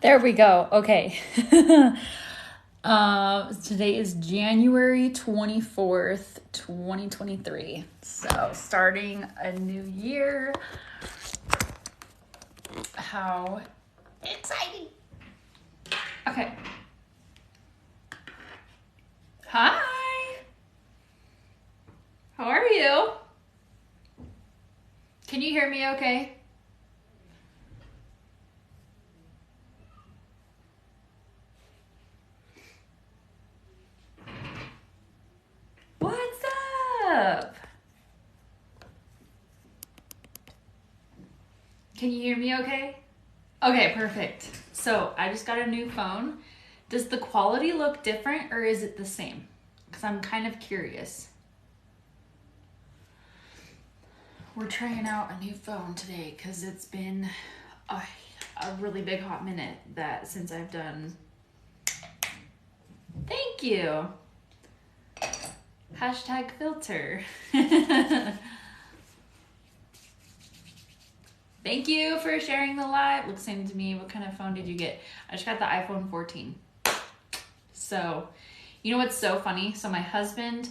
There we go. Okay. Today is January 24th, 2023. So, starting a new year. How exciting. Okay. Hi. How are you? Can you hear me okay? What's up? Can you hear me okay? Okay, perfect. So I just got a new phone. Does the quality look different or is it the same? Because I'm kind of curious. We're trying out a new phone today because it's been a really big hot minute since I've done. Thank you. Hashtag filter. Thank you for sharing the live. Looks same to me. What kind of phone did you get? I just got the iPhone 14. So, you know what's so funny? So my husband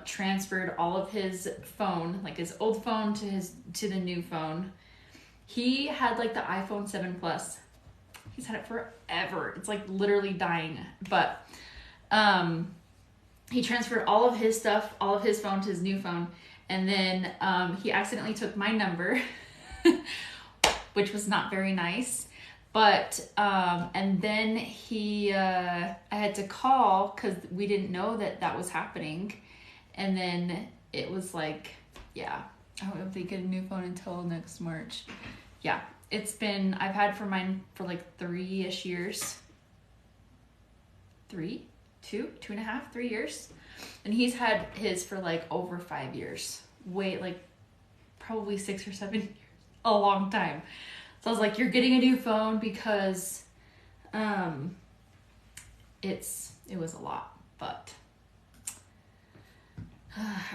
transferred all of his phone, like his old phone to the new phone. He had like the iPhone 7 Plus. He's had it forever. It's like literally dying. But he transferred all of his stuff, all of his phone to his new phone. And then he accidentally took my number, which was not very nice. But, and then I had to call because we didn't know that was happening. And then it was like, yeah, I won't be getting a new phone until next March. Yeah, I've had for mine for like 3-ish years. 3, 2, 2.5, 3 years. And he's had his for like over 5 years. Wait, like probably 6 or 7 years. A long time. So I was like, you're getting a new phone because it was a lot, but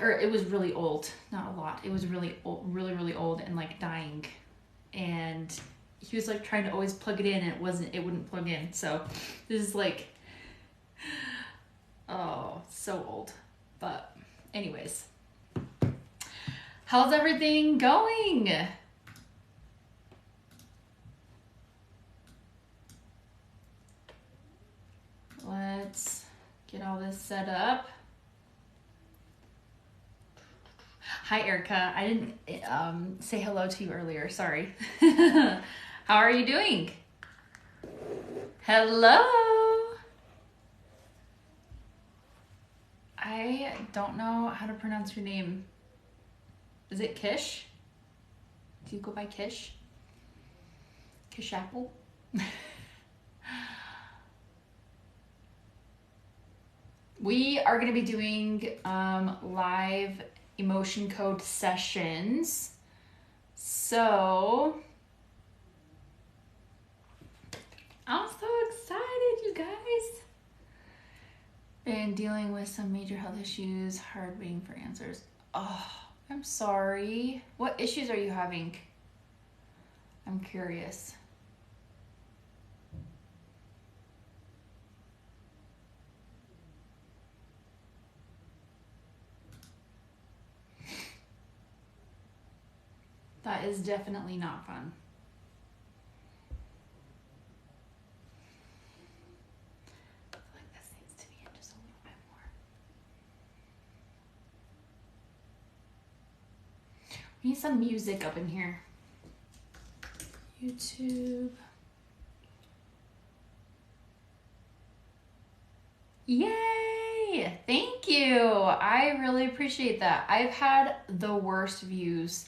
or it was really old, not a lot. It was really old, really old and like dying. And he was like trying to always plug it in and it wouldn't plug in. So this is like, oh, so old. But anyways, how's everything going? Let's get all this set up. Hi, Erica. I didn't say hello to you earlier. Sorry. How are you doing? Hello. I don't know how to pronounce your name. Is it Kish? Do you go by Kish? Kish Apple? We are going to be doing live emotion code sessions. So I'm so excited, you guys. Been dealing with some major health issues, hard waiting for answers. Oh, I'm sorry. What issues are you having? I'm curious. That is definitely not fun. I feel like this needs to be in just a little bit more. We need some music up in here. YouTube. Yay! Thank you. I really appreciate that. I've had the worst views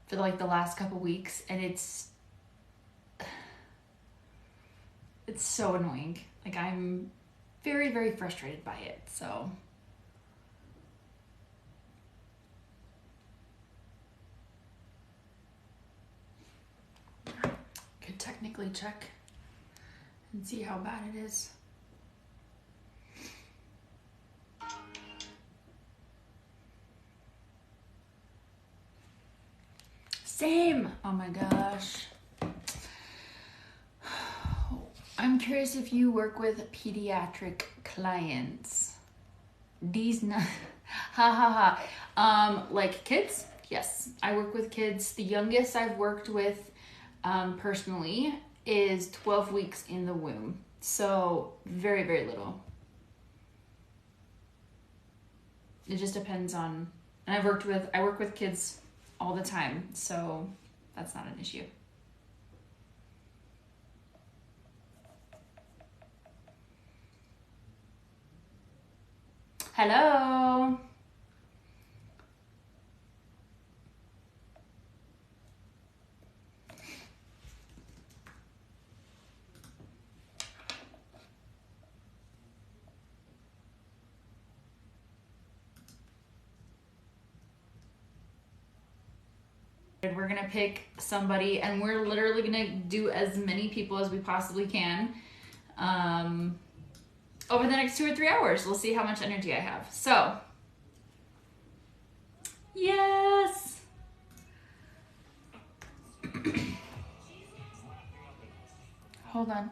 for like the last couple weeks and it's so annoying. Like I'm very frustrated by it. So could technically check and see how bad it is. Same. Oh my gosh. I'm curious if you work with pediatric clients. These not ha ha ha. Like kids? Yes, I work with kids. The youngest I've worked with personally is 12 weeks in the womb. So very, very little. It just depends on, and I work with kids all the time, so that's not an issue. Hello. We're gonna pick somebody, and we're literally gonna do as many people as we possibly can over the next 2 or 3 hours. We'll see how much energy I have. So, yes. Hold on.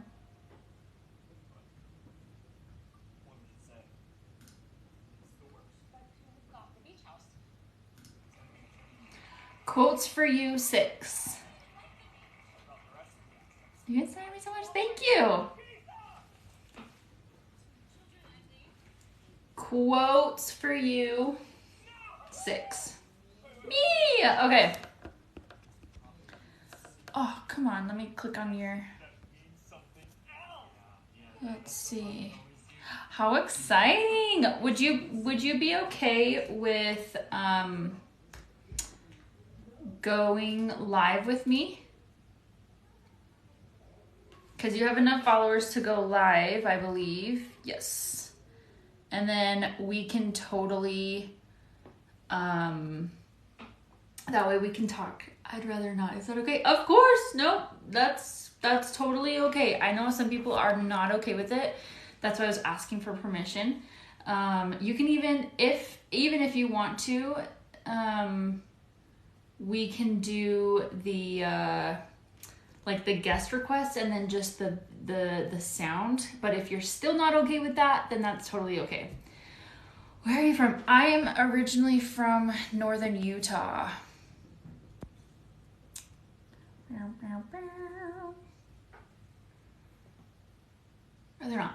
Quotes for you 6. You inspire me so much. Thank you. Quotes for you 6. Me. Okay. Oh, come on. Let me click on your. Let's see. How exciting. Would you be okay with going live with me? Because you have enough followers to go live, I believe. Yes. And then we can totally, that way we can talk. I'd rather not. Is that okay? Of course. Nope. That's totally okay. I know some people are not okay with it. That's why I was asking for permission. You can even if you want to, we can do the like the guest request and then just the sound. But if you're still not okay with that, then that's totally okay. Where are you from? I am originally from northern Utah. Or they're not.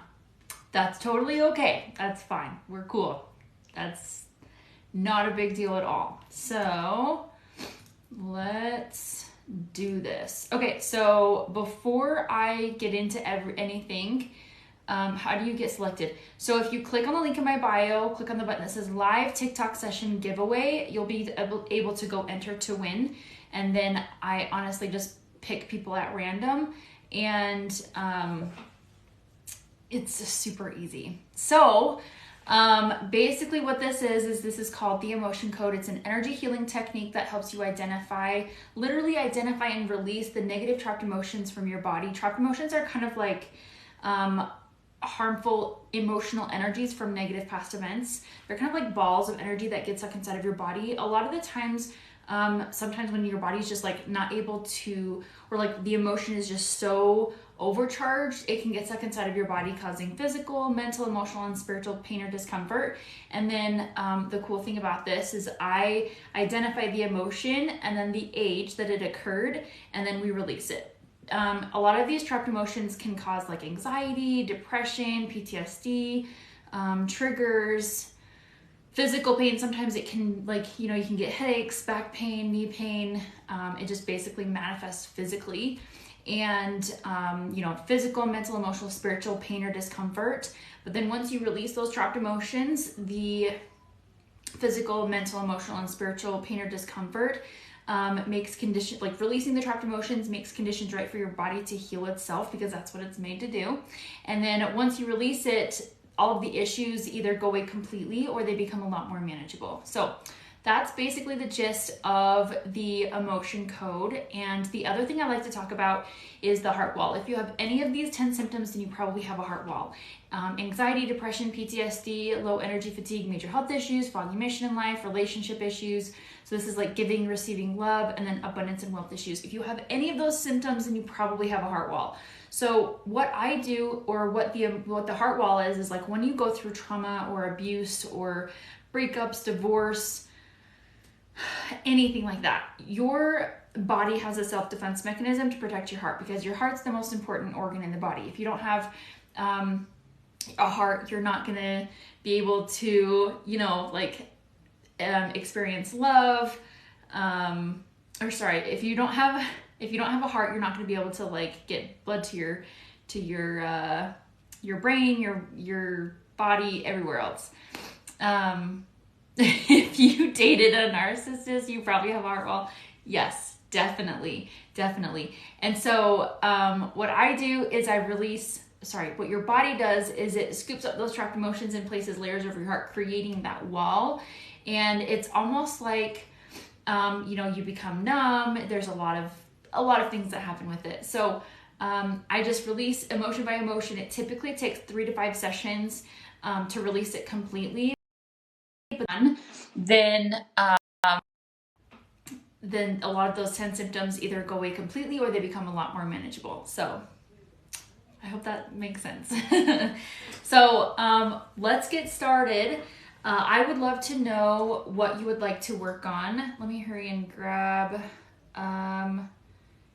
That's totally okay. That's fine. We're cool. That's not a big deal at all. So let's do this. Okay, so before I get into anything, how do you get selected? So if you click on the link in my bio, click on the button that says live TikTok session giveaway, you'll be able to go enter to win. And then I honestly just pick people at random, and it's super easy. So basically what this is this is called the emotion code. It's an energy healing technique that helps you literally identify and release the negative trapped emotions from your body. Trapped emotions are kind of like harmful emotional energies from negative past events. They're kind of like balls of energy that get stuck inside of your body. A lot of the times, sometimes when your body's just like not able to, or like the emotion is just so overcharged, it can get stuck inside of your body, causing physical, mental, emotional, and spiritual pain or discomfort. And then the cool thing about this is I identify the emotion and then the age that it occurred, and then we release it. A lot of these trapped emotions can cause like anxiety, depression, PTSD, triggers, physical pain. Sometimes it can, like, you can get headaches, back pain, knee pain. It just basically manifests physically. And, physical, mental, emotional, spiritual pain or discomfort. But then once you release those trapped emotions, the physical, mental, emotional, and spiritual pain or discomfort makes condition, like releasing the trapped emotions makes conditions right for your body to heal itself, because that's what it's made to do. And then once you release it, all of the issues either go away completely or they become a lot more manageable. So that's basically the gist of the emotion code. And the other thing I like to talk about is the heart wall. If you have any of these 10 symptoms, then you probably have a heart wall. Anxiety, depression, PTSD, low energy, fatigue, major health issues, foggy mission in life, relationship issues. So this is like giving, receiving love, and then abundance and wealth issues. If you have any of those symptoms, then you probably have a heart wall. So what I do, or what the heart wall is like when you go through trauma or abuse or breakups, divorce, anything like that, your body has a self-defense mechanism to protect your heart, because your heart's the most important organ in the body. If you don't have a heart, you're not gonna be able to, experience love. If you don't have a heart, you're not gonna be able to like get blood to your brain, your body, everywhere else. If you dated a narcissist, you probably have a heart wall. Yes, definitely. And so what I do is what your body does is it scoops up those trapped emotions and places layers over your heart, creating that wall. And it's almost like, you become numb. There's a lot of things that happen with it. So I just release emotion by emotion. It typically takes 3 to 5 sessions to release it completely. Then a lot of those 10 symptoms either go away completely or they become a lot more manageable. So I hope that makes sense. So let's get started. I would love to know what you would like to work on. Let me hurry and grab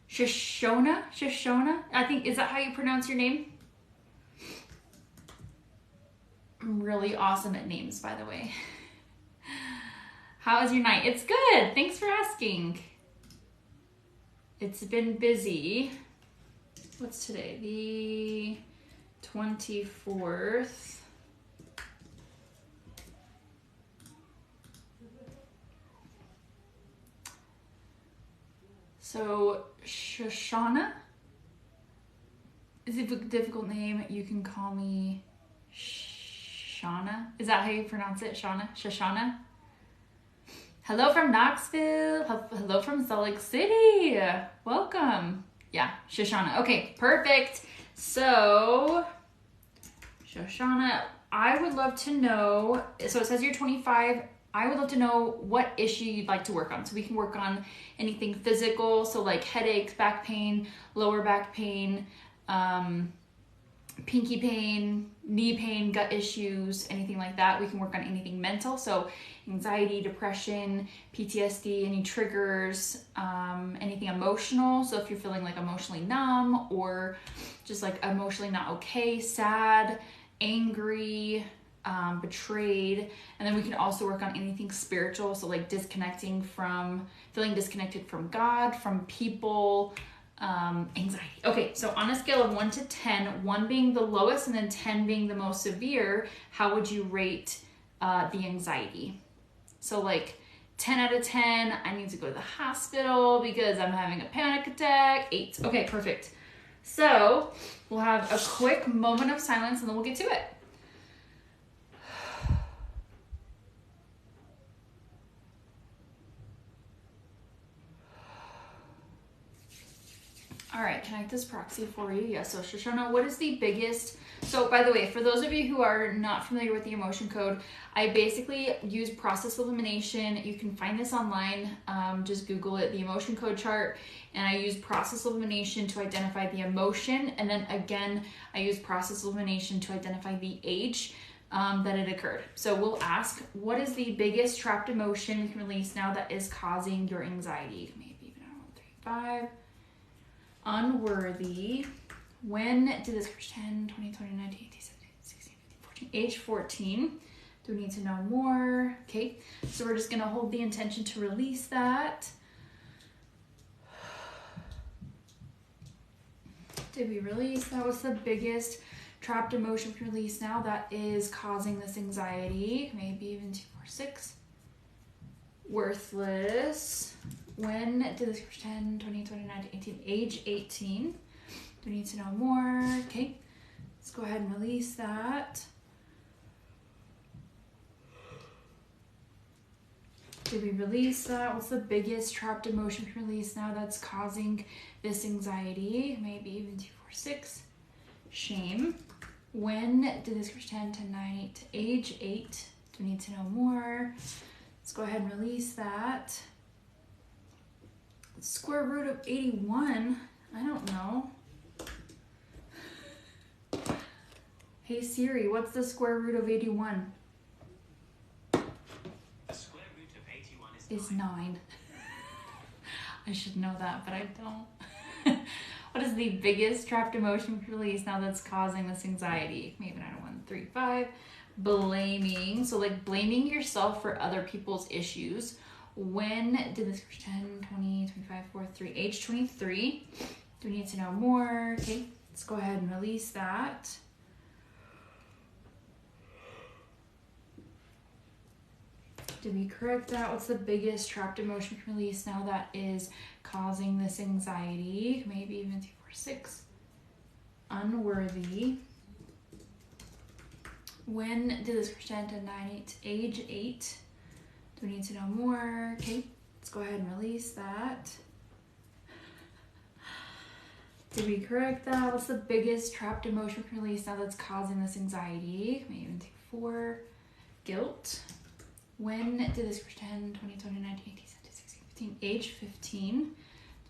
Shoshona. I think, is that how you pronounce your name? I'm really awesome at names, by the way. How was your night? It's good. Thanks for asking. It's been busy. What's today? The 24th. So Shoshana is a difficult name. You can call me Shauna. Is that how you pronounce it? Shoshana? Hello from Knoxville. Hello from Salt Lake City. Welcome. Yeah, Shoshana. Okay, perfect. So, Shoshana, I would love to know, so it says you're 25. I would love to know what issue you'd like to work on. So we can work on anything physical, so like headaches, back pain, lower back pain, pinky pain, knee pain, gut issues, anything like that. We can work on anything mental, so anxiety, depression, PTSD, any triggers, anything emotional. So if you're feeling like emotionally numb or just like emotionally not okay, sad, angry, betrayed. And then we can also work on anything spiritual, so like feeling disconnected from God, from people, anxiety. Okay, so on a scale of 1 to 10, 1 being the lowest and then 10 being the most severe, how would you rate the anxiety? So like 10 out of 10, I need to go to the hospital because I'm having a panic attack. 8. Okay, perfect. So we'll have a quick moment of silence and then we'll get to it. All right, can I get this proxy for you? Yeah, so Shoshana, what is the biggest... So by the way, for those of you who are not familiar with the emotion code, I basically use process elimination. You can find this online. Just Google it, the emotion code chart. And I use process elimination to identify the emotion. And then again, I use process elimination to identify the age that it occurred. So we'll ask, what is the biggest trapped emotion we can release now that is causing your anxiety? Maybe, 3, 5... Unworthy. When did this occur? 10, 20, 20, 19, 18, 17, 16, 15, 14. Age 14. Do we need to know more? Okay, so we're just gonna hold the intention to release that. Did we release? That was the biggest trapped emotion we can release now that is causing this anxiety. Maybe even 2, 4, 6. Worthless. When did this occur? 10, 20, 29, 18, age 18. Do we need to know more? Okay, let's go ahead and release that. Did we release that? What's the biggest trapped emotion release now that's causing this anxiety? Maybe even 2, 4, 6. Shame. When did this pretend to 9, 8, age 8? Do we need to know more? Let's go ahead and release that. Square root of 81. I don't know. Hey Siri, what's the square root of 81? The square root of 81 is 9. I should know that, but I don't. What is the biggest trapped emotion release now that's causing this anxiety? Maybe 9, 1, 3, 5. Blaming. So like blaming yourself for other people's issues. When did this 10, 20, 25, 4, 3, age 23? Do we need to know more? Okay, let's go ahead and release that. Did we correct that? What's the biggest trapped emotion release now that is causing this anxiety? Maybe even 2, 4, 6. Unworthy. When did this pretend to 9, 8, age 8? Do we need to know more? Okay, let's go ahead and release that. Did we correct that? What's the biggest trapped emotion release now that's causing this anxiety? Maybe even 2, 4. Guilt. When did this pretend 20, 20, 19, 18, 17, 16, 15, age 15? Do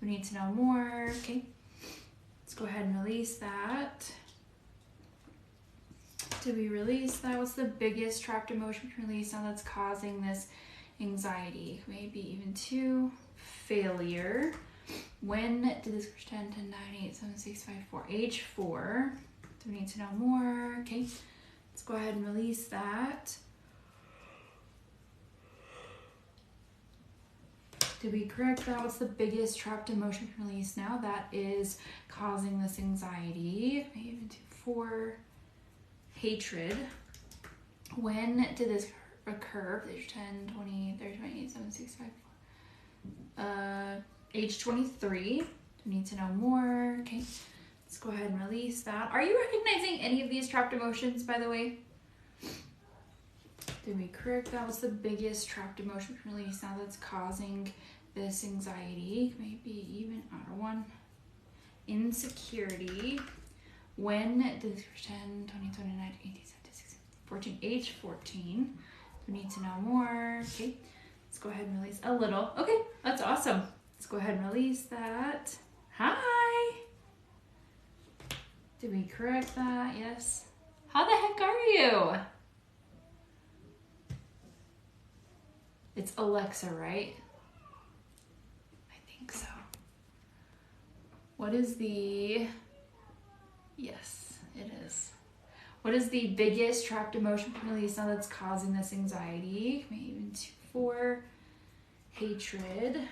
we need to know more? Okay, let's go ahead and release that. Did we release that? What's the biggest trapped emotion release now that's causing this anxiety? Maybe even 2. Failure. When did this pretend to 9, 8, 7, 6, 5, 4? Age 4. Do we need to know more? Okay, let's go ahead and release that. Did we correct that? What's the biggest trapped emotion release now that is causing this anxiety? Maybe even 2, 4. Hatred. When did this occur? Age 10, 20, 30, 28, 7, 6, 5. Age 23. Do we need to know more? Okay, let's go ahead and release that. Are you recognizing any of these trapped emotions, by the way? Did we correct that? What's the biggest trapped emotion release now that's causing this anxiety? Maybe even outer one. Insecurity. When did this 10, 20, 29, 18, 17, 16, 14, age 14? Do we need to know more? Okay, let's go ahead and release a little. Okay, that's awesome. Let's go ahead and release that. Hi. Did we correct that? Yes. How the heck are you? It's Alexa, right? I think so. What is the... Yes, it is. What is the biggest trapped emotion release now that's causing this anxiety? Maybe even 2, 4. Hatred.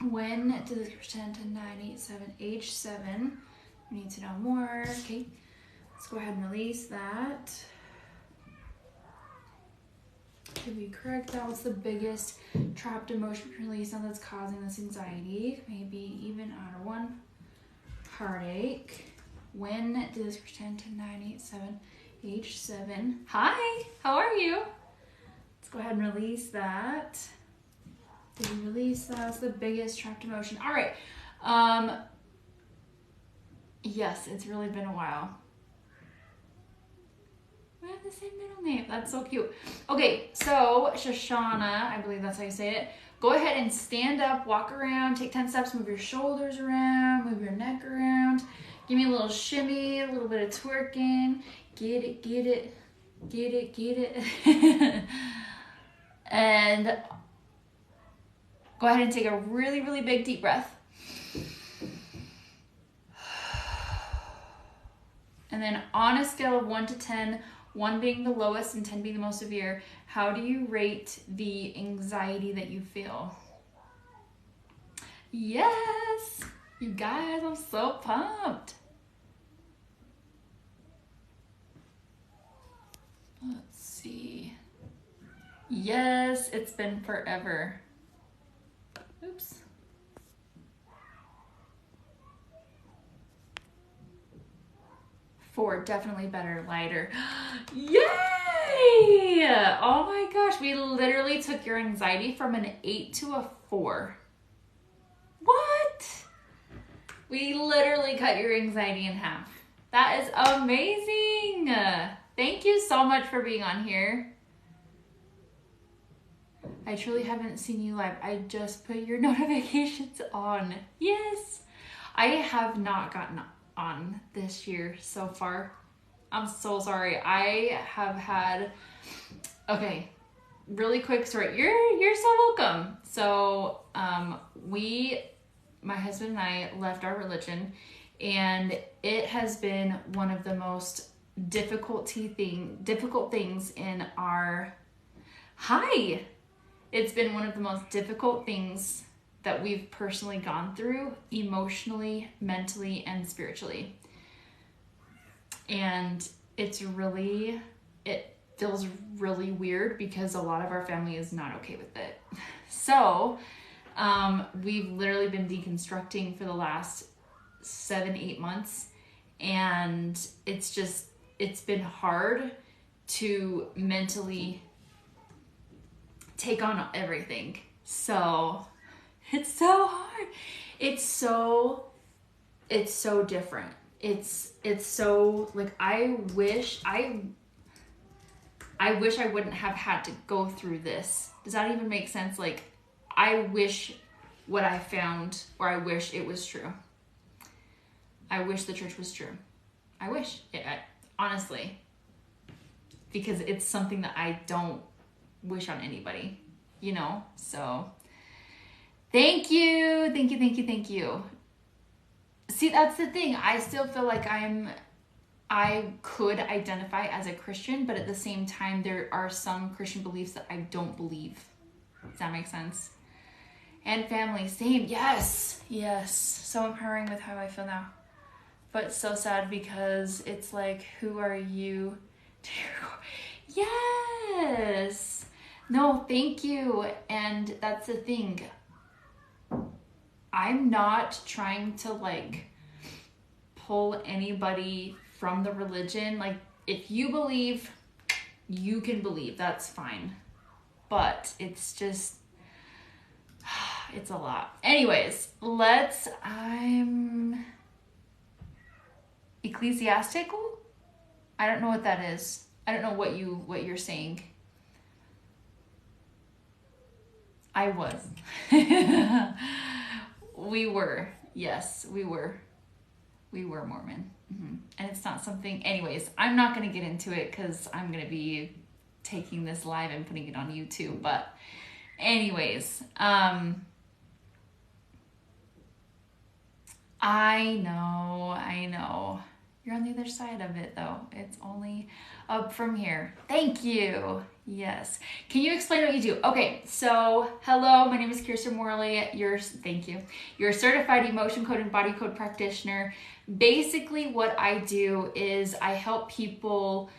When did this pretend to 9, 8, 7, age 7? We need to know more. Okay, let's go ahead and release that. Did we correct that? What's the biggest trapped emotion release now that's causing this anxiety? Maybe even outer one. Heartache. When did this pretend to 9, 8, 7, age 7? Hi, how are you? Let's go ahead and release that. Did we release that? What's the biggest trapped emotion? All right. Yes, it's really been a while. We have the same middle name. That's so cute. Okay, so Shoshana, I believe that's how you say it. Go ahead and stand up, walk around, take 10 steps, move your shoulders around, move your neck around. Give me a little shimmy, a little bit of twerking. Get it, get it, get it, get it. And go ahead and take a really, really big deep breath. And then on a scale of 1 to 10, 1 being the lowest and 10 being the most severe, how do you rate the anxiety that you feel? Yes! You guys, I'm so pumped. Let's see. Yes, it's been forever. Oops. Four, definitely better, lighter. Yay! Oh my gosh, we literally took your anxiety from an 8 to a 4. What? We literally cut your anxiety in half. That is amazing. Thank you so much for being on here. I truly haven't seen you live. I just put your notifications on. Yes. I have not gotten on this year so far. I'm so sorry. I have had, okay, really quick story. You're so welcome. So, my husband and I left our religion, and it has been one of the most difficult things in our, hi. It's been one of the most difficult things that we've personally gone through emotionally, mentally, and spiritually. And it feels really weird because a lot of our family is not okay with it. So we've literally been deconstructing for the last 7-8 months, and it's been hard to mentally take on everything. So it's so hard. It's so different. It's so, like, I wish I wouldn't have had to go through this. Does that even make sense? Like, I wish what I found, or I wish it was true. I wish the church was true. I wish it, honestly, because it's something that I don't wish on anybody, you know? So thank you. See, that's the thing. I still feel like I could identify as a Christian, but at the same time, there are some Christian beliefs that I don't believe. Does that make sense? And family, same. Yes. So empowering with how I feel now. But so sad because it's like, who are you? Yes. No, thank you. And that's the thing. I'm not trying to, like, pull anybody from the religion. Like, if you believe, you can believe. That's fine. But it's just, it's a lot. Anyways, I'm ecclesiastical? I don't know what that is. I don't know what you're saying. I was. We were. Yes, we were. We were Mormon. Mm-hmm. And it's not something, anyways, I'm not going to get into it because I'm going to be taking this live and putting it on YouTube. But anyways, I know. You're on the other side of it, though. It's only up from here. Thank you. Yes. Can you explain what you do? Okay, so hello, my name is Kirsten Morley. Thank you. You're a certified emotion code and body code practitioner. Basically, what I do is I help people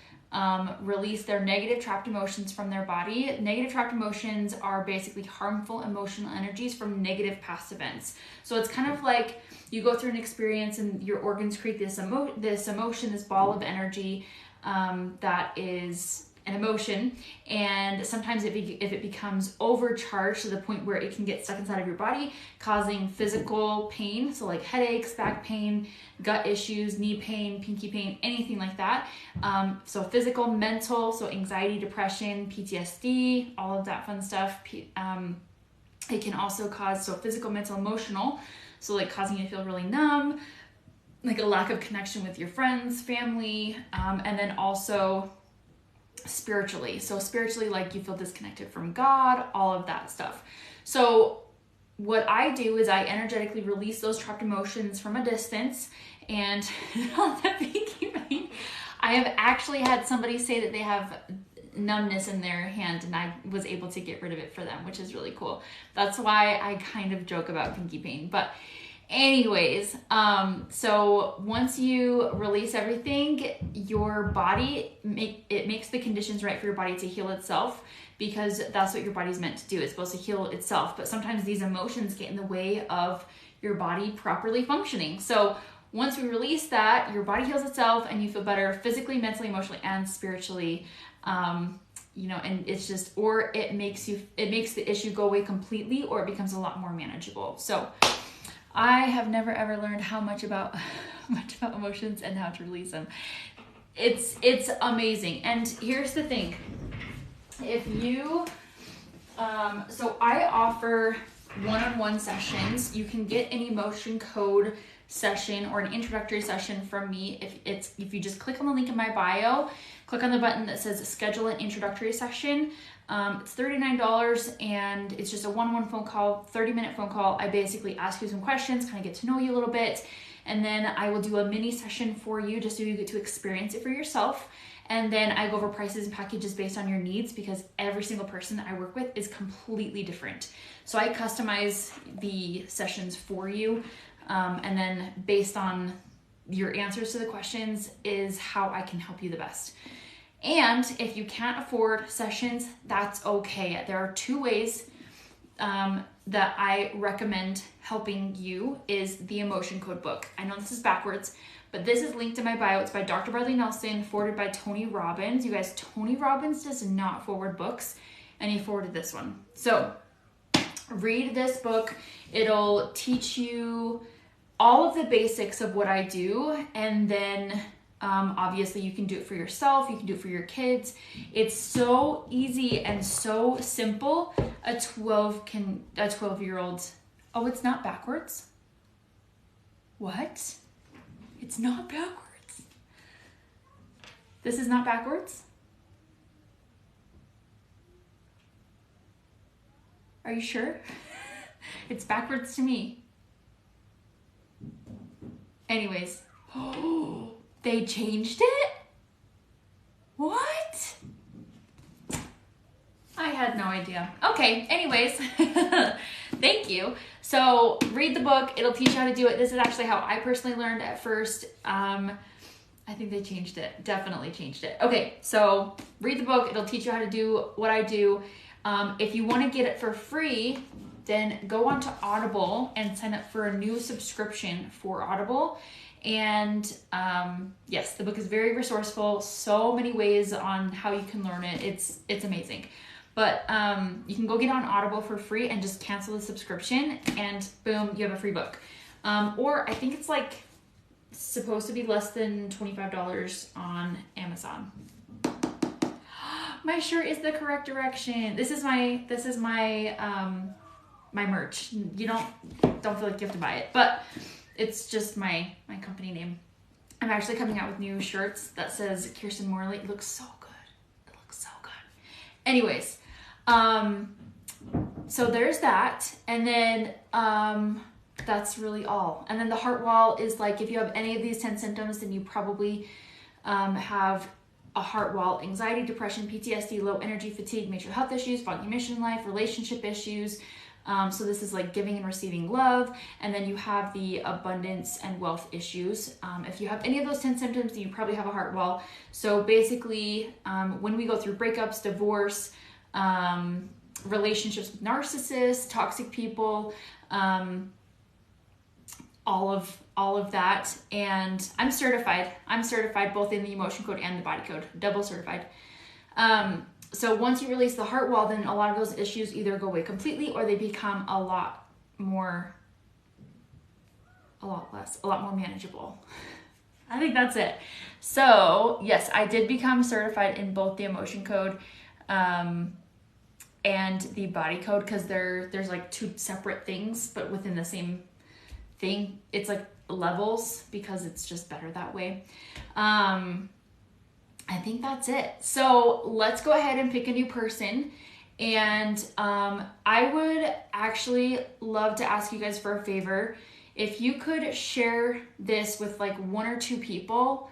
release their negative trapped emotions from their body. Negative trapped emotions are basically harmful emotional energies from negative past events. So it's kind of like you go through an experience and your organs create this emotion, this ball of energy that is an emotion, and sometimes if it becomes overcharged to the point where it can get stuck inside of your body, causing physical pain, so like headaches, back pain, gut issues, knee pain, pinky pain, anything like that. So physical, mental, so anxiety, depression, PTSD, all of that fun stuff. It can also cause, so physical, mental, emotional, so like causing you to feel really numb, like a lack of connection with your friends, family, and then also spiritually. So spiritually, like you feel disconnected from God, all of that stuff. So what I do is I energetically release those trapped emotions from a distance. And I have actually had somebody say that they have numbness in their hand, and I was able to get rid of it for them, which is really cool. That's why I kind of joke about pinky pain. But anyways, so once you release everything, your body, it makes the conditions right for your body to heal itself, because that's what your body's meant to do. It's supposed to heal itself. But sometimes these emotions get in the way of your body properly functioning. So once we release that, your body heals itself and you feel better physically, mentally, emotionally, and spiritually. You know, and it's just, or it makes the issue go away completely, or it becomes a lot more manageable. So I have never ever learned how much about emotions and how to release them. It's amazing. And here's the thing. If you, so I offer one-on-one sessions. You can get an emotion code session or an introductory session from me if you just click on the link in my bio, click on the button that says schedule an introductory session. It's $39 and it's just a one-on-one phone call, 30-minute phone call. I basically ask you some questions, kind of get to know you a little bit, and then I will do a mini session for you just so you get to experience it for yourself. And then I go over prices and packages based on your needs, because every single person that I work with is completely different. So I customize the sessions for you. And then based on your answers to the questions is how I can help you the best. And if you can't afford sessions, that's okay. There are two ways that I recommend helping you is the emotion code book. I know this is backwards, but this is linked in my bio. It's by Dr. Bradley Nelson, forwarded by Tony Robbins. You guys, Tony Robbins does not forward books, and he forwarded this one. So read this book. It'll teach you all of the basics of what I do, and then obviously you can do it for yourself, you can do it for your kids. It's so easy and so simple. A 12-year-old, oh, it's not backwards? What? It's not backwards. This is not backwards? Are you sure? It's backwards to me. Anyways, oh, they changed it? What? I had no idea. Okay, anyways, thank you. So read the book. It'll teach you how to do it. This is actually how I personally learned at first. I think they changed it. Definitely changed it. Okay, so read the book. It'll teach you how to do what I do. If you want to get it for free, then go on to Audible and sign up for a new subscription for Audible. And yes, the book is very resourceful. So many ways on how you can learn it. It's amazing. But you can go get on Audible for free and just cancel the subscription, and boom, you have a free book. Or I think it's like supposed to be less than $25 on Amazon. My shirt is the correct direction. This is my my merch. You don't feel like you have to buy it, but it's just my company name. I'm actually coming out with new shirts that says Kirsten Morley. It looks so good. It looks so good. Anyways, so there's that, and then that's really all. And then the heart wall is like, if you have any of these 10 symptoms, then you probably have a heart wall: anxiety, depression, PTSD, low energy, fatigue, major health issues, foggy mission in life, relationship issues. So this is like giving and receiving love. And then you have the abundance and wealth issues. If you have any of those 10 symptoms, then you probably have a heart wall. So basically, when we go through breakups, divorce, relationships with narcissists, toxic people, all of that. And I'm certified both in the emotion code and the body code, double certified. So once you release the heart wall, then a lot of those issues either go away completely, or they become a lot more manageable. I think that's it. So yes, I did become certified in both the emotion code and the body code, because there's like two separate things, but within the same thing. It's like levels, because it's just better that way. I think that's it. So let's go ahead and pick a new person. And I would actually love to ask you guys for a favor. If you could share this with like one or two people,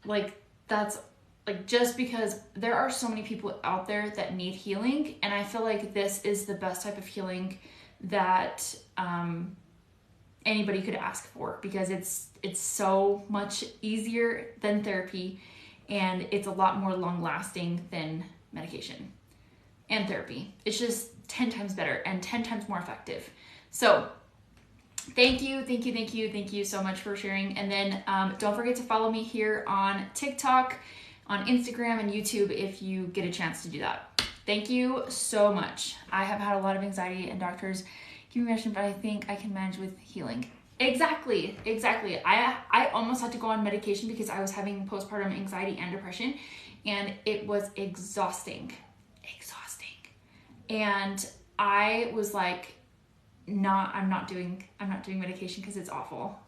like that's like, just because there are so many people out there that need healing. And I feel like this is the best type of healing that anybody could ask for, because it's so much easier than therapy. And it's a lot more long lasting than medication and therapy. It's just 10 times better and 10 times more effective. So thank you so much for sharing. And then don't forget to follow me here on TikTok, on Instagram and YouTube if you get a chance to do that. Thank you so much. I have had a lot of anxiety and doctors give me medicine, but I think I can manage with healing. Exactly. I almost had to go on medication because I was having postpartum anxiety and depression, and it was exhausting. And I was like, I'm not doing medication because it's awful.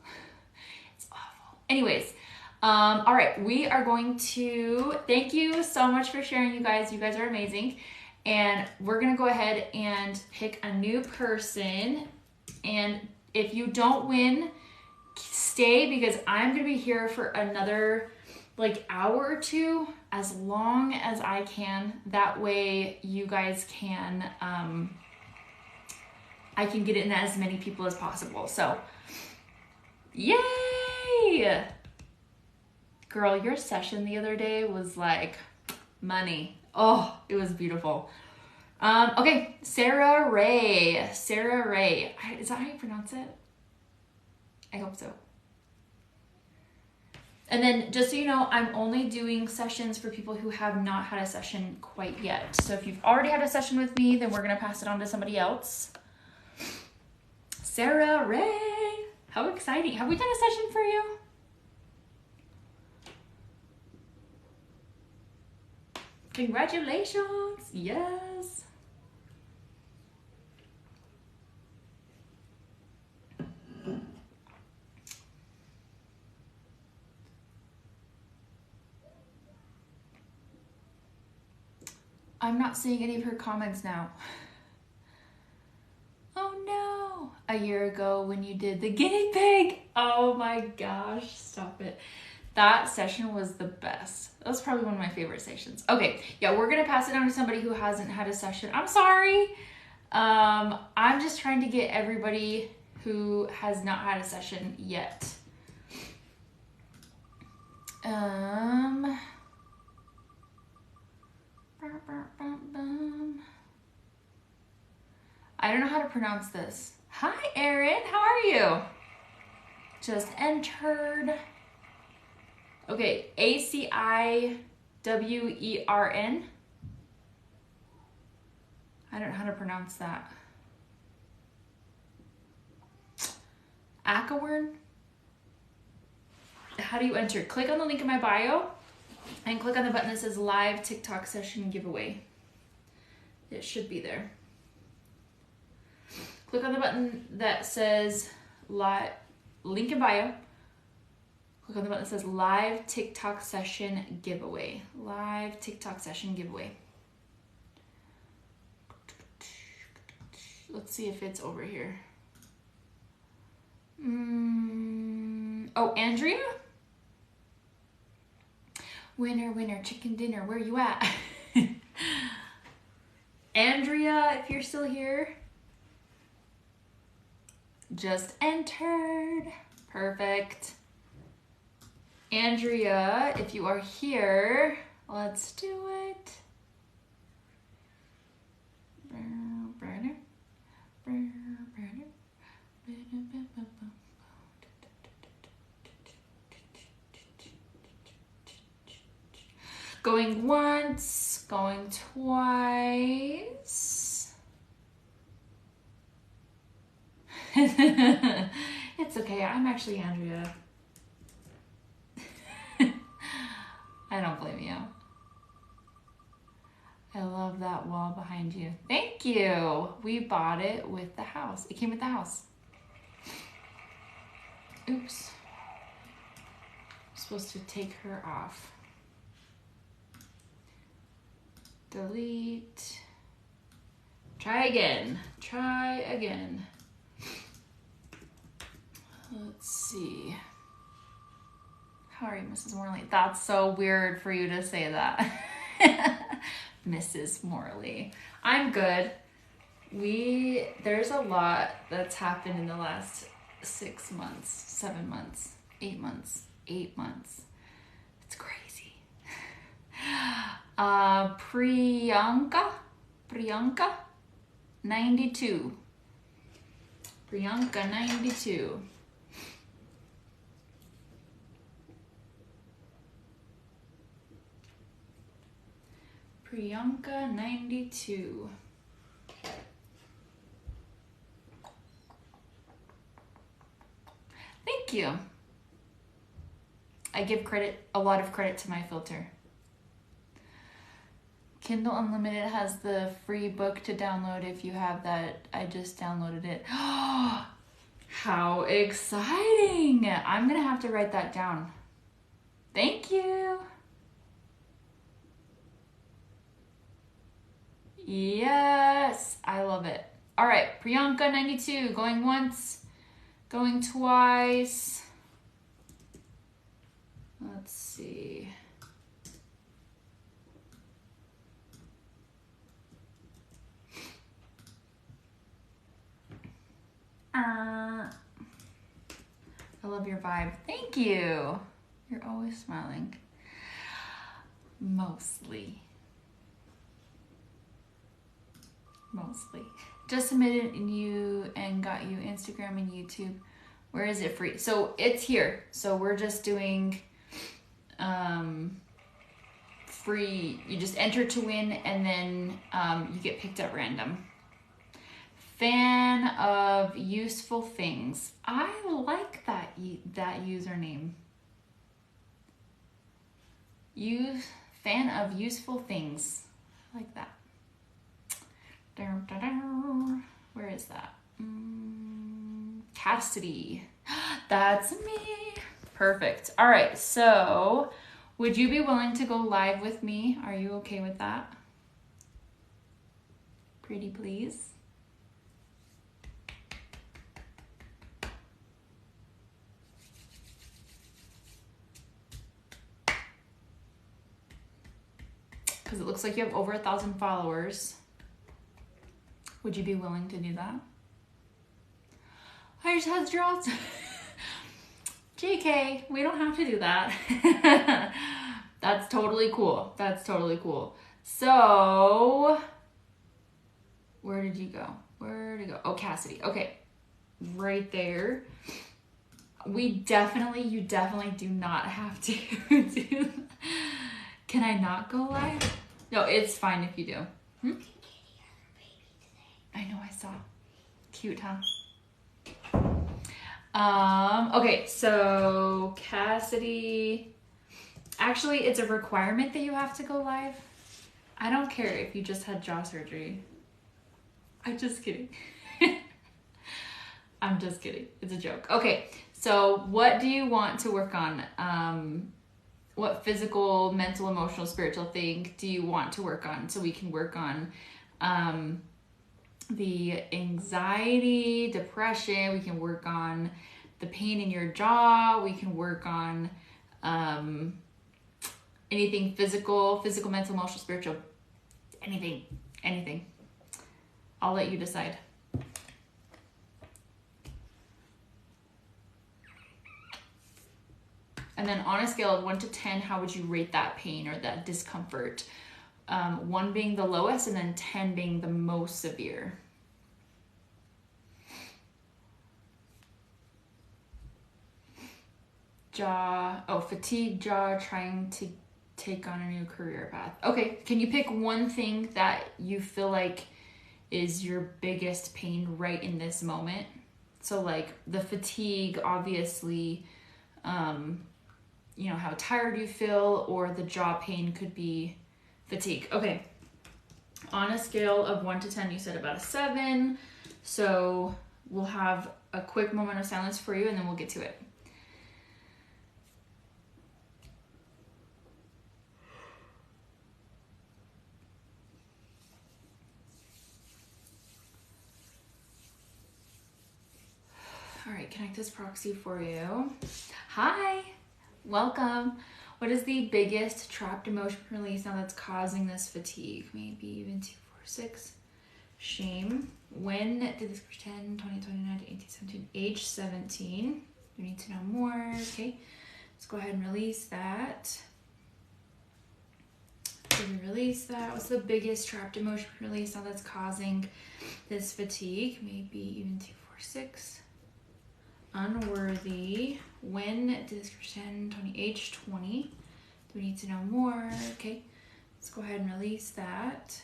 It's awful. Anyways, all right, we are going to, thank you so much for sharing, you guys. You guys are amazing. And we're going to go ahead and pick a new person. And if you don't win, stay, because I'm going to be here for another like hour or two, as long as I can. That way you guys can, I can get in as many people as possible. So, yay! Girl, your session the other day was like money. Oh, it was beautiful. Okay, Sarah Ray. Is that how you pronounce it? I hope so. And then just so you know, I'm only doing sessions for people who have not had a session quite yet. So if you've already had a session with me, then we're gonna pass it on to somebody else. Sarah Ray, how exciting. Have we done a session for you? Congratulations, yes. I'm not seeing any of her comments now. Oh no, a year ago when you did the guinea pig. Oh my gosh, stop it. That session was the best. That was probably one of my favorite sessions. Okay, yeah, we're gonna pass it on to somebody who hasn't had a session. I'm sorry. I'm just trying to get everybody who has not had a session yet. I don't know how to pronounce this. Hi, Erin. How are you? Just entered. Okay, ACIWERN. I don't know how to pronounce that. Akawern? How do you enter? Click on the link in my bio and click on the button that says live TikTok session giveaway. It should be there. Click on the button that says live, link in bio. Click on the button that says live TikTok session giveaway. Live TikTok session giveaway. Let's see if it's over here. Oh, Andrea? Winner, chicken dinner, where you at? Andrea, if you're still here. Just entered. Perfect. Andrea, if you are here, let's do it. Going once, going twice. It's okay, I'm actually Andrea. I don't blame you. I love that wall behind you. Thank you. We bought it with the house. It came with the house. Oops. I'm supposed to take her off. Delete. Try again. Let's see. How are you, Mrs. Morley? That's so weird for you to say that. Mrs. Morley. I'm good. There's a lot that's happened in the last 6 months, 7 months, 8 months, 8 months. It's crazy. Priyanka, 92. Priyanka, 92. Priyanka 92. Thank you. I give a lot of credit to my filter. Kindle Unlimited has the free book to download if you have that. I just downloaded it. How exciting! I'm gonna have to write that down. Thank you. Yes, I love it. All right, Priyanka 92, going once, going twice. Let's see. I love your vibe. Thank you. You're always smiling. Mostly. Just submitted you and got you Instagram and YouTube. Where is it free? So it's here. So we're just doing free. You just enter to win, and then you get picked at random. Fan of useful things. I like that username. Fan of useful things. I like that. Where is that? Cassidy. That's me. Perfect. All right. So, would you be willing to go live with me? Are you okay with that? Pretty please. Because it looks like you have over 1,000 followers. Would you be willing to do that? I just had draws. JK, we don't have to do that. That's totally cool. That's totally cool. So, where did you go? Where did you go? Oh, Cassidy. Okay. Right there. You definitely do not have to do. Can I not go live? No, it's fine if you do. I know, I saw. Cute, huh? Okay, so Cassidy. Actually, it's a requirement that you have to go live. I don't care if you just had jaw surgery. I'm just kidding. I'm just kidding. It's a joke. Okay, so what do you want to work on? What physical, mental, emotional, spiritual thing do you want to work on? So we can work on the anxiety, depression. We can work on the pain in your jaw. We can work on anything physical, mental, emotional, spiritual, anything. I'll let you decide. And then on a scale of 1 to 10, how would you rate that pain or that discomfort? 1 being the lowest and then 10 being the most severe. Fatigue, jaw, trying to take on a new career path. Okay, can you pick one thing that you feel like is your biggest pain right in this moment? So like the fatigue, obviously, how tired you feel, or the jaw pain could be fatigue. Okay, on a scale of 1 to 10, you said about a 7. So we'll have a quick moment of silence for you and then we'll get to it. All right, connect this proxy for you. Hi, welcome. What is the biggest trapped emotion release now that's causing this fatigue? Maybe even 2, 4, 6. Shame. When did this pretend? 2029 to 1817. Age 17. You need to know more. Okay, let's go ahead and release that. So we release that. What's the biggest trapped emotion release now that's causing this fatigue? Maybe even 2, 4, 6. Unworthy. When did this pretend? 20, age 20. Do we need to know more? Okay. Let's go ahead and release that.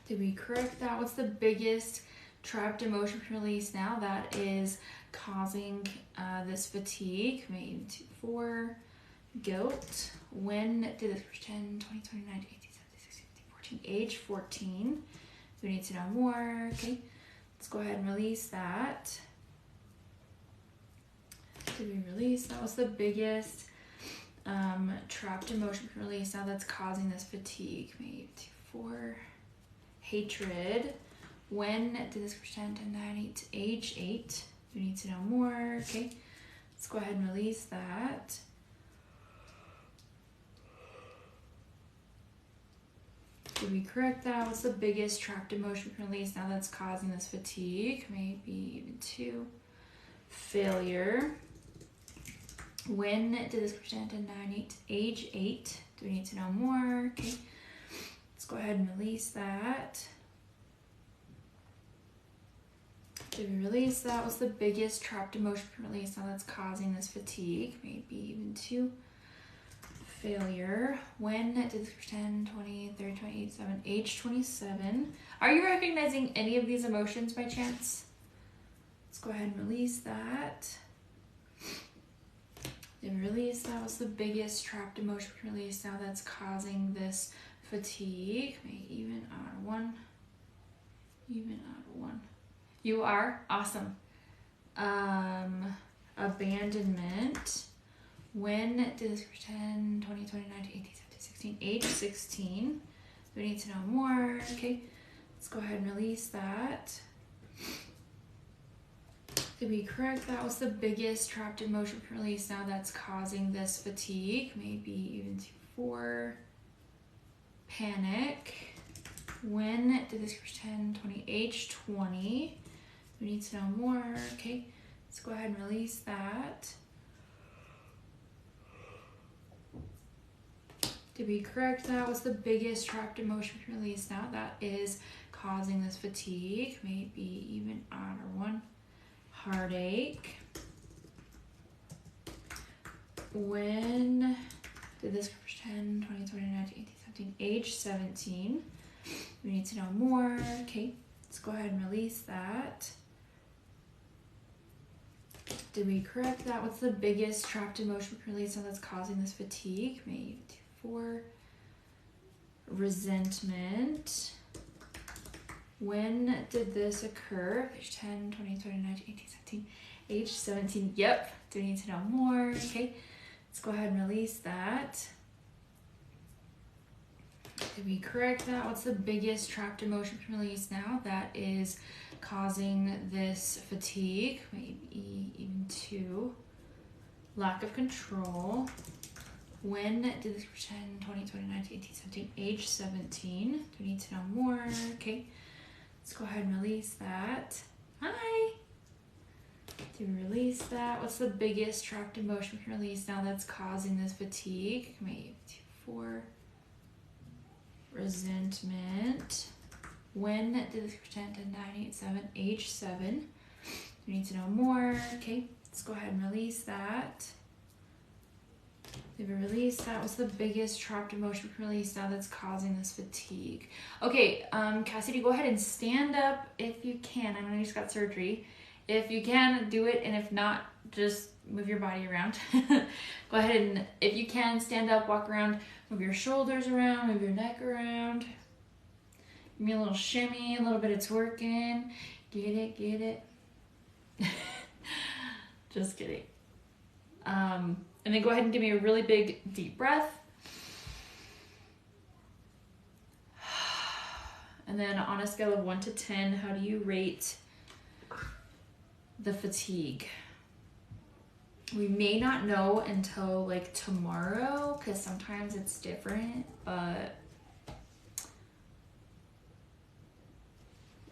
Did we correct that? What's the biggest trapped emotion we can release now that is causing this fatigue? Maybe 2, 4. Guilt. When did this pretend? 20, 29, 18, 17, 16, 14. Age 14. We need to know more. Okay. Let's go ahead and release that. Did we release? That was the biggest trapped emotion we can release now that's causing this fatigue. Maybe 2, 4. Hatred. When did this pretend? 10, 9, 8. Age 8. We need to know more. Okay. Let's go ahead and release that. Did we correct that? What's the biggest trapped emotion we can release now that's causing this fatigue? Maybe even 2. Failure. When did this present? 9, 8. Age 8. Do we need to know more? Okay. Let's go ahead and release that. Did we release that? What's the biggest trapped emotion we can release now that's causing this fatigue? Maybe even 2. Failure. When did this pretend? 20, 30, 28, 7. Age 27. Are you recognizing any of these emotions by chance? Let's go ahead and release that. Did we release that? What's the biggest trapped emotion we can release now that's causing this fatigue? Maybe even out of 1. Even out of 1. You are? Awesome. Abandonment. When did this pretend? 20, 29, 18, 17, 16. Age 16. We need to know more. Okay. Let's go ahead and release that. Did we correct that? What's the biggest trapped emotion we can release now that's causing this fatigue? Maybe even 2, 4. Panic. When did this pretend? 20. Age 20. We need to know more. Okay. Let's go ahead and release that. Did we correct that? What's the biggest trapped emotion we can release now that is causing this fatigue? Maybe even out of 1. Heartache. When did this pretend? 20, 29, 18, 17. Age 17. We need to know more. Okay, let's go ahead and release that. Did we correct that? What's the biggest trapped emotion we can release now that's causing this fatigue? Maybe 2, 4. Resentment. When did this occur? Age 10, 20, 29, 18, 17. Age 17. Yep. Do we need to know more? Okay. Let's go ahead and release that. Did we correct that? What's the biggest trapped emotion we can release now that is causing this fatigue? Maybe even 2. Lack of control. When did this pretend? 20, 29, 18, 17. Age 17. Do we need to know more? Okay. Let's go ahead and release that. Hi. Did we release that? What's the biggest trapped emotion we can release now that's causing this fatigue? Maybe 2, 4. Resentment. When did this pretend? 9, 8, 7. Age 7. We need to know more. Okay. Let's go ahead and release that. Did we release that? What's the biggest trapped emotion we can release now that's causing this fatigue? Okay, Cassidy, go ahead and stand up if you can. I know you just got surgery. If you can, do it, and if not, just move your body around. Go ahead and, if you can, stand up, walk around, move your shoulders around, move your neck around. Give me a little shimmy, a little bit of twerking. Get it, get it. Just kidding. And then go ahead and give me a really big, deep breath. And then on a scale of 1 to 10, how do you rate the fatigue? We may not know until like tomorrow, because sometimes it's different, but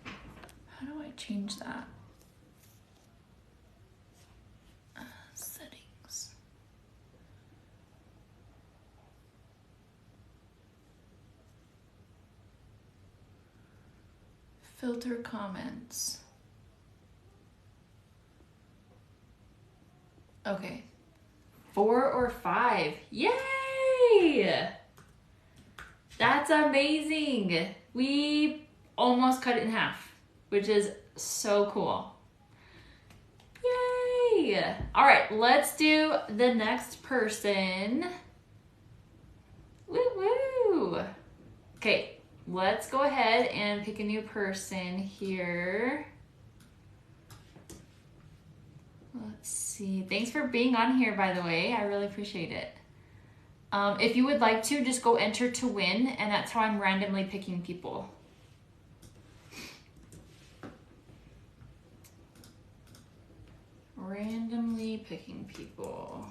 how do I change that? Settings. Filter comments. Okay. 4 or 5. Yay! That's amazing. We almost cut it in half, which is so cool. Yay! All right, let's do the next person. Woo woo! Okay, let's go ahead and pick a new person here. Let's see. Thanks for being on here, by the way. I really appreciate it. If you would like to, just go enter to win, and that's how I'm randomly picking people. Randomly picking people.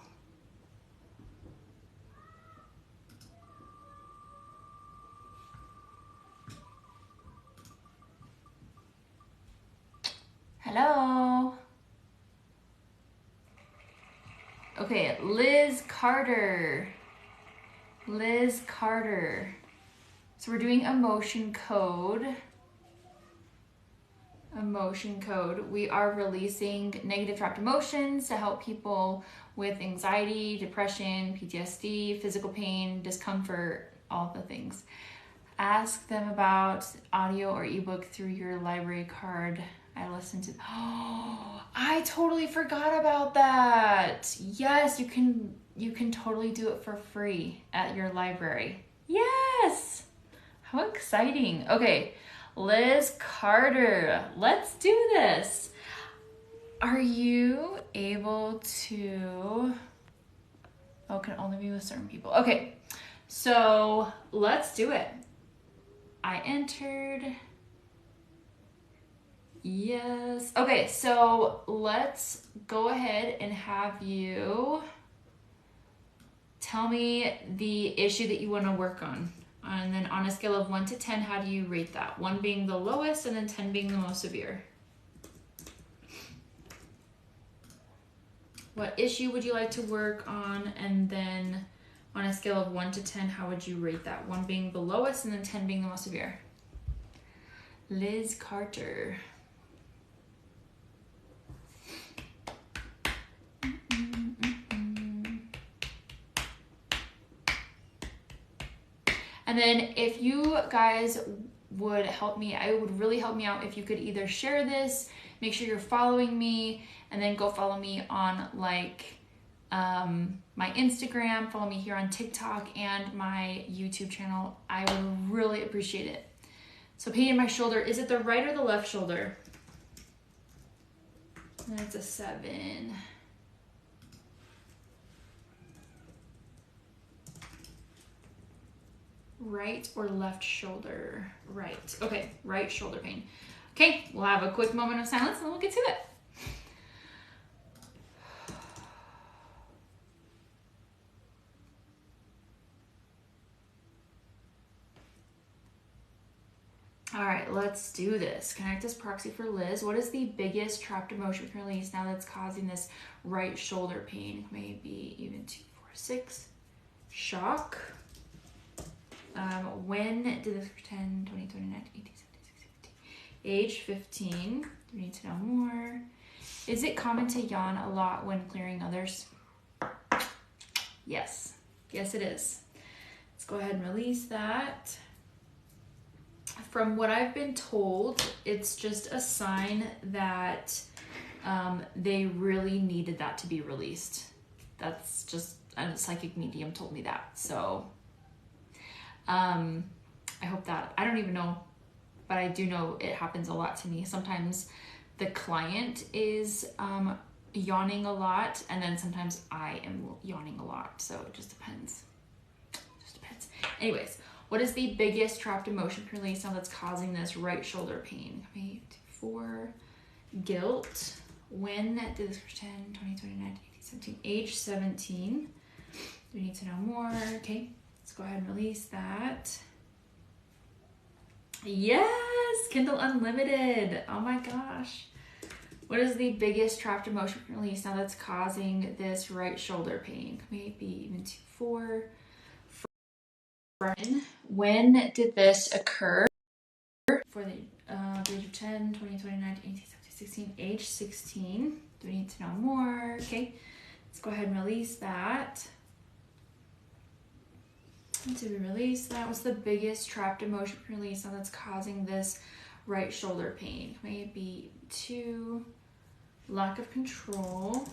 Hello. Okay, Liz Carter. Liz Carter. So we're doing emotion code. Emotion code. We are releasing negative trapped emotions to help people with anxiety, depression, PTSD, physical pain, discomfort, all the things. Ask them about audio or ebook through your library card. I listened to. Oh, I totally forgot about that. Yes, you can totally do it for free at your library. Yes. How exciting. Okay, Liz Carter, let's do this. Are you able to? Oh, can only be with certain people. Okay, so let's do it. I entered. Yes. Okay, so let's go ahead and have you tell me the issue that you want to work on. And then on a scale of 1 to 10, how do you rate that? 1 being the lowest and then 10 being the most severe. What issue would you like to work on? And then on a scale of 1 to 10, how would you rate that? 1 being the lowest and then 10 being the most severe. Liz Carter. And then if you guys would help me, it would really help me out if you could either share this, make sure you're following me, and then go follow me on like my Instagram, follow me here on TikTok and my YouTube channel. I would really appreciate it. So pain in my shoulder, is it the right or the left shoulder? That's a 7. Right or left shoulder? Right. Okay, right shoulder pain. Okay, we'll have a quick moment of silence and then we'll get to it. All right, let's do this. Connect this proxy for Liz. What is the biggest trapped emotion release now that's causing this right shoulder pain? Maybe even 2, 4, 6. Shock. When did this pretend? 20, 29, 18, 17, 16, 17. Age 15. Do we need to know more? Is it common to yawn a lot when clearing others? Yes. Yes, it is. Let's go ahead and release that. From what I've been told, it's just a sign that they really needed that to be released. That's just a psychic medium told me that. So I hope that, I don't even know, but I do know it happens a lot to me. Sometimes the client is yawning a lot, and then sometimes I am yawning a lot. So it just depends. Anyways, what is the biggest trapped emotion release now that's causing this right shoulder pain? 8, 4, guilt. When did this pretend? 20, 29, 18, 17. Age 17. We need to know more. Okay, let's go ahead and release that. Yes, Kindle Unlimited. Oh my gosh. What is the biggest trapped emotion release now that's causing this right shoulder pain? Maybe even 2, 4. When did this occur? For the age of 10, 20, 29, 18, 17, 16, age 16. Do we need to know more? Okay, let's go ahead and release that. Did we release that? What's the biggest trapped emotion release now that's causing this right shoulder pain? Maybe 2, lack of control.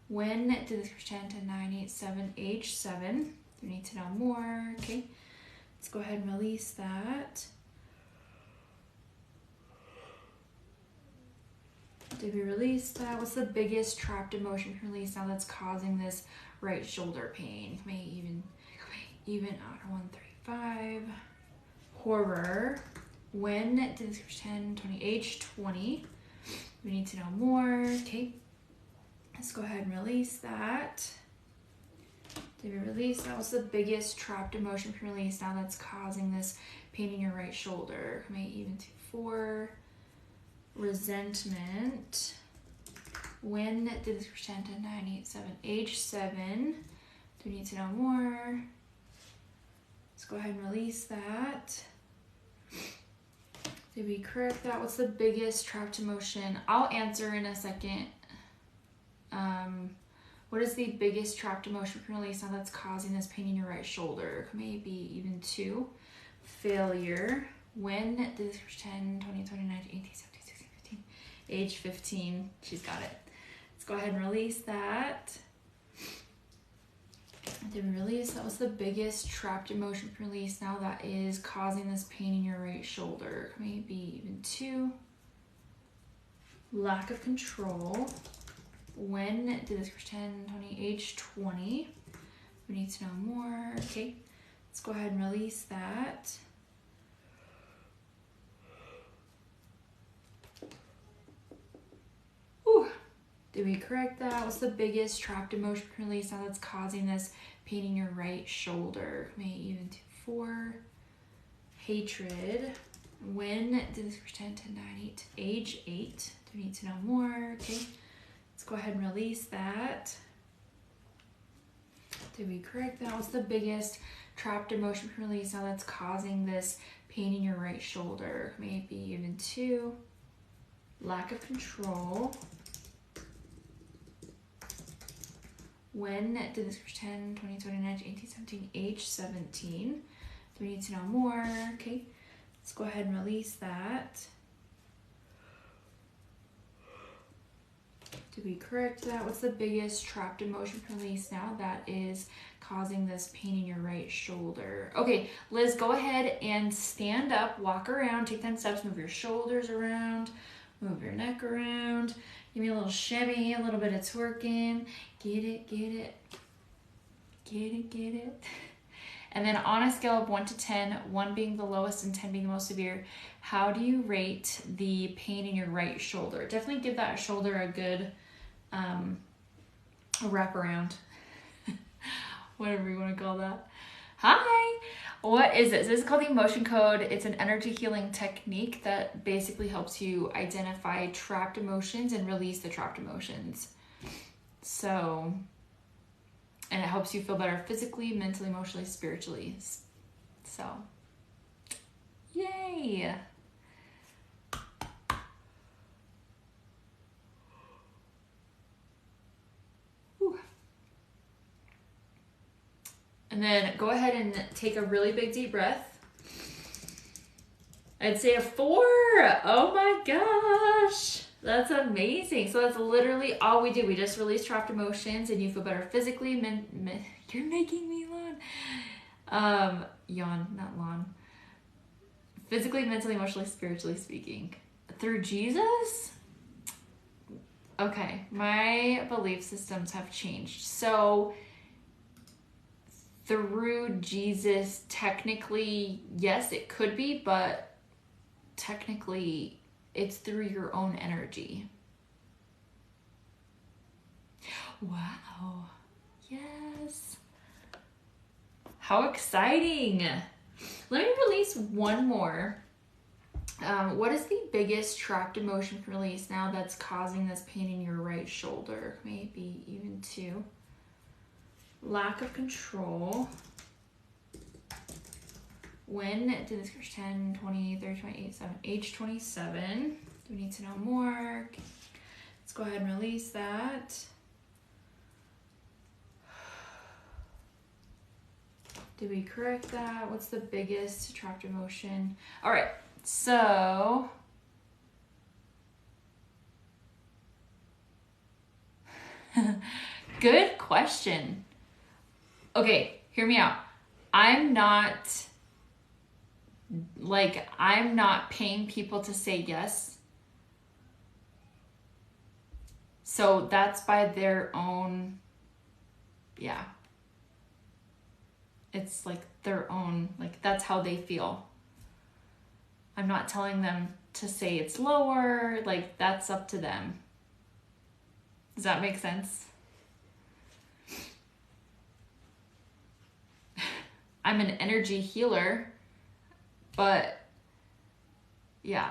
When did this pretend to 987 age 7? You need to know more. Okay, let's go ahead and release that. Did we release that? What's the biggest trapped emotion release now that's causing this right shoulder pain? Maybe even out 135. Horror. When did this pretend 20 age 20? We need to know more. Okay, let's go ahead and release that. Did we release that? What's the biggest trapped emotion release now that's causing this pain in your right shoulder? Maybe even 4. Resentment. When did this pretend to 987 age 7? Do we need to know more? Let's go ahead and release that. Did we correct that? What's the biggest trapped emotion? I'll answer in a second. What is the biggest trapped emotion release now that's causing this pain in your right shoulder? Maybe even 2. Failure. When did this pretend 20, 29, 18, 17, 16, 15, age 15? She's got it. Let's go ahead and release that. Did we release that? Was the biggest trapped emotion release now that is causing this pain in your right shoulder? Maybe even 2. Lack of control. When did this pretend 20 age 20? We need to know more. Okay, let's go ahead and release that. Whew. Did we correct that? What's the biggest trapped emotion release now that's causing this pain in your right shoulder? Maybe even 4. Hatred. When did this pretend to 98 age 8? Do we need to know more? Okay, let's go ahead and release that. Did we correct that? What's the biggest trapped emotion release now that's causing this pain in your right shoulder? Maybe even 2. Lack of control. When did this pretend 20, 29, 18, 17, age 17? Do we need to know more? Okay, let's go ahead and release that. Did we correct that? What's the biggest trapped emotion release now that is causing this pain in your right shoulder? Okay, Liz, go ahead and stand up, walk around, take 10 steps, move your shoulders around, move your neck around. Give me a little shimmy, a little bit of twerking. Get it, get it. Get it, get it. And then on a scale of 1 to 10, 1 being the lowest and 10 being the most severe, how do you rate the pain in your right shoulder? Definitely give that shoulder a good wrap around. Whatever you want to call that. Hi! What is this? This is called the emotion code. It's an energy healing technique that basically helps you identify trapped emotions and release the trapped emotions. So, and it helps you feel better physically, mentally, emotionally, spiritually. So, yay! Whew. And then go ahead and take a really big deep breath. I'd say a 4. Oh my gosh. That's amazing. So that's literally all we do. We just release trapped emotions and you feel better physically. You're making me yawn. Yawn, not lawn. Physically, mentally, emotionally, spiritually speaking. Through Jesus? Okay, my belief systems have changed. So through Jesus, technically, yes, it could be, but technically it's through your own energy. Wow. Yes. How exciting. Let me release one more. What is the biggest trapped emotion release now that's causing this pain in your right shoulder? Maybe even 2. Lack of control. When did this first 10, 20, 30, 28, 7, age 27? Do we need to know more? Okay. Let's go ahead and release that. Did we correct that? What's the biggest attractive emotion? All right, so good question. Okay, hear me out. I'm not paying people to say yes. So that's by their own, yeah. It's like their own, like that's how they feel. I'm not telling them to say it's lower, like that's up to them. Does that make sense? I'm an energy healer, but yeah,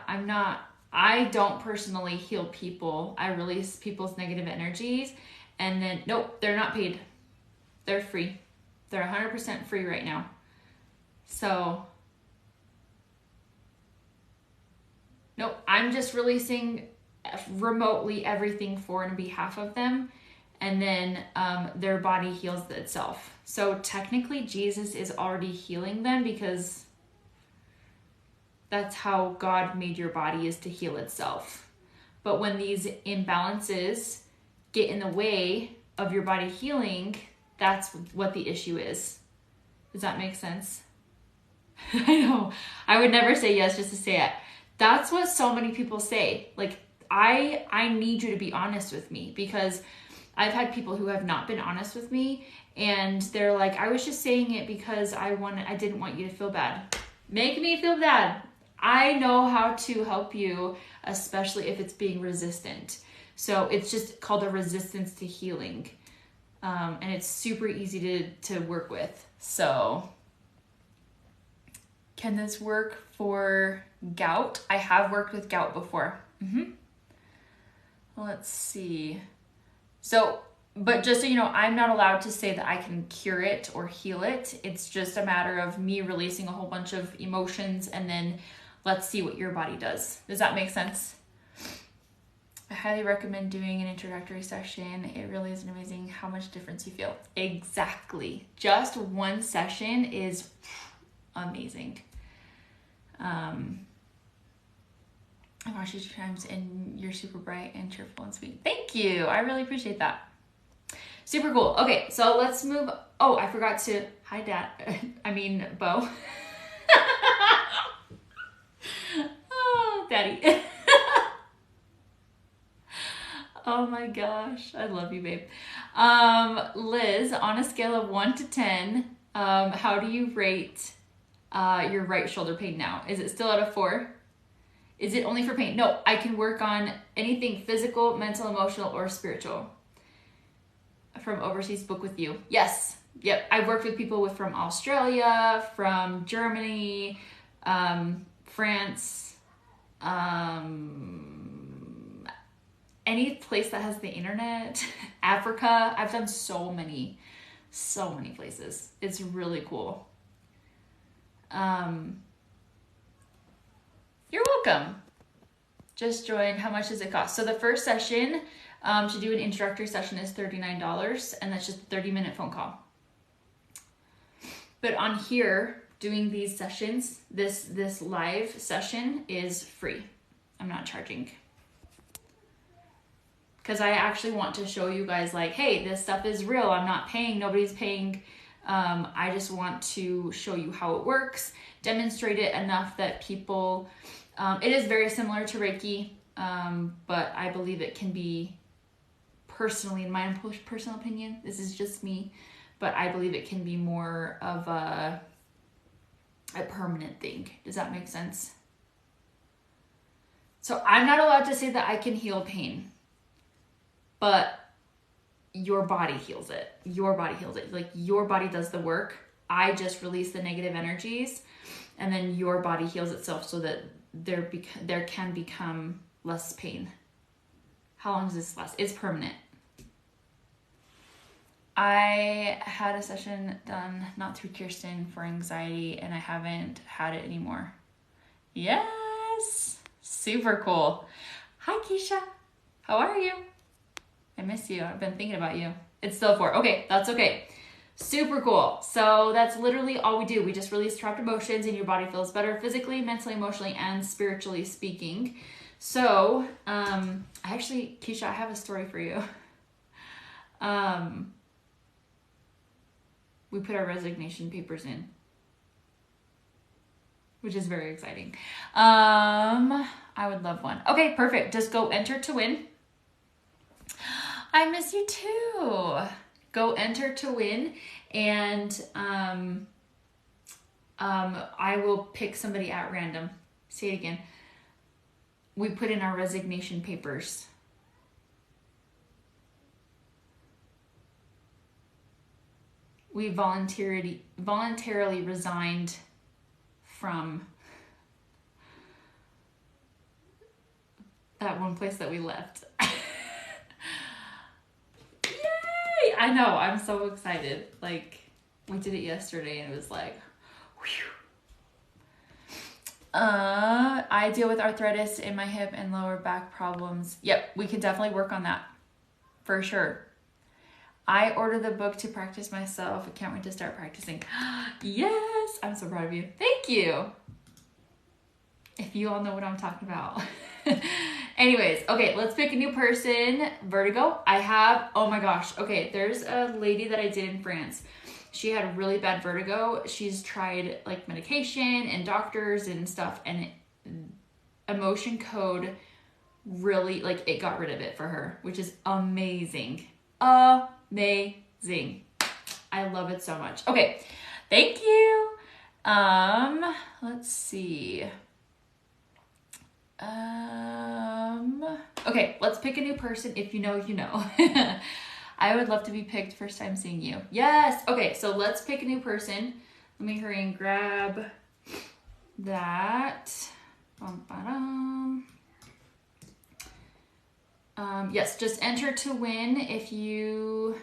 I don't personally heal people. I release people's negative energies and then, nope, they're not paid. They're free. They're 100% free right now. So, nope, I'm just releasing remotely everything for and on behalf of them. And then their body heals itself. So technically Jesus is already healing them because that's how God made your body, is to heal itself. But when these imbalances get in the way of your body healing, that's what the issue is. Does that make sense? I know. I would never say yes just to say it. That's what so many people say. Like, I need you to be honest with me, because I've had people who have not been honest with me, and they're like, I was just saying it because I didn't want you to feel bad. Make me feel bad. I know how to help you, especially if it's being resistant. So it's just called a resistance to healing. And it's super easy to work with. So can this work for gout? I have worked with gout before. Let's see. So, but just so you know, I'm not allowed to say that I can cure it or heal it. It's just a matter of me releasing a whole bunch of emotions, and then let's see what your body does. Does that make sense? I highly recommend doing an introductory session. It really is amazing how much difference you feel. Exactly. Just one session is amazing. I watch you times and you're super bright and cheerful and sweet. Thank you. I really appreciate that. Super cool. Okay, so let's move. Oh, I forgot to, hi Dad. Bo. Oh, Daddy. Oh my gosh. I love you, babe. Liz, on a scale of 1 to 10, how do you rate your right shoulder pain now? Is it still at a 4? Is it only for pain? No, I can work on anything physical, mental, emotional, or spiritual. From overseas, book with you. Yes. Yep. I've worked with people from Australia, from Germany, France, any place that has the internet, Africa. I've done so many places. It's really cool. You're welcome. Just join. How much does it cost? So the first session to do an introductory session is $39, and that's just a 30-minute phone call. But on here, doing these sessions, this live session is free. I'm not charging. Because I actually want to show you guys, like, hey, this stuff is real. I'm not paying. Nobody's paying. I just want to show you how it works, demonstrate it enough that people... it is very similar to Reiki, but I believe it can be, personally, in my personal opinion, this is just me, but I believe it can be more of a permanent thing. Does that make sense? So I'm not allowed to say that I can heal pain, but your body heals it. Your body heals it. Like, your body does the work. I just release the negative energies, and then your body heals itself so that there can become less pain. How long does this last? It's permanent. I had a session done, not through Kirsten, for anxiety, and I haven't had it anymore. Yes! Super cool. Hi, Keisha. How are you? I miss you. I've been thinking about you. It's still 4. Okay, that's okay. Super cool. So that's literally all we do. We just release trapped emotions and your body feels better physically, mentally, emotionally, and spiritually speaking. So, Keisha, I have a story for you. We put our resignation papers in, which is very exciting. I would love one. Okay, perfect. Just go enter to win. I miss you too. Go enter to win, and I will pick somebody at random. Say it again. We put in our resignation papers. We voluntarily resigned from that one place that we left. Yay! I know, I'm so excited. Like, we did it yesterday and it was like, whew. I deal with arthritis in my hip and lower back problems. Yep, we can definitely work on that. For sure. I ordered the book to practice myself. I can't wait to start practicing. Yes! I'm so proud of you. Thank you. If you all know what I'm talking about. Anyways, okay, let's pick a new person. Vertigo. I have, oh my gosh. Okay, there's a lady that I did in France. She had really bad vertigo. She's tried like medication and doctors and stuff, and emotion code really, like, it got rid of it for her, which is amazing. Amazing. I love it so much. Okay, thank you. Let's see. Okay, let's pick a new person. If you know, you know. I would love to be picked first time seeing you. Yes. Okay, so let's pick a new person. Let me hurry and grab that. Yes, just enter to win if you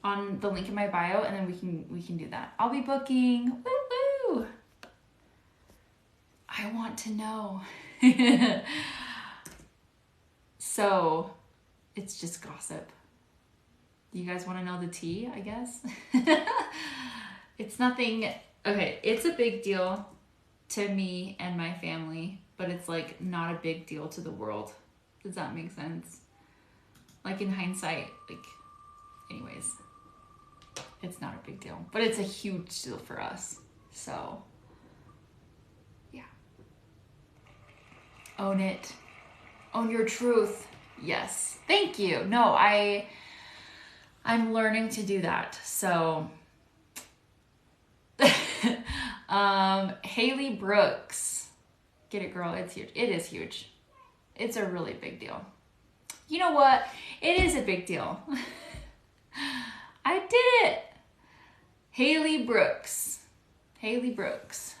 on the link in my bio, and then we can do that. I'll be booking. Woo woo. I want to know. So, it's just gossip. Do you guys want to know the tea, I guess? It's nothing. Okay, it's a big deal to me and my family, but it's like not a big deal to the world. Does that make sense? Like in hindsight, like, anyways, it's not a big deal, but it's a huge deal for us. So, yeah. Own it. Own your truth. Yes. Thank you. No, I'm learning to do that. So, Haley Brooks. Get it, girl. It's huge. It is huge. It's a really big deal. You know what? It is a big deal. I did it. Haley Brooks. Haley Brooks.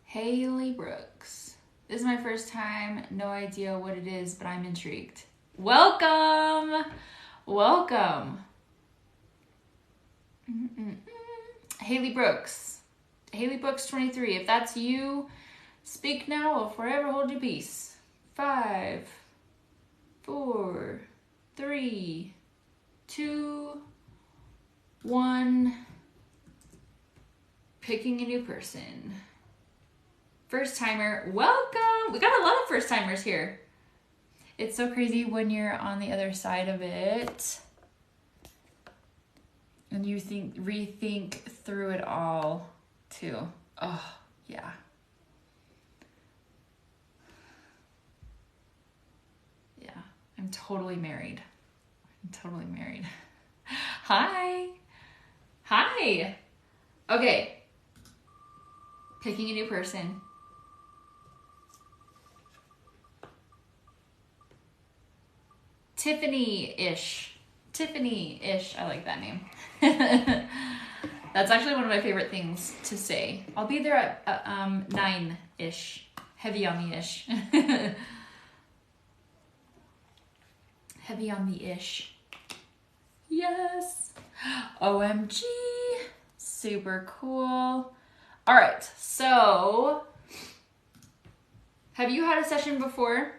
Haley Brooks. This is my first time. No idea what it is, but I'm intrigued. Welcome. Welcome. Haley Brooks. Haley Brooks 23. If that's you, speak now or forever hold your peace. 5, 4, 3, 2, 1. Picking a new person. First timer, welcome. We got a lot of first timers here. It's so crazy when you're on the other side of it and you rethink through it all too. Oh, yeah. Yeah, I'm totally married. Hi. Hi. Okay. Picking a new person. Tiffany-ish. I like that name. That's actually one of my favorite things to say. I'll be there at 9-ish. Heavy on the ish. Heavy on the ish. Yes. OMG. Super cool. All right. So, have you had a session before?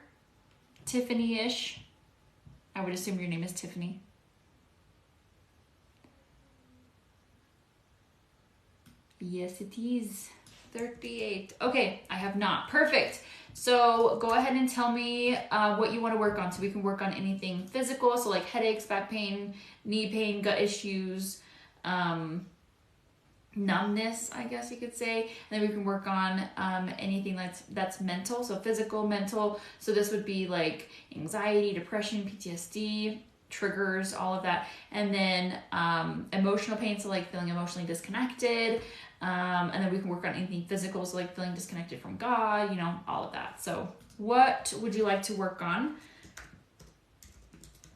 Tiffany-ish. I would assume your name is Tiffany. Yes, it is. 38. Okay, I have not. Perfect. So go ahead and tell me what you want to work on. So we can work on anything physical. So like headaches, back pain, knee pain, gut issues, numbness, I guess you could say. And then we can work on anything that's mental. So physical, mental. So this would be like anxiety, depression, PTSD, triggers, all of that. And then emotional pain. So like feeling emotionally disconnected. And then we can work on anything physical, so like feeling disconnected from God, you know, all of that. So what would you like to work on?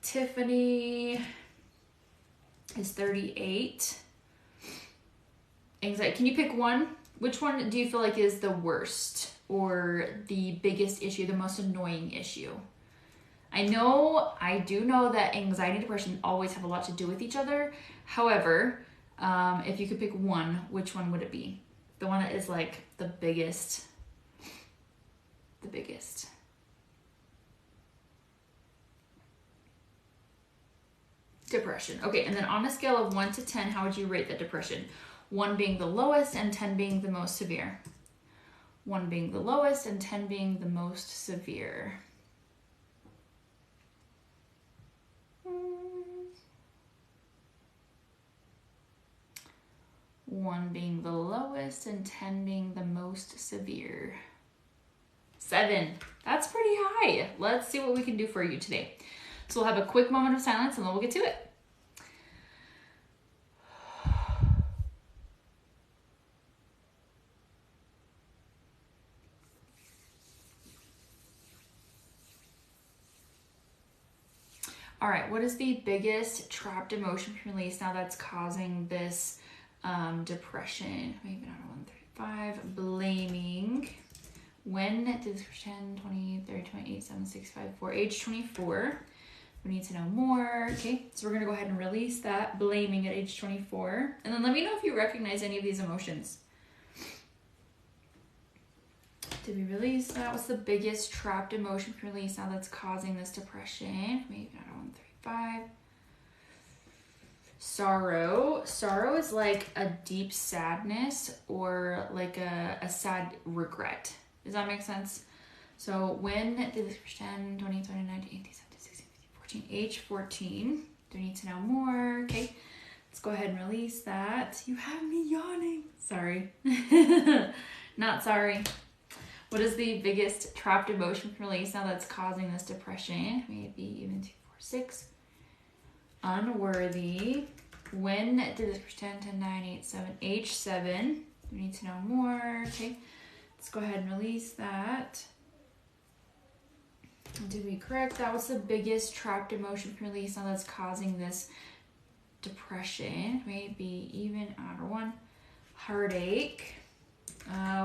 Tiffany is 38. Anxiety. Can you pick one? Which one do you feel like is the worst or the biggest issue, the most annoying issue? I do know that anxiety and depression always have a lot to do with each other. However, if you could pick one, which one would it be? The one that is like the biggest. Depression. Okay, and then on a scale of 1 to 10, how would you rate the depression? 1 being the lowest and 10 being the most severe. 1 being the lowest and 10 being the most severe. One being the lowest and 10 being the most severe. 7. That's pretty high. Let's see what we can do for you today. So we'll have a quick moment of silence and then we'll get to it. All right, what is the biggest trapped emotion release now that's causing this depression? Maybe not 135. Blaming. When did this 10, 20, 30, 28, 7, 6, 5, 4, age 24? We need to know more. Okay, so we're gonna go ahead and release that. Blaming at age 24. And then let me know if you recognize any of these emotions. Did we release that? What's the biggest trapped emotion release now that's causing this depression? Maybe not 135. Sorrow. Sorrow is like a deep sadness or like a sad regret. Does that make sense? So when did this 10, 20, 29, 18, 19, 16, 17, 14, age 14. Do we need to know more? Okay, let's go ahead and release that. You have me yawning. Sorry. Not sorry. What is the biggest trapped emotion release now that's causing this depression? Maybe even 2, 4, 6. Unworthy. When did this 10, 10, 9, 8, 7, age 7. We need to know more. Okay, let's go ahead and release that. Did we correct that? What's the biggest trapped emotion release now that's causing this depression? Maybe even outer one. Heartache.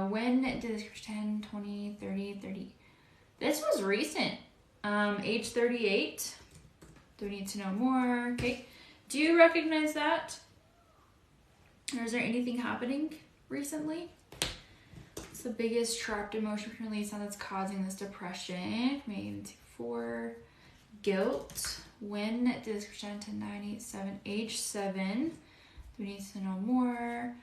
When did this 10, 20, 30, 30? This was recent. Age 38. Do we need to know more? Okay. Do you recognize that? Or is there anything happening recently? What's the biggest trapped emotion release now that's causing this depression? Maybe 2, 4. Guilt. When did this 10, 9, 8, 7, age 7? Do we need to know more?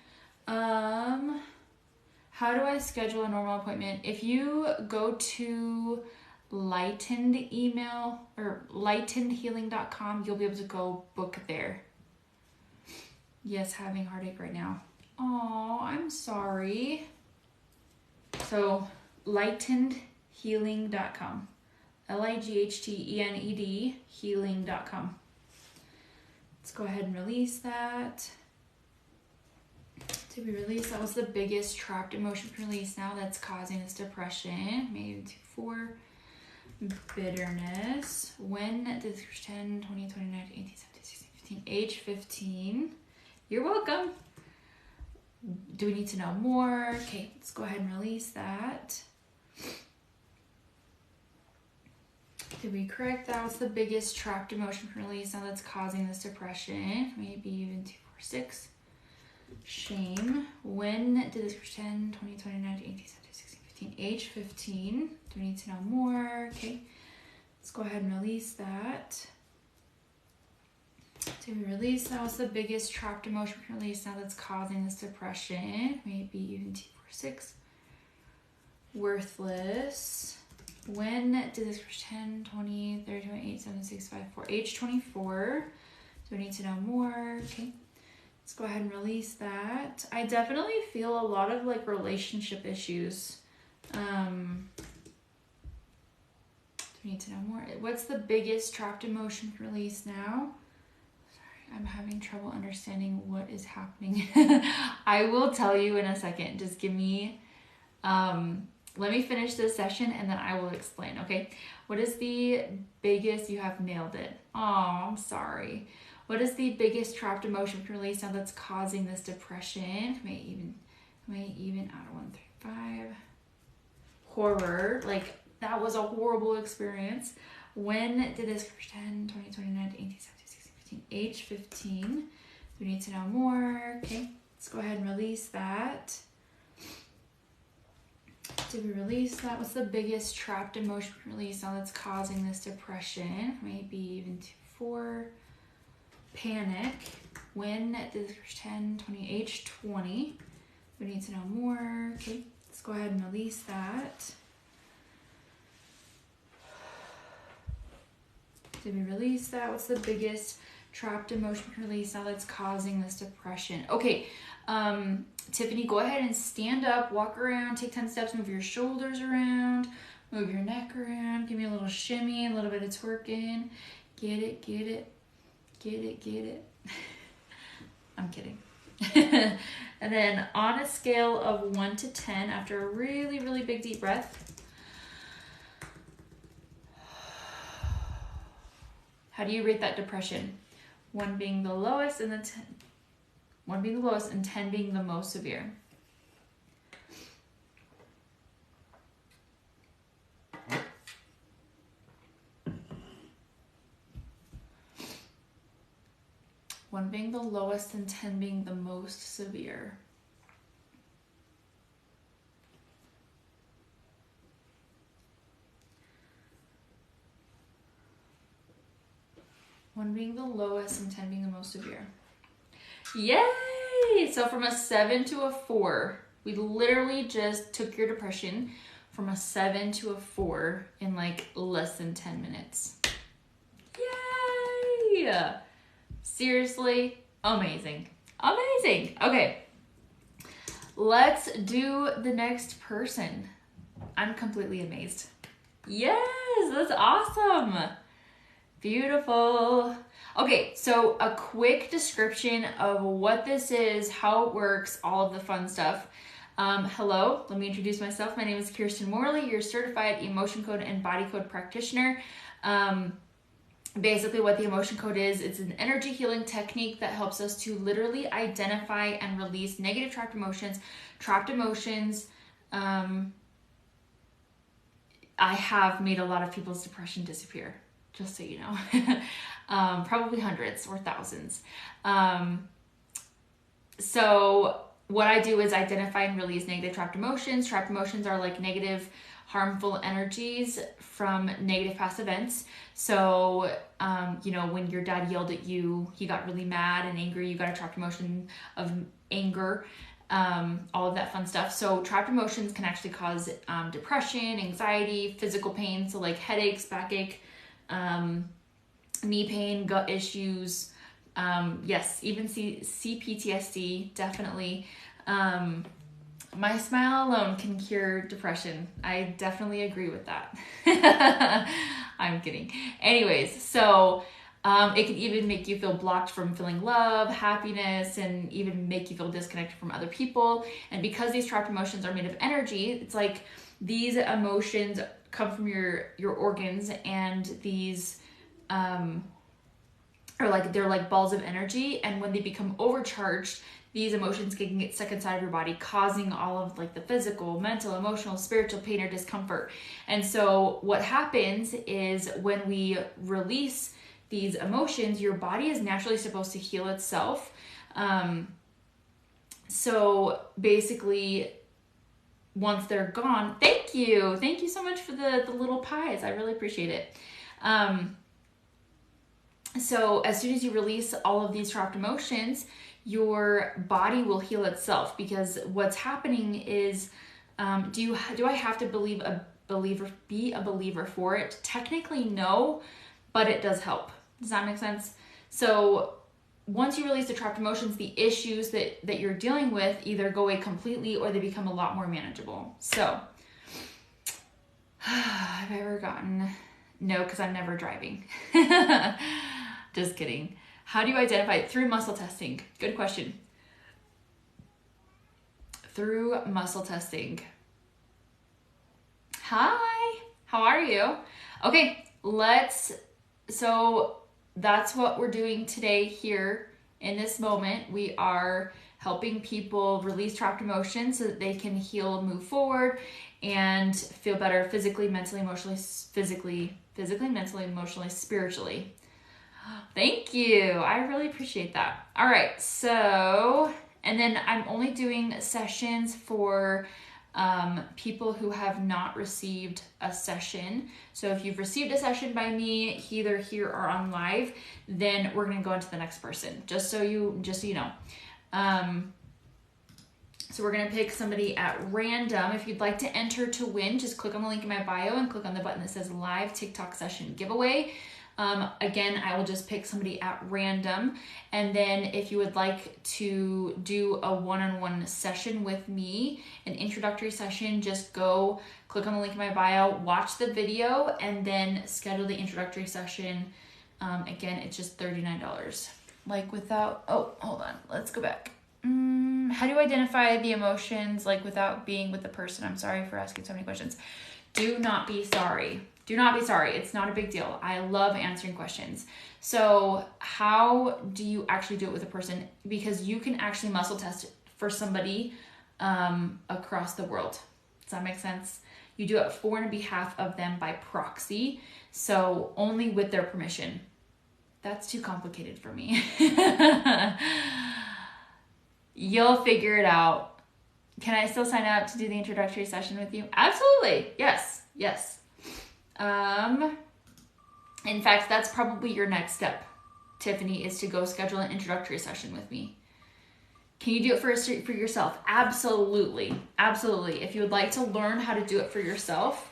How do I schedule a normal appointment? If you go to lightened email or lightenedhealing.com, you'll be able to go book there. Yes, having heartache right now. Oh, I'm sorry. So lightenedhealing.com. LIGHTENED healing.com. Let's go ahead and release that. Did we release? That was the biggest trapped emotion release now that's causing this depression. Maybe 2, 4. Bitterness. When did this 10, 20, 29, 18, 17, 16, 15, age 15? You're welcome. Do we need to know more? Okay, let's go ahead and release that. Did we correct that? What's the biggest trapped emotion release now that's causing this depression? Maybe even 2, 4, 6. Shame. When did this 10, 20, 29, 18, 17, 16, 15, age 15? Do we need to know more? Okay, let's go ahead and release that. To be released, that was the biggest trapped emotion release now that's causing this depression. Maybe even 2, 4, 6. Worthless. When did this 10, 20, 30, 28, 7, 6, 5, 4, age 24. So we need to know more. Okay. Let's go ahead and release that. I definitely feel a lot of like relationship issues. We need to know more. What's the biggest trapped emotion release now? Sorry, I'm having trouble understanding what is happening. I will tell you in a second. Just give me, let me finish this session and then I will explain, okay? What is the biggest, you have nailed it. Oh, I'm sorry. What is the biggest trapped emotion release now that's causing this depression? May even out of 1, 3, 5. Horror, like that was a horrible experience. When did this 10, 20, 29, 18, 17, 16, 15, age 15. We need to know more. Okay, let's go ahead and release that. Did we release that? What's the biggest trapped emotion release now that's causing this depression? Maybe even 2, 4. Panic. When did this 10, 20, age 20. We need to know more. Okay, let's go ahead and release that. Did we release that? What's the biggest trapped emotion release now that's causing this depression? Okay, Tiffany, go ahead and stand up, walk around, take 10 steps, move your shoulders around, move your neck around, give me a little shimmy, a little bit of twerking. Get it, get it, get it, get it. I'm kidding. And then on a scale of 1 to 10, after a really, really big deep breath, how do you rate that depression? 1 being the lowest and 1 being the lowest and 10 being the most severe. One being the lowest and 10 being the most severe. One being the lowest and 10 being the most severe. Yay! So from a 7 to a 4, we literally just took your depression from a 7 to a 4 in like less than 10 minutes. Yay! Seriously, amazing. Amazing. Okay, let's do the next person. I'm completely amazed. Yes, that's awesome. Beautiful. Okay, so a quick description of what this is, how it works, all of the fun stuff. Hello, let me introduce myself. My name is Kirsten Morley, your certified emotion code and body code practitioner. Basically what the emotion code is, it's an energy healing technique that helps us to literally identify and release negative trapped emotions. I have made a lot of people's depression disappear, just so you know. Probably hundreds or thousands. So what I do is identify and release negative trapped emotions. Trapped emotions are like negative, harmful energies from negative past events. So, you know, when your dad yelled at you, he got really mad and angry, you got a trapped emotion of anger, all of that fun stuff. So trapped emotions can actually cause depression, anxiety, physical pain. So like headaches, backache, knee pain, gut issues. Yes, even CPTSD, definitely. My smile alone can cure depression. I definitely agree with that. I'm kidding. Anyways, so it can even make you feel blocked from feeling love, happiness, and even make you feel disconnected from other people. And because these trapped emotions are made of energy, it's like these emotions come from your organs, and these they're like balls of energy, and when they become overcharged, these emotions can get stuck inside of your body, causing all of like the physical, mental, emotional, spiritual pain or discomfort. And so what happens is when we release these emotions, your body is naturally supposed to heal itself. So basically, once they're gone, thank you so much for the little pies. I really appreciate it. So as soon as you release all of these trapped emotions, your body will heal itself, because what's happening is, do I have to be a believer for it? Technically, no, but it does help. Does that make sense? So once you release the trapped emotions, the issues that you're dealing with either go away completely or they become a lot more manageable. So have I ever gotten, no, because I'm never driving. Just kidding. How do you identify it? Through muscle testing. Good question. Through muscle testing. Hi, how are you? Okay, so that's what we're doing today here in this moment. We are helping people release trapped emotions so that they can heal, move forward, and feel better physically, mentally, emotionally, mentally, emotionally, spiritually. Thank you. I really appreciate that. All right. So, and then I'm only doing sessions for people who have not received a session. So if you've received a session by me, either here or on live, then we're going to go into the next person, just so you know. So we're going to pick somebody at random. If you'd like to enter to win, just click on the link in my bio and click on the button that says live TikTok session giveaway. Again, I will just pick somebody at random. And then if you would like to do a one-on-one session with me, an introductory session, just go click on the link in my bio, watch the video, and then schedule the introductory session. Again, it's just $39. Like without, oh, hold on, let's go back. How do you identify the emotions like without being with the person? I'm sorry for asking so many questions. Do not be sorry. Do not be sorry. It's not a big deal. I love answering questions. So how do you actually do it with a person? Because you can actually muscle test for somebody across the world. Does that make sense? You do it for and on behalf of them by proxy. So only with their permission. That's too complicated for me. You'll figure it out. Can I still sign up to do the introductory session with you? Absolutely. Yes. Yes. In fact, that's probably your next step, Tiffany, is to go schedule an introductory session with me. Can you do it for yourself? Absolutely. Absolutely. If you would like to learn how to do it for yourself,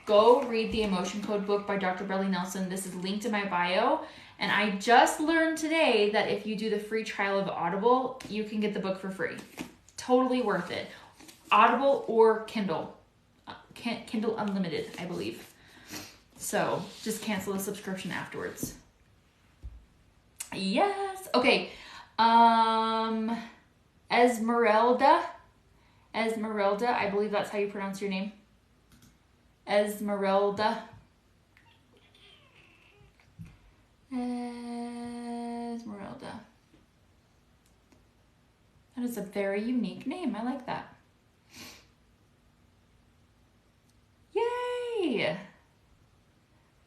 go read the Emotion Code book by Dr. Bradley Nelson. This is linked in my bio. And I just learned today that if you do the free trial of Audible, you can get the book for free. Totally worth it. Audible or Kindle. Kindle Unlimited, I believe. So just cancel the subscription afterwards. Yes. Okay. Esmeralda, I believe that's how you pronounce your name. Esmeralda. That is a very unique name. I like that. Yay!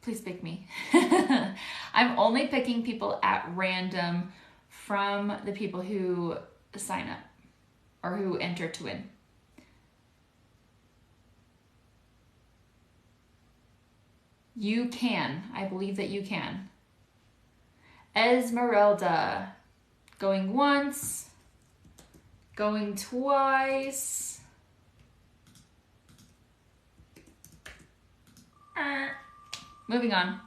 Please pick me. I'm only picking people at random from the people who sign up or who enter to win. You can. I believe that you can. Esmeralda. Going once. Going twice. Moving on.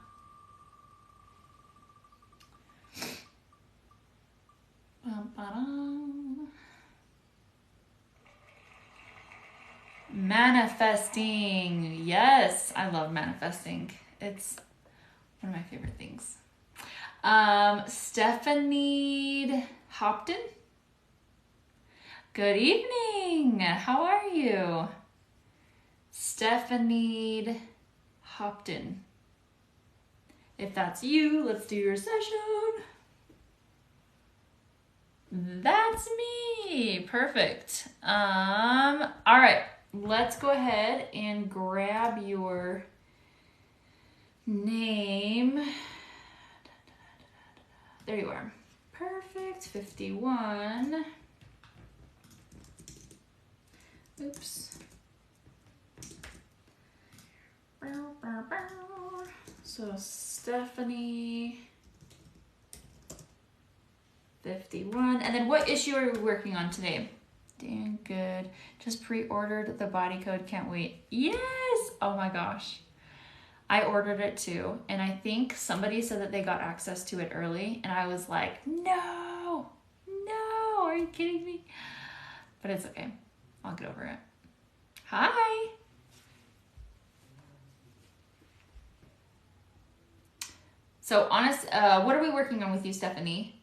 Manifesting. Yes, I love manifesting. It's one of my favorite things. Stephanie Hopton. Good evening. How are you? Stephanie Hopton. If that's you, let's do your session. That's me. Perfect. All right. Let's go ahead and grab your name. There you are. Perfect. 51. Oops. So Stephanie 51. And then what issue are we working on today? Doing good. Just pre-ordered the body code. Can't wait. Yes! Oh my gosh. I ordered it too. And I think somebody said that they got access to it early. And I was like, no, are you kidding me? But it's okay. I'll get over it. Hi. So what are we working on with you, Stephanie?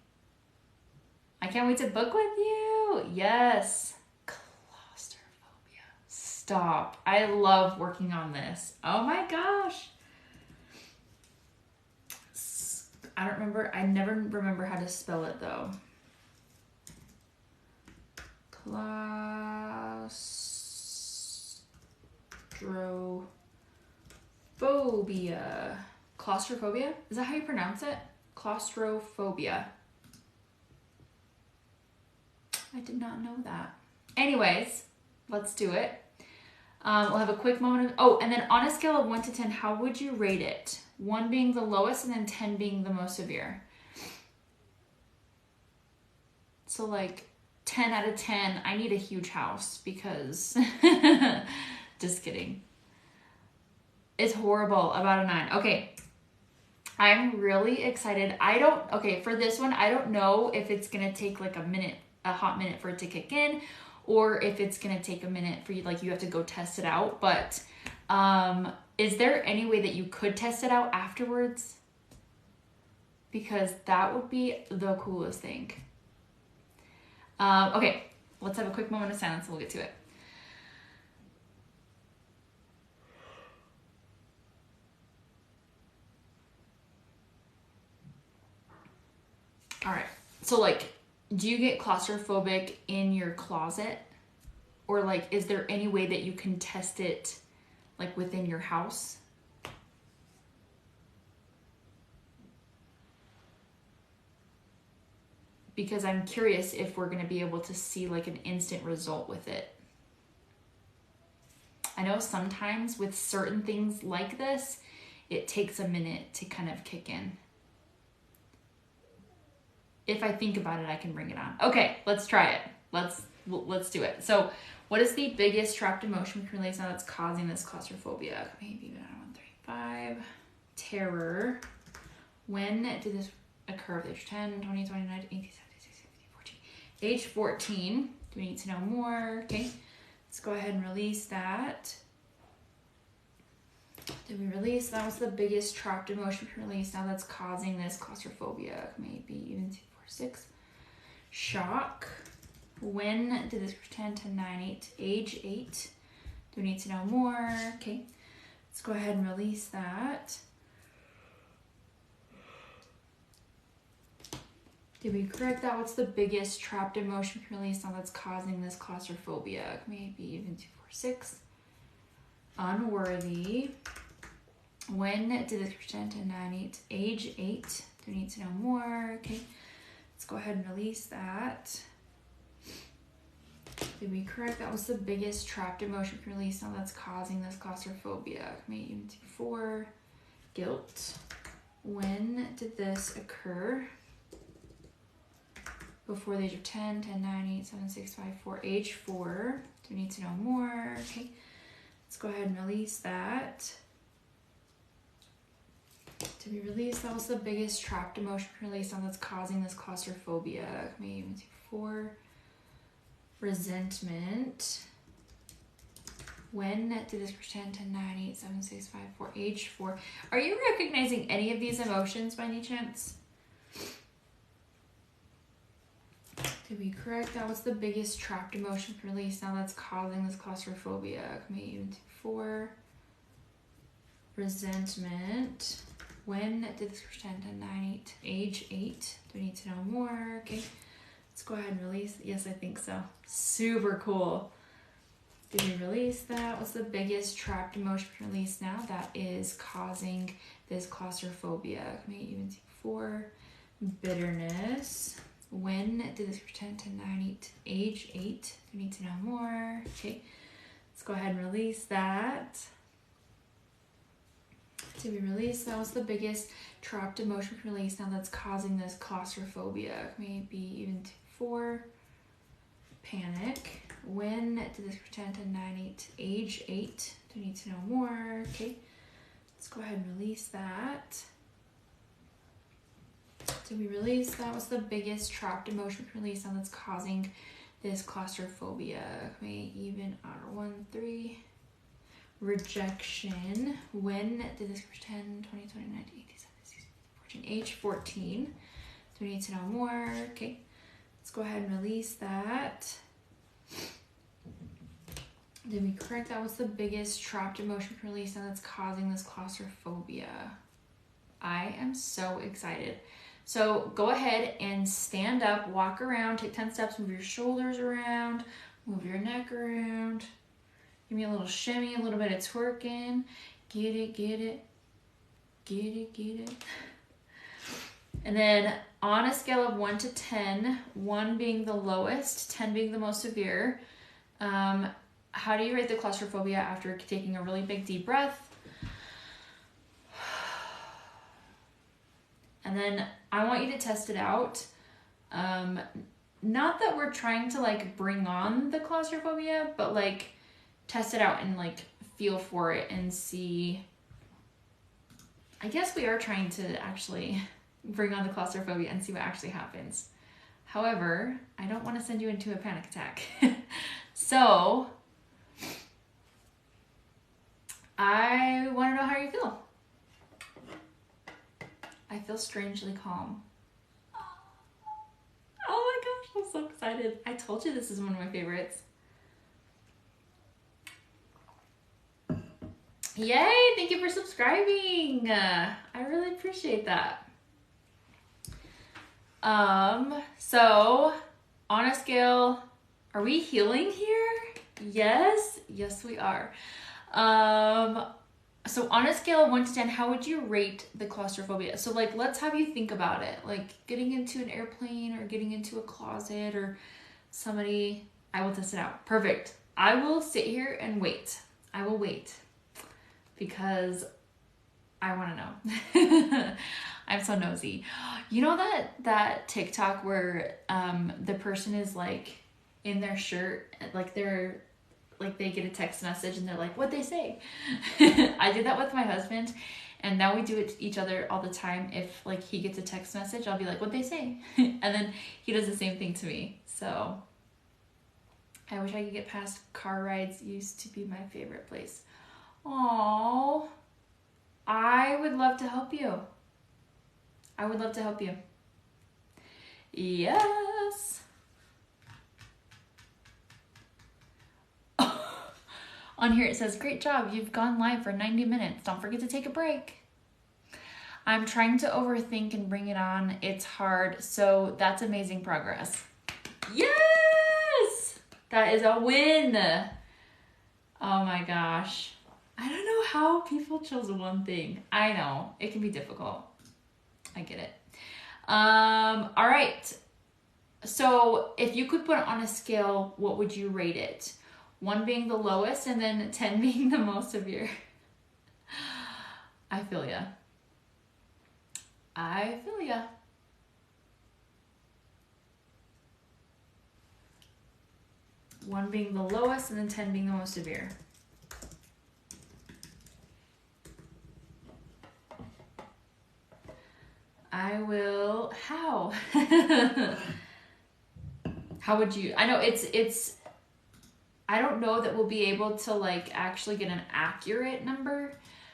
I can't wait to book with you. Yes. Claustrophobia. Stop. I love working on this. Oh my gosh. I don't remember. I never remember how to spell it though. Claustrophobia. Claustrophobia? Is that how you pronounce it? Claustrophobia. I did not know that. Anyways, let's do it. We'll have a quick moment of, oh, and then on a scale of 1 to 10, how would you rate it? 1 being the lowest and then 10 being the most severe. So like 10 out of 10, I need a huge house because, just kidding. It's horrible, about a 9. Okay. I'm really excited. For this one, I don't know if it's going to take like a hot minute for it to kick in, or if it's going to take a minute for you, like you have to go test it out. But is there any way that you could test it out afterwards? Because that would be the coolest thing. Okay, let's have a quick moment of silence and we'll get to it. All right, so like, do you get claustrophobic in your closet? Or like, is there any way that you can test it like within your house? Because I'm curious if we're gonna be able to see like an instant result with it. I know sometimes with certain things like this, it takes a minute to kind of kick in. If I think about it, I can bring it on. Okay, let's try it. Let's do it. So what is the biggest trapped emotion we can release now that's causing this claustrophobia? Maybe 135. Terror. When did this occur? Age 10, 20, 29, 18, 17, 16, 14. Age 14. Do we need to know more? Okay, let's go ahead and release that. Did we release? That was the biggest trapped emotion we can release now that's causing this claustrophobia. Maybe even 2, 4, 6. Shock. When did this pretend to 9, 8? Age 8. Do we need to know more? Okay, let's go ahead and release that. Did we correct that? What's the biggest trapped emotion we can release now that's causing this claustrophobia? Maybe even 2, 4, 6. Unworthy. When did this pretend to 9, 8? Age 8. Do we need to know more? Okay, let's go ahead and release that. Did we correct? That was the biggest trapped emotion we can release now that's causing this claustrophobia. Maybe even 2, 4. Guilt. When did this occur? Before the age of 10, 10, 9, 8, 7, 6, 5, 4. Age 4. Do we need to know more? Okay. Let's go ahead and release that. Did we release? That was the biggest trapped emotion release on that's causing this claustrophobia. Maybe even 2, 4. Resentment. When did this pretend to 9, 8, 7, 6, 5, 4. Age 4. Are you recognizing any of these emotions by any chance? Did we correct? That was the biggest trapped emotion release now that's causing this claustrophobia. Maybe even 2, 4. Resentment. When did this pretend to 9, 8? Age 8. Do we need to know more? Okay, let's go ahead and release. Yes, I think so. Super cool. Did we release that? What's the biggest trapped emotion release now that is causing this claustrophobia? Maybe even 2, 4. Bitterness. When did this pretend to 9, 8? Age 8. Do we need to know more? Okay, let's go ahead and release that. Did we release? That was the biggest trapped emotion release now that's causing this claustrophobia. Maybe even 4. Panic. When did this pretend to 9-8? Age 8. Do we need to know more? Okay. Let's go ahead and release that. Did we release? That was the biggest trapped emotion release now that's causing this claustrophobia. Okay, even odd 1, 3. Rejection. When did this pretend? 20, 29, 18, 14. Age 14. Do we need to know more? Okay. Let's go ahead and release that. Did we correct? That was the biggest trapped emotion release now that's causing this claustrophobia. I am so excited. So go ahead and stand up, walk around, take 10 steps, move your shoulders around, move your neck around. Give me a little shimmy, a little bit of twerking. Get it, get it, get it, get it. And then on a scale of 1 to 10, 1 being the lowest, 10 being the most severe, how do you rate the claustrophobia after taking a really big deep breath? And then I want you to test it out. Not that we're trying to like bring on the claustrophobia, but like test it out and like feel for it and see. I guess we are trying to actually bring on the claustrophobia and see what actually happens. However, I don't want to send you into a panic attack. So I want to know how you feel. I feel strangely calm. Oh my gosh, I'm so excited. I told you this is one of my favorites. Yay, thank you for subscribing. I really appreciate that. So on a scale, are we healing here? Yes, yes we are. So on a scale of 1 to 10, how would you rate the claustrophobia? So like, let's have you think about it. Like getting into an airplane or getting into a closet or somebody, I will test it out. Perfect. I will sit here and wait. I will wait because I want to know. I'm so nosy. You know that TikTok where the person is like in their shirt, like they get a text message and they're like, what'd they say? I did that with my husband, and now we do it to each other all the time. If like he gets a text message, I'll be like, what'd they say? And then he does the same thing to me. So I wish I could get past car rides. Used to be my favorite place. Aww. I would love to help you. I would love to help you. Yes. On here it says, great job, you've gone live for 90 minutes. Don't forget to take a break. I'm trying to overthink and bring it on. It's hard, so that's amazing progress. Yes! That is a win. Oh my gosh. I don't know how people chose one thing. I know, it can be difficult. I get it. All right. So if you could put it on a scale, what would you rate it? 1 being the lowest and then 10 being the most severe. I feel ya. I feel ya. One being the lowest and then 10 being the most severe. I will, how? How would you, I know it's, I don't know that we'll be able to like actually get an accurate number.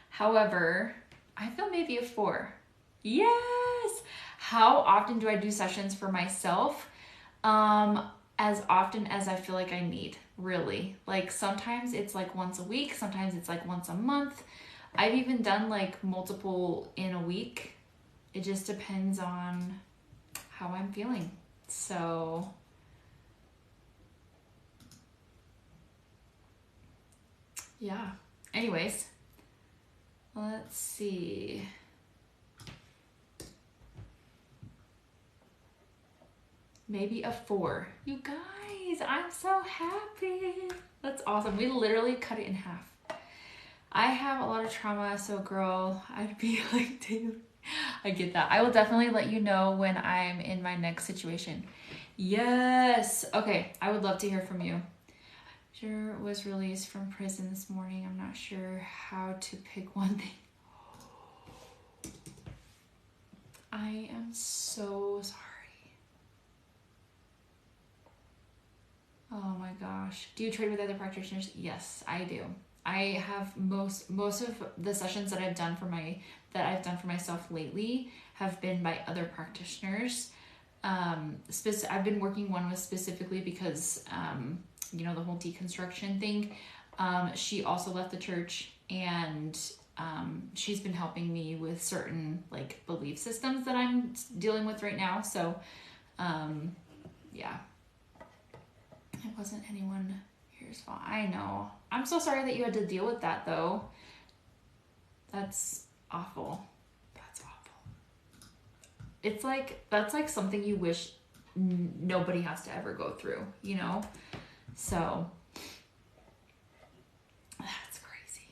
However, I feel maybe a 4. Yes. How often do I do sessions for myself? As often as I feel like I need, really. Like sometimes it's like once a week, sometimes it's like once a month. I've even done like multiple in a week. It just depends on how I'm feeling. So yeah. Anyways, let's see. Maybe a 4. You guys, I'm so happy. That's awesome. We literally cut it in half. I have a lot of trauma, so girl, I'd be like, dude, I get that. I will definitely let you know when I'm in my next situation. Yes. Okay, I would love to hear from you. Sure was released from prison this morning. I'm not sure how to pick one thing. I am so sorry. Oh my gosh. Do you trade with other practitioners? Yes, I do. I have most of the sessions that I've done for myself lately have been by other practitioners. I've been working one with specifically because you know, the whole deconstruction thing. She also left the church, and she's been helping me with certain like belief systems that I'm dealing with right now. So yeah, it wasn't anyone here's fault. I know. I'm so sorry that you had to deal with that though. That's awful. That's awful. It's like, that's like something you wish nobody has to ever go through, you know? So that's crazy.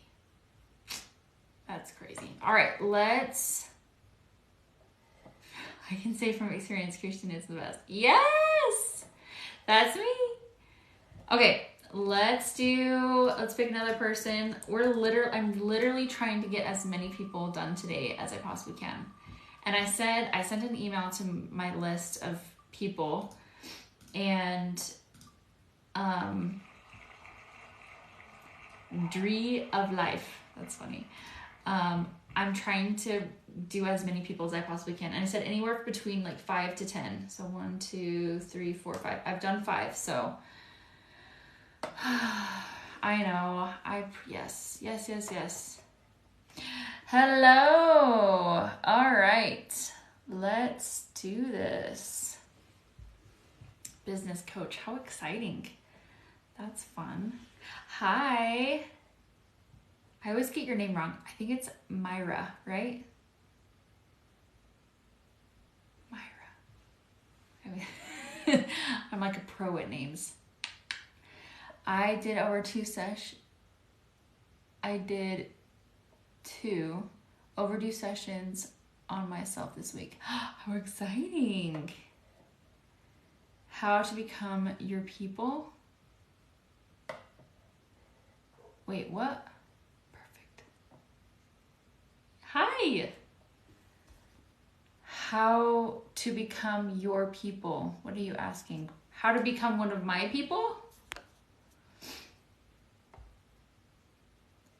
That's crazy. All right, I can say from experience, Kirsten is the best. Yes, that's me. Okay, let's pick another person. I'm literally trying to get as many people done today as I possibly can. And I sent an email to my list of people, and Dree of Life. That's funny. I'm trying to do as many people as I possibly can. And I said anywhere between like 5 to 10. So 1, 2, 3, 4, 5. I've done 5, so I know. Yes. Hello. All right. Let's do this. Business coach. How exciting. That's fun. Hi. I always get your name wrong. I think it's Myra, right? Myra. I mean, I'm like a pro at names. I did over 2 sessions. I did 2 overdue sessions on myself this week. How exciting. How to become your people. Wait, what? Perfect. Hi. How to become your people. What are you asking? How to become one of my people?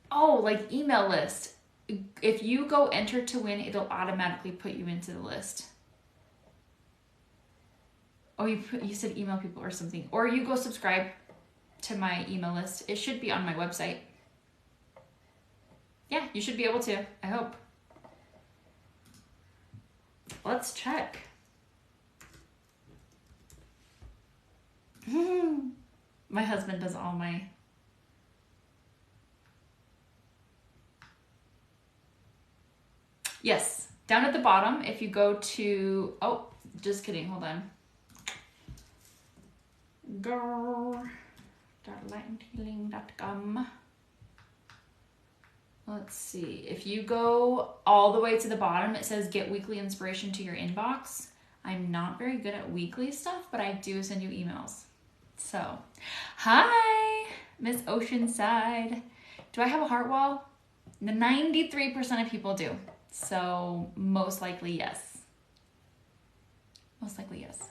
Oh, like email list. If you go enter to win, it'll automatically put you into the list. Oh, you said email people or something. Or you go subscribe to my email list. It should be on my website. Yeah, you should be able to. I hope. Let's check. My husband does all my... Yes, down at the bottom, if you go to... Oh, just kidding. Hold on. Go.lighthealing.com. Let's see. If you go all the way to the bottom, it says get weekly inspiration to your inbox. I'm not very good at weekly stuff, but I do send you emails. So, hi, Miss Oceanside. Do I have a heart wall? 93% of people do. So most likely, yes. Most likely, yes.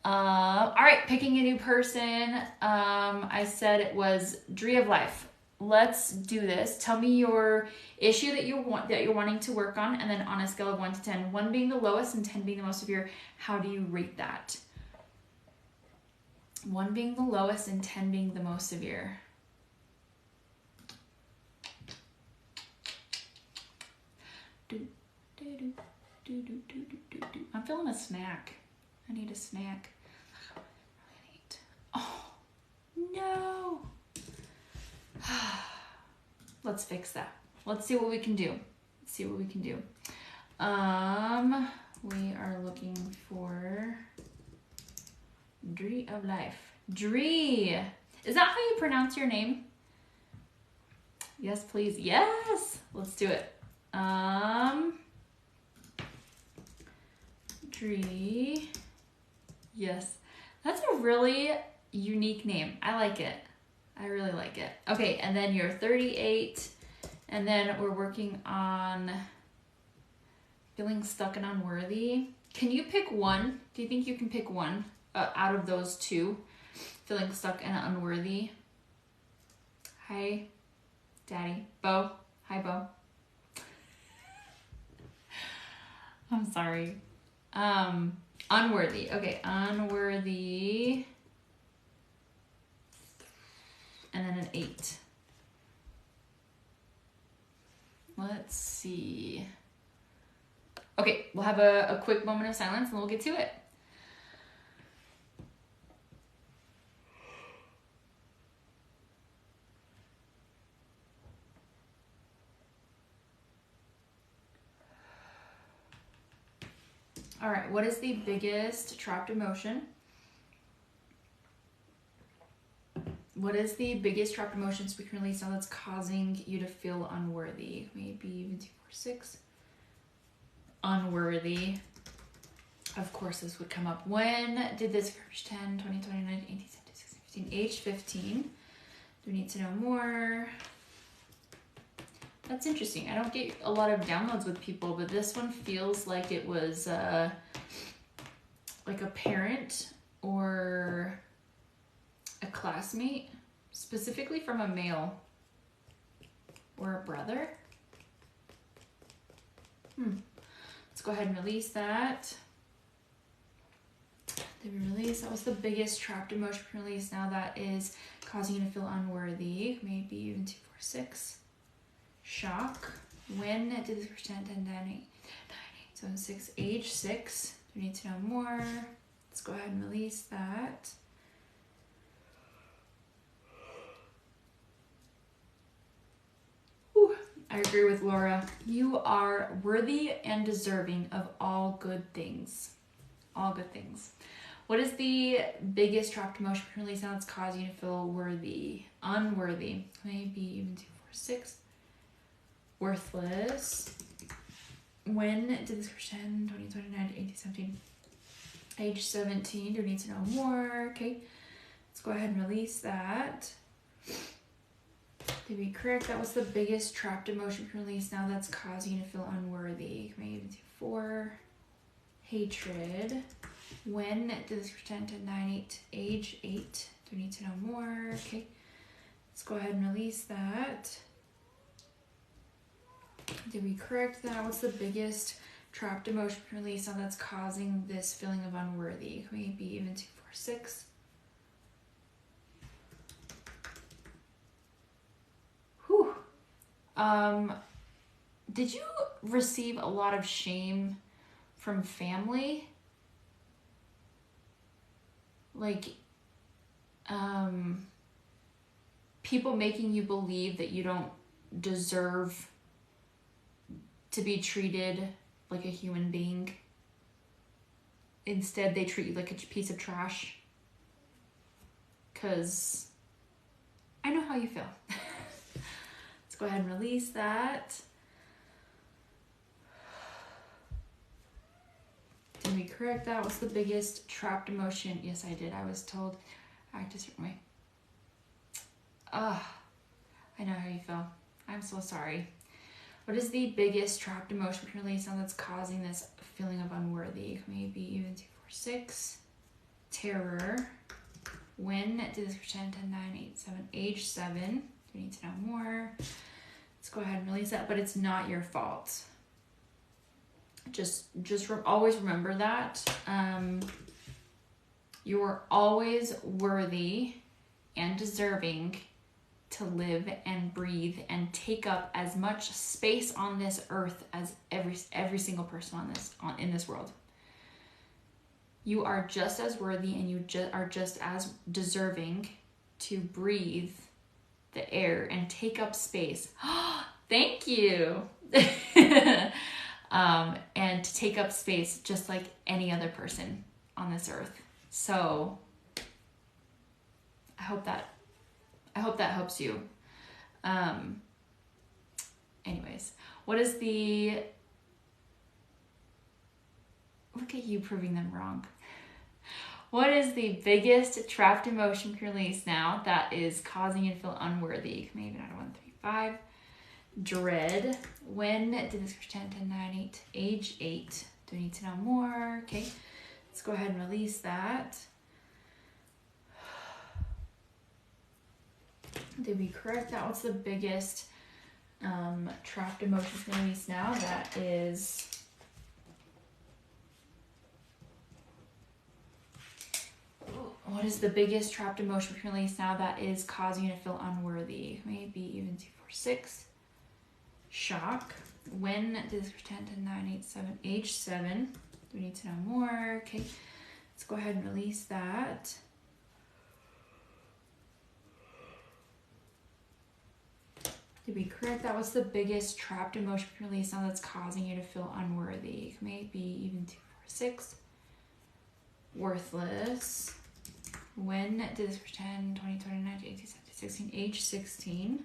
All right, picking a new person. I said it was Dree of Life. Let's do this. Tell me your issue that you're wanting to work on, and then on a scale of 1 to 10, 1 being the lowest and 10 being the most severe, how do you rate that? 1 being the lowest and 10 being the most severe. I'm feeling a snack. I need a snack. Oh, no. Let's fix that. Let's see what we can do. We are looking for Dree of Life. Dree. Is that how you pronounce your name? Yes, please. Yes. Let's do it. Dree. Yes. That's a really unique name. I like it. I really like it. Okay, and then you're 38, and then we're working on feeling stuck and unworthy. Can you pick one? Do you think you can pick one out of those two? Feeling stuck and unworthy. Hi, Daddy. Bo. Hi, Bo. I'm sorry. Unworthy. Okay, unworthy. And then an 8. Let's see. Okay, we'll have a quick moment of silence and we'll get to it. All right, what is the biggest trapped emotion? What is the biggest trapped emotion speaking release now that's causing you to feel unworthy? Maybe even 2, 4, 6. Unworthy. Of course, this would come up. When did this occur? 10, 20, 29, 18, 19, 16, 15. Age 15. Do we need to know more? That's interesting. I don't get a lot of downloads with people, but this one feels like it was like a parent or a classmate, specifically from a male or a brother. Let's go ahead and release that. Did we release? That was the biggest trapped emotion release. Now that is causing you to feel unworthy. Maybe even 2, 4, 6. Shock. When did this first 10, 10, 9, 8, 9, 8, 7, 6, age 6. Do we need to know more? Let's go ahead and release that. Whew. I agree with Laura. You are worthy and deserving of all good things. All good things. What is the biggest trapped emotion release now that's causing you to feel worthy? Unworthy. Maybe even 2, 4, 6. Worthless. When did this first 10, 20, 29, 18, 17. Age 17. Do we need to know more? Okay. Let's go ahead and release that. Did we correct? That was the biggest trapped emotion release now that's causing you to feel unworthy. Maybe even 2, 4. Hatred. When did this first 10, 10, 9, 8. Age 8. Do we need to know more? Okay. Let's go ahead and release that. Did we correct that? What's the biggest trapped emotion release now that's causing this feeling of unworthy? Maybe even 2, 4, 6. Whew. Did you receive a lot of shame from family? Like, people making you believe that you don't deserve to be treated like a human being. Instead, they treat you like a piece of trash. 'Cause I know how you feel. Let's go ahead and release that. Did we correct that? What's the biggest trapped emotion? Yes, I did. I was told act a certain way. I know how you feel. I'm so sorry. What is the biggest trapped emotion release now that's causing this feeling of unworthy? Maybe even 2, 4, 6. Terror. When did this pretend 10, 9, 8, 7, age 7? Do we need to know more? Let's go ahead and release that, but it's not your fault. Always remember that. You're always worthy and deserving to live and breathe and take up as much space on this earth as every single person in this world. You are just as worthy and you are just as deserving to breathe the air and take up space. Thank you. And to take up space just like any other person on this earth. So I hope that helps you. anyways, what is the, look at you proving them wrong. What is the biggest trapped emotion release now that is causing you to feel unworthy? Maybe not 1, 3, 5. Dread. When did this 10, 10, 9, 8? Age 8. Do we need to know more? Okay, let's go ahead and release that. Did we correct that? What's the biggest trapped emotions release now? That is what is the biggest trapped emotion release now that is causing you to feel unworthy? Maybe even 2, 4, 6. Shock. When did this 10, 10, 9, 8, 7? Age 7. Do we need to know more? Okay, let's go ahead and release that. Did we correct that? What's the biggest trapped emotion release now that's causing you to feel unworthy? Maybe even 2, 4, 6. Worthless. When did this 10, 20, 29, 18, 17, 16? Age 16. Do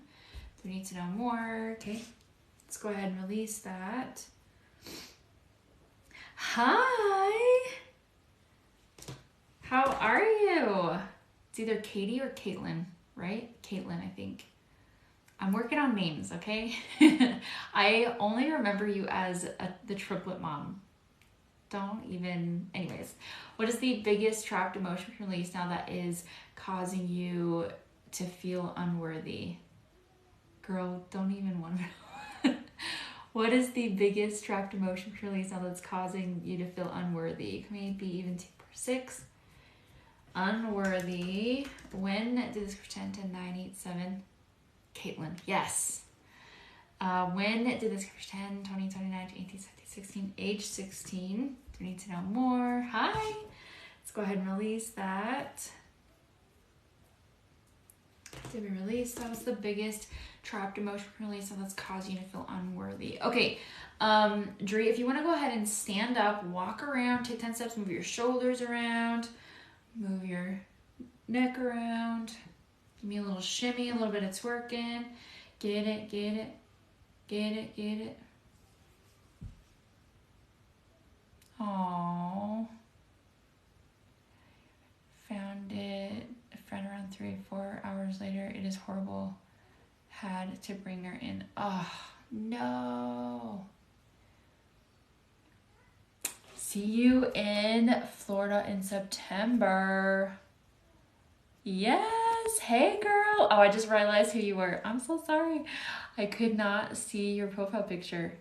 we need to know more? Okay, let's go ahead and release that. Hi. How are you? It's either Katie or Caitlin, right? Caitlin, I think. I'm working on names, okay? I only remember you as the triplet mom. Don't even, anyways. What is the biggest trapped emotion release now that is causing you to feel unworthy? Girl, don't even want to know. What is the biggest trapped emotion release now that's causing you to feel unworthy? Maybe even 2, 4, 6. Unworthy. When did this 10, 10, 9, 8, 7? Caitlin, yes. When did this 10, 20, 29, 18, 17, 16? Age 16. Do we need to know more? Hi. Let's go ahead and release that. Did we release? That was the biggest trapped emotion release that's causing you to feel unworthy. Okay, Dree, if you want to go ahead and stand up, walk around, take 10 steps, move your shoulders around, move your neck around. Give me a little shimmy, a little bit of twerking. Get it, get it, get it, get it. Aww. Found it. A friend around 3 or 4 hours later. It is horrible. Had to bring her in. Oh, no. See you in Florida in September. Yes. Hey, girl. Oh, I just realized who you were. I'm so sorry. I could not see your profile picture.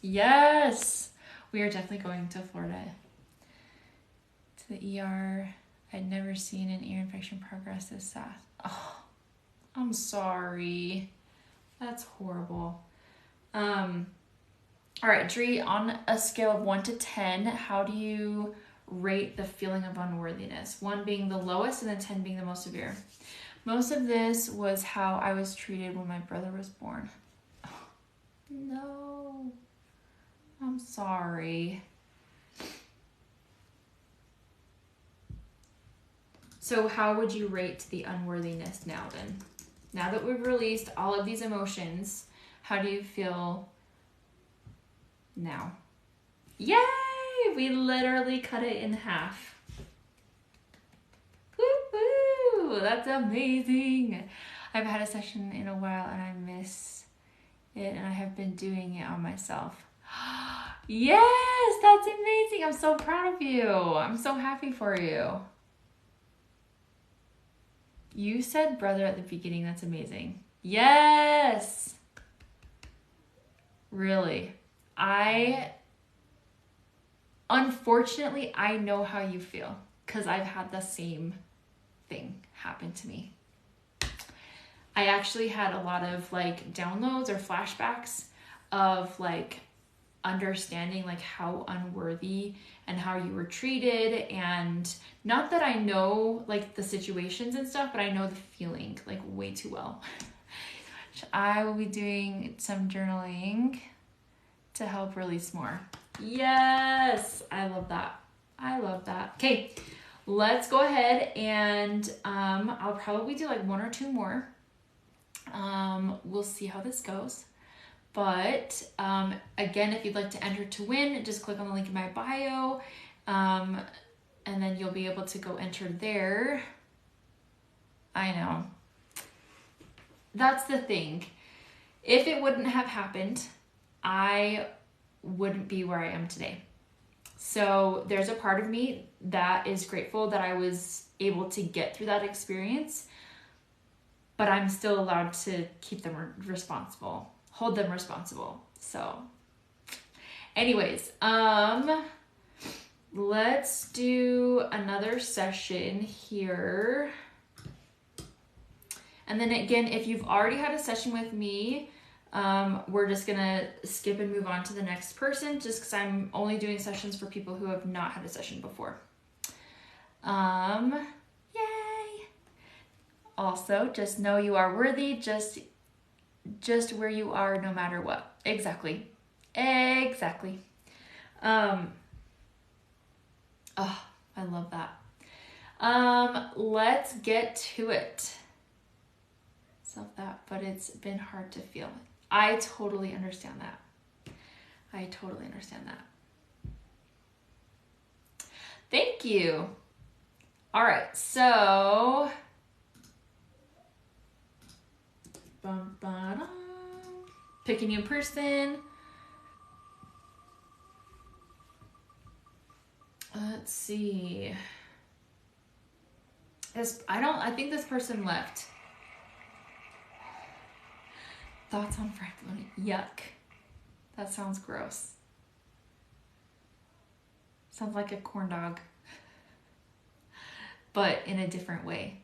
Yes. We are definitely going to Florida. To the ER. I'd never seen an ear infection progress this fast. Oh, I'm sorry. That's horrible. All right, Dree, on a scale of 1 to 10, how do you rate the feeling of unworthiness? 1 being the lowest and then 10 being the most severe. Most of this was how I was treated when my brother was born. Oh, no. I'm sorry. So how would you rate the unworthiness now then? Now that we've released all of these emotions, how do you feel now? Yay! We literally cut it in half. Woo-hoo! That's amazing. I've had a session in a while and I miss it and I have been doing it on myself. Yes, that's amazing. I'm so proud of you. I'm so happy for you. You said brother at the beginning. That's amazing. Yes. Really. Unfortunately, I know how you feel because I've had the same thing happen to me. I actually had a lot of like downloads or flashbacks of like understanding like how unworthy and how you were treated, and not that I know like the situations and stuff, but I know the feeling like way too well. I will be doing some journaling to help release more. Yes, I love that. I love that. Okay, let's go ahead and I'll probably do like 1 or 2 more. We'll see how this goes. But again, if you'd like to enter to win, just click on the link in my bio, and then you'll be able to go enter there. I know. That's the thing. If it wouldn't have happened, I wouldn't be where I am today. So there's a part of me that is grateful that I was able to get through that experience, but I'm still allowed to keep them responsible, hold them responsible. So anyways, let's do another session here. And then again, if you've already had a session with me, we're just gonna skip and move on to the next person, just because I'm only doing sessions for people who have not had a session before. Yay! Also, just know you are worthy, just where you are, no matter what. Exactly. Oh, I love that. Let's get to it. That, but it's been hard to feel. I totally understand that. Thank you. All right, so pick a new person. Let's see. I think this person left. Thoughts on fried bologna? Yuck. That sounds gross. Sounds like a corn dog, but in a different way.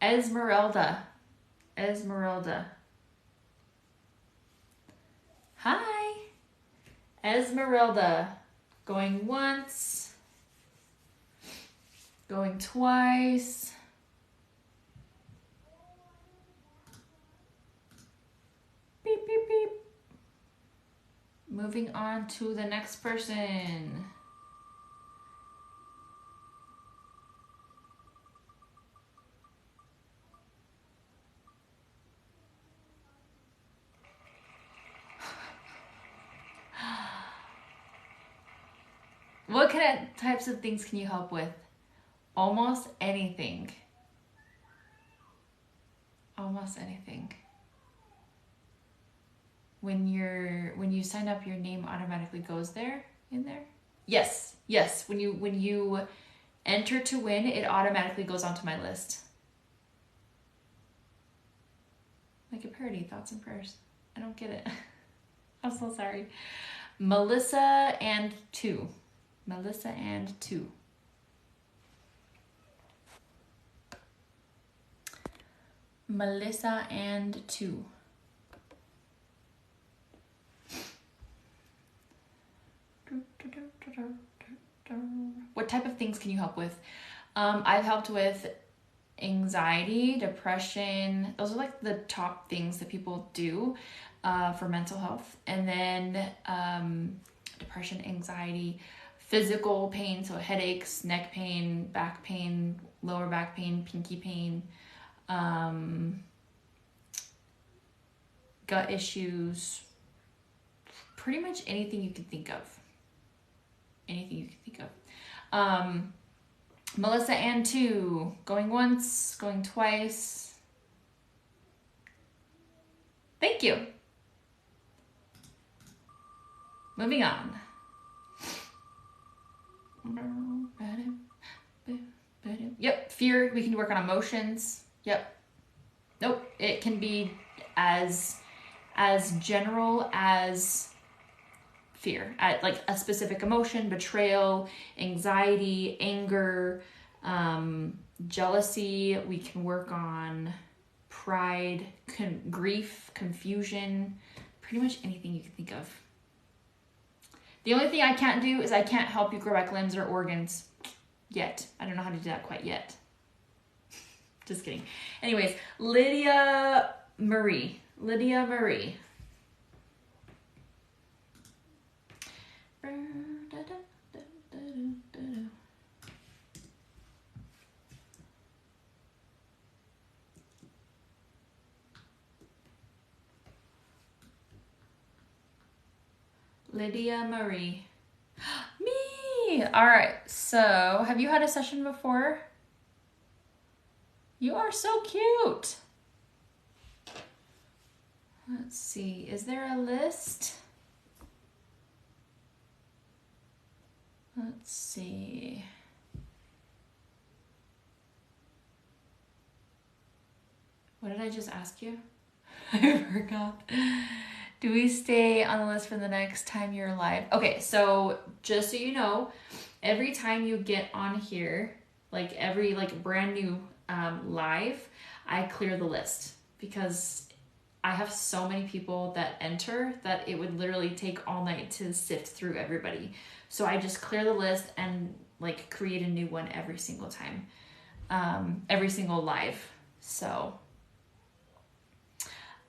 Esmeralda. Hi. Esmeralda. Going once. Going twice. Beep, beep, beep. Moving on to the next person. What kind of types of things can you help with? Almost anything. Almost anything. When you sign up, your name automatically goes in there. Yes. When you enter to win, it automatically goes onto my list. Like a parody, thoughts and prayers. I don't get it. I'm so sorry. Melissa and 2. What type of things can you help with? I've helped with anxiety, depression. Those are like the top things that people do for mental health. And then depression, anxiety, physical pain, so headaches, neck pain, back pain, lower back pain, pinky pain, gut issues, pretty much anything you can think of. Melissa and 2, going once, going twice. Thank you. Moving on. Yep, fear, we can work on emotions. Yep. Nope, it can be as general as fear, at like a specific emotion, betrayal, anxiety, anger, jealousy. We can work on pride, grief, confusion, pretty much anything you can think of. The only thing I can't do is I can't help you grow back limbs or organs yet. I don't know how to do that quite yet. Just kidding. Anyways, Lydia Marie. Lydia Marie. Me! All right, so have you had a session before? You are so cute. Let's see, is there a list? Let's see. What did I just ask you? I forgot. Do we stay on the list for the next time you're live? Okay, so just so you know, every time you get on here, like every brand new live, I clear the list because I have so many people that enter that it would literally take all night to sift through everybody. So I just clear the list and like create a new one every single time, every single live. So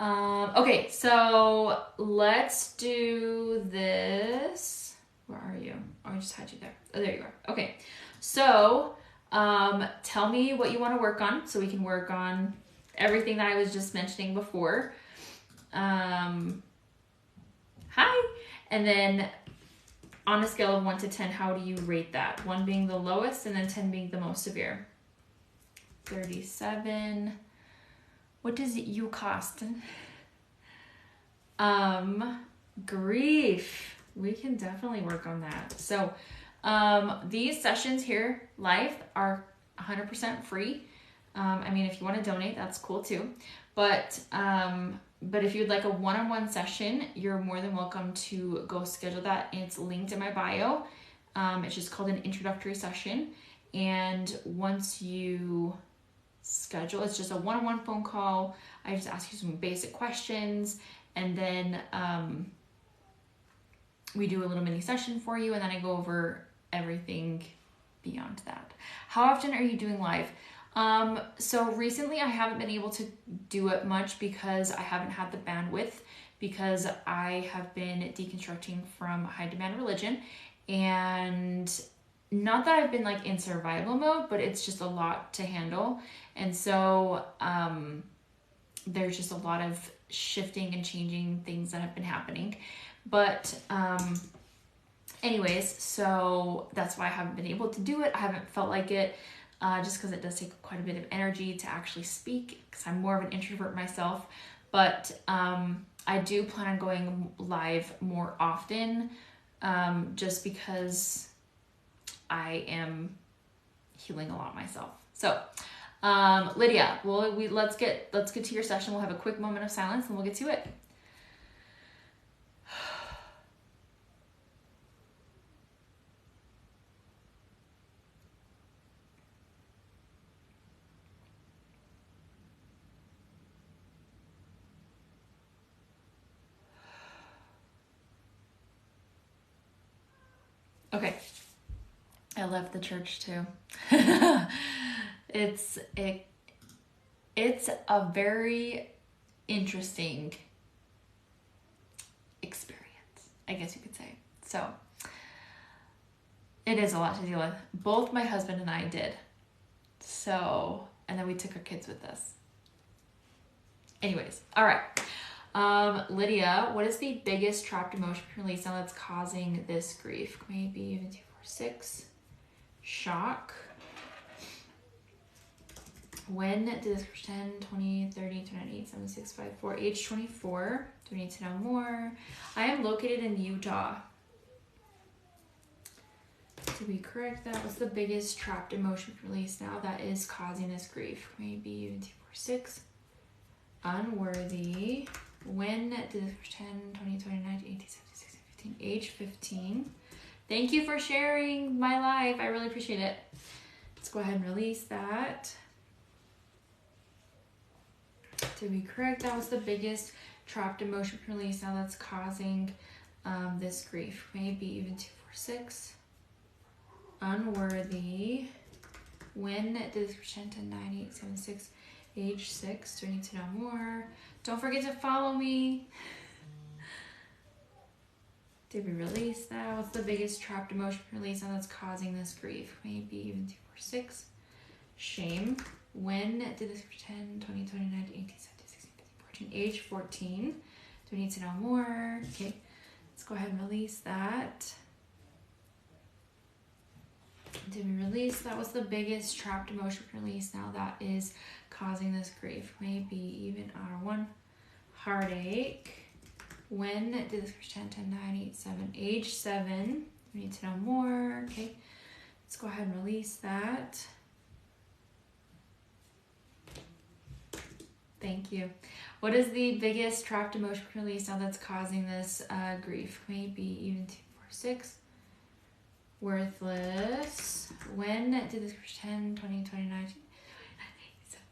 okay, so let's do this. Where are you? Oh, I just had you there. Oh, there you are. Okay, so tell me what you want to work on so we can work on everything that I was just mentioning before. Hi. And then on a scale of 1 to 10, how do you rate that? 1 being the lowest and then 10 being the most severe. 37. What does you cost? Grief. We can definitely work on that. So these sessions here live are 100% free. I mean, if you want to donate, that's cool too. But if you'd like a one-on-one session, you're more than welcome to go schedule that. It's linked in my bio. It's just called an introductory session. And once you schedule, it's just a one-on-one phone call. I just ask you some basic questions, and then we do a little mini session for you, and then I go over everything beyond that. How often are you doing live? So recently I haven't been able to do it much because I haven't had the bandwidth, because I have been deconstructing from high demand religion, and not that I've been like in survival mode, but it's just a lot to handle. And so there's just a lot of shifting and changing things that have been happening. But anyways, so that's why I haven't been able to do it. I haven't felt like it, just because it does take quite a bit of energy to actually speak, because I'm more of an introvert myself. But I do plan on going live more often, just because I am healing a lot myself. So Lydia, well, let's get to your session. We'll have a quick moment of silence and we'll get to it. Okay. I left the church too. It's a very interesting experience, I guess you could say. So it is a lot to deal with. Both my husband and I did. So, and then we took our kids with us. Anyways, all right. Lydia, what is the biggest trapped emotion release now that's causing this grief? Maybe even 2, 4, 6. Shock. When did this 10, 20, 30, 29, 7, 6, 5, 4, age 24? Do we need to know more? I am located in Utah. To be correct, that was the biggest trapped emotion release now that is causing this grief. Maybe even 2, 4, 6. Unworthy. When did this 10, 20, 29, 18, 17, 16, 15, age 15. Thank you for sharing my life. I really appreciate it. Let's go ahead and release that. To be correct, that was the biggest trapped emotion release now that's causing this grief. Maybe even 2, 4, 6. Unworthy. When did this 10, 9, 8, 7, 6, age 6. Do I need to know more? Don't forget to follow me. Did we release that? What's the biggest trapped emotion release now that's causing this grief? Maybe even 2, 4, 6. Shame. When did this 10, 20, 29, 18, 17, 16, 17, 14, age 14. Do we need to know more? Okay. Let's go ahead and release that. Did we release? That was the biggest trapped emotion release. Now that is causing this grief. Maybe even our one heartache. When did this 10, 10, 9, 8, 7, age 7? We need to know more. Okay. Let's go ahead and release that. Thank you. What is the biggest trapped emotion release now that's causing this grief? Maybe even 2, 4, 6. Worthless. When did this 10, 20, 29,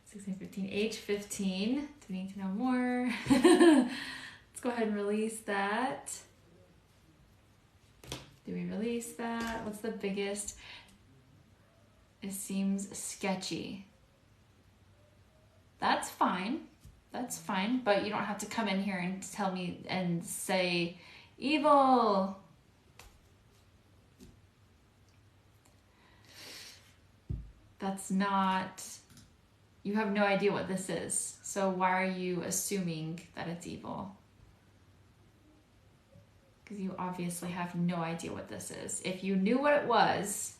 16, 15, age 15? Do we need to know more? Let's go ahead and release that. Do we release that? What's the biggest? It seems sketchy. That's fine. That's fine. But you don't have to come in here and tell me and say evil. That's not, you have no idea what this is. So why are you assuming that it's evil? Because you obviously have no idea what this is. If you knew what it was,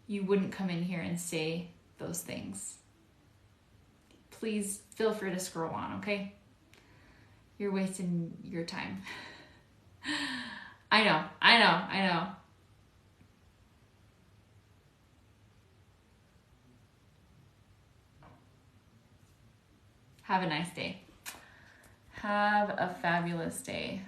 you wouldn't come in here and say those things. Please feel free to scroll on, okay? You're wasting your time. I know. Have a nice day. Have a fabulous day.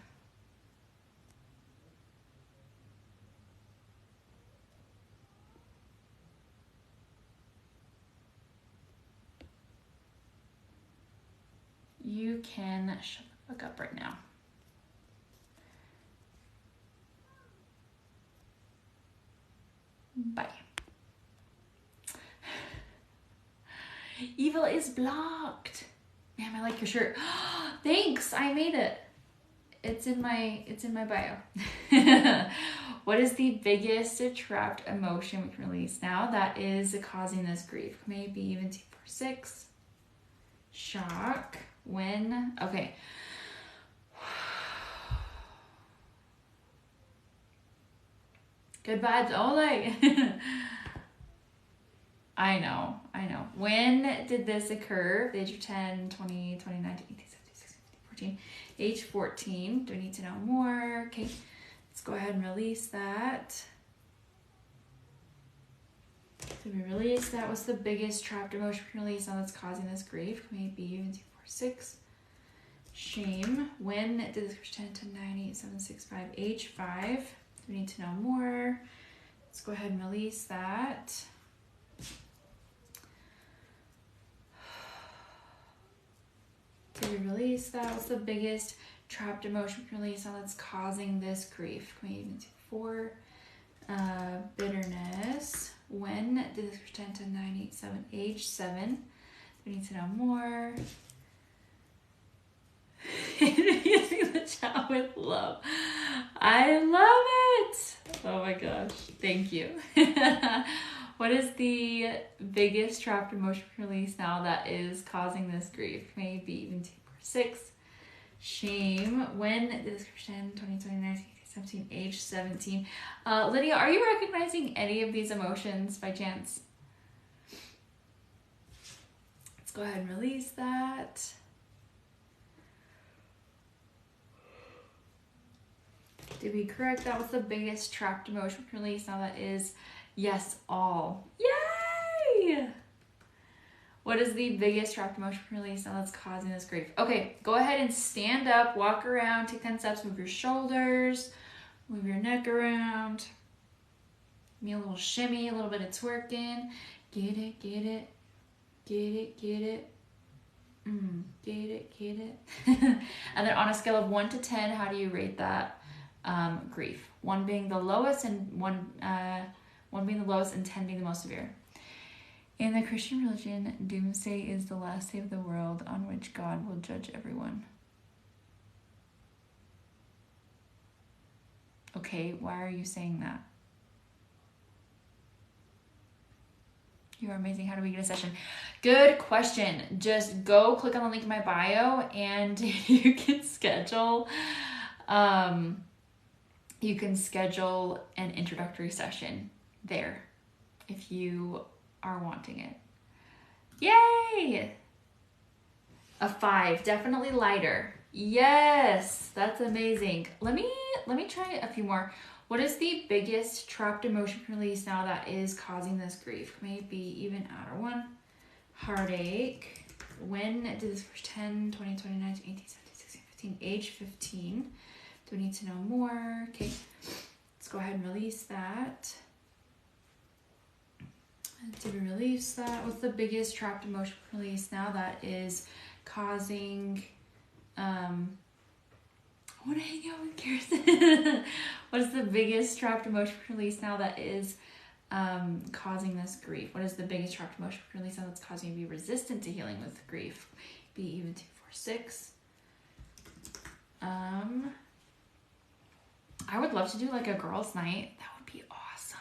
You can shut the fuck up right now. Bye. Evil is blocked. Man, I like your shirt. Thanks, I made it. It's in my bio. What is the biggest trapped emotion we can release now that is causing this grief? Maybe even 2, 4, 6. Shock. When? Okay. Good vibes only. I know. When did this occur? The age of 10, 20, 29, 18, 17, 16, 14. Age 14. Do we need to know more? Okay. Let's go ahead and release that. Did we release that? What's the biggest trapped emotion release now that's causing this grief? Maybe even 2, 4, 6. Shame. When did this 10, 10, 9, 8, 7, 6, 5. Age 5. Do we need to know more? Let's go ahead and release that. Did we release that? What's the biggest trapped emotion release now that's causing this grief? Maybe even 2, 4. Bitterness. When did this 10, 10, 9, 8, 7. Age 7. We need to know more. Using the chat with love. I love it. Oh my gosh. Thank you. What is the biggest trapped emotion release now that is causing this grief? Maybe even 2, 4, 6. Shame. When did this 10, 20, 29, 17, age 17. Lydia, are you recognizing any of these emotions by chance? Let's go ahead and release that. Did we correct that? What's the biggest trapped emotion release now that is yes, all. Yay! What is the biggest trapped emotion release now that's causing this grief? Okay, go ahead and stand up, walk around, take 10 steps, move your shoulders, move your neck around. Give me a little shimmy, a little bit of twerking. Get it, get it, get it, get it. Get it, get it. And then on a scale of 1 to 10, how do you rate that grief? 1 being the lowest and 1 being the lowest and 10 being the most severe. In the Christian religion, doomsday is the last day of the world on which God will judge everyone. Okay, why are you saying that? You are amazing. How do we get a session? Good question. Just go click on the link in my bio and you can schedule You can schedule an introductory session there if you are wanting it. Yay! A 5, definitely lighter. Yes, that's amazing. Let me try a few more. What is the biggest trapped emotion release now that is causing this grief? Maybe even outer one. Heartache. When did this first 10, 20, 29, 18, 17, 16, 15, age 15? Do we need to know more? Okay, let's go ahead and release that. Did we release that? What's the biggest trapped emotion release now that is causing, I want to hang out with Kirsten. What is the biggest trapped emotion release now that is causing this grief? What is the biggest trapped emotion release now that's causing you to be resistant to healing with grief? Be even 2, 4, 6. I would love to do like a girls' night. That would be awesome.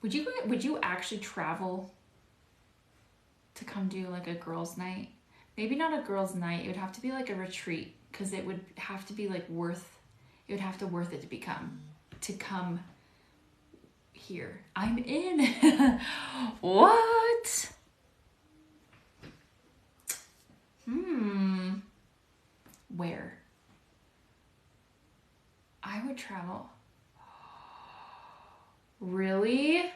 Would you actually travel to come do like a girls' night? Maybe not a girls' night. It would have to be like a retreat, because it would have to be like it would have to worth it to come here. I'm in. What? Where? I would travel. Really?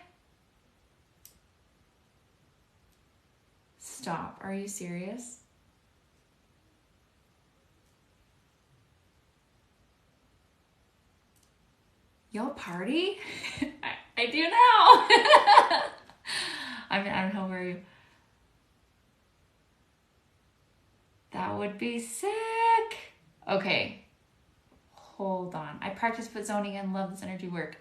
Stop. Are you serious? Y'all party? I do now. I don't know where you. That would be sick. Okay. Hold on. I practice foot zoning and love this energy work.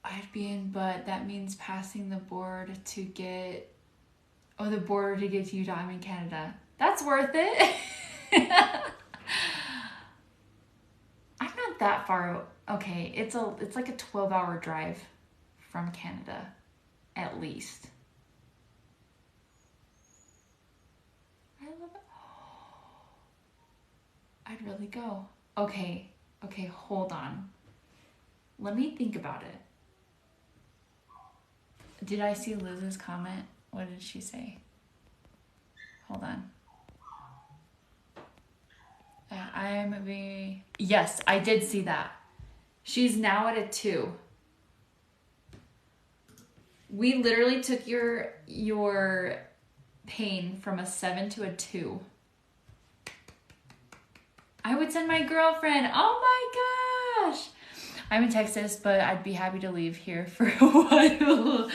I'd be in, but that means passing the board to get, the border to get to Utah. I'm in Canada. That's worth it. I'm not that far. Okay, it's like a 12-hour drive from Canada, at least. I love it. I'd really go. Okay, hold on. Let me think about it. Did I see Liz's comment? What did she say? Hold on. Yes, I did see that. She's now at a 2. We literally took your pain from a 7 to a 2. I would send my girlfriend. Oh my gosh. I'm in Texas, but I'd be happy to leave here for a while.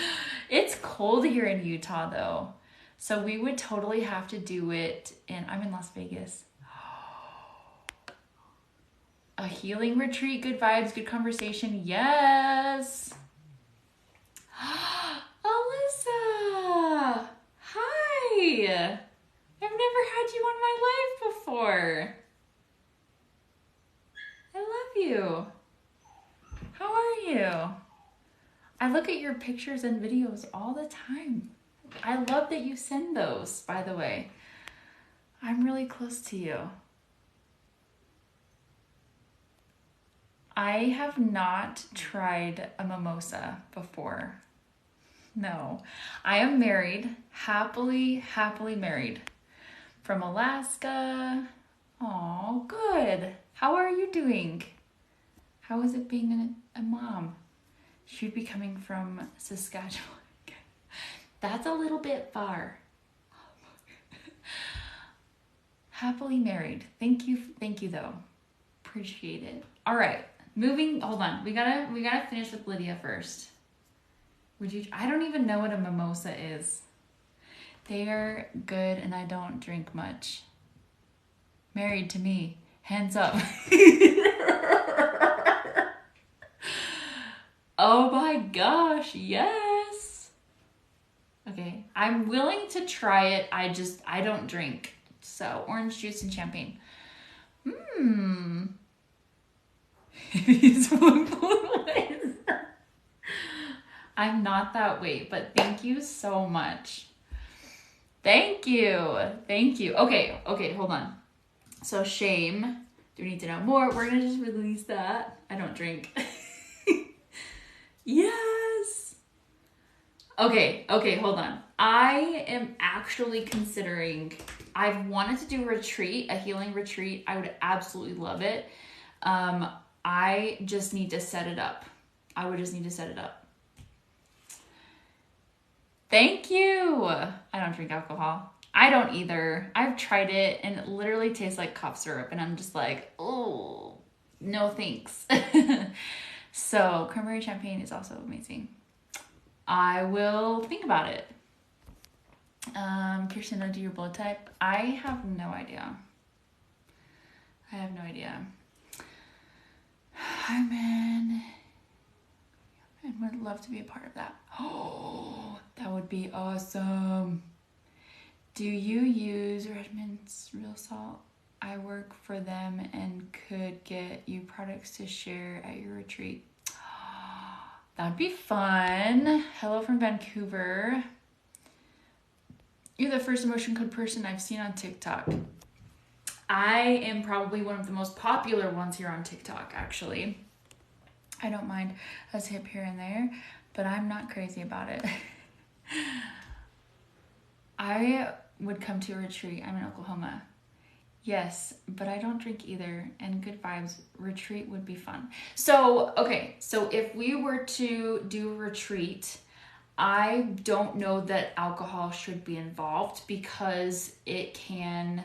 It's cold here in Utah though. So we would totally have to do it I'm in Las Vegas. A healing retreat, good vibes, good conversation. Yes. Alyssa. Hi. I've never had you on my life before. I love you. How are you? I look at your pictures and videos all the time. I love that you send those, by the way. I'm really close to you. I have not tried a mimosa before. No. I am married, happily married. From Alaska. Oh, good. How are you doing? How is it being a mom? She'd be coming from Saskatchewan. That's a little bit far. Happily married. Thank you though. Appreciate it. All right, hold on. We gotta finish with Lydia first. I don't even know what a mimosa is. They're good and I don't drink much. Married to me. Hands up. Oh my gosh, yes. Okay, I'm willing to try it. I don't drink. So, orange juice and champagne. He's one ways. I'm not that weight, but thank you so much. Thank you. Thank you. Okay, hold on. So shame. Do we need to know more? We're gonna just release that. I don't drink. Yes. Okay, hold on. I am actually considering, I've wanted to do a retreat, a healing retreat. I would absolutely love it. I just need to set it up. I would just need to set it up. Thank you. I don't drink alcohol. I don't either. I've tried it and it literally tastes like cough syrup and I'm just like, oh, no thanks. So cranberry champagne is also amazing. I will think about it. Kirsten, do your blood type? I have no idea. Hyman. I would love to be a part of that. Oh, that would be awesome. Do you use Redmond's Real Salt? I work for them and could get you products to share at your retreat. That'd be fun. Hello from Vancouver. You're the first emotion code person I've seen on TikTok. I am probably one of the most popular ones here on TikTok, actually. I don't mind a tip here and there, but I'm not crazy about it. I would come to a retreat. I'm in Oklahoma. Yes, but I don't drink either, and good vibes. Retreat would be fun. So, okay, so if we were to do a retreat, I don't know that alcohol should be involved because it can,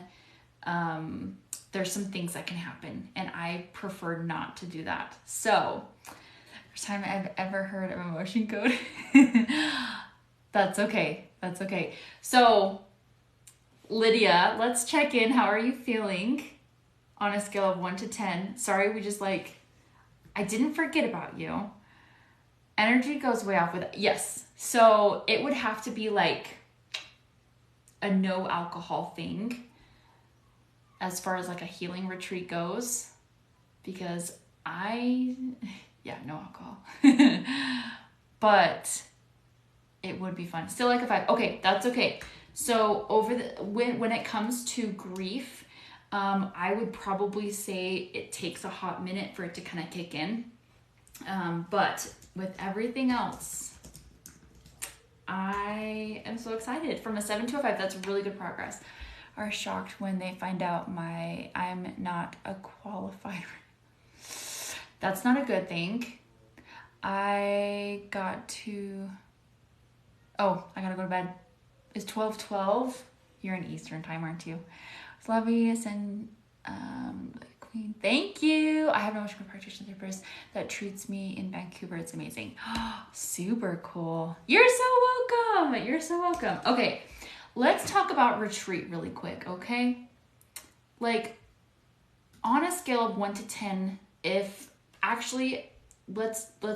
there's some things that can happen, and I prefer not to do that. So, first time I've ever heard of emotion code. That's okay. So, Lydia, let's check in. How are you feeling on a scale of 1 to 10? Sorry, I didn't forget about you. Energy goes way off with it. Yes. So it would have to be like a no alcohol thing as far as like a healing retreat goes, because no alcohol. But it would be fun. Still like a 5. Okay, that's okay. So when it comes to grief, I would probably say it takes a hot minute for it to kind of kick in. But with everything else, I am so excited. From a 7 to a 5, that's really good progress. Are shocked when they find out I'm not a qualified. That's not a good thing. I gotta go to bed. Is 12:12? You're in Eastern time, aren't you? Slavius and Queen. Thank you. I have no emotional practitioner therapist that treats me in Vancouver. It's amazing. Super cool. You're so welcome. Okay, let's talk about retreat really quick, okay? Like, on a scale of 1 to 10, let's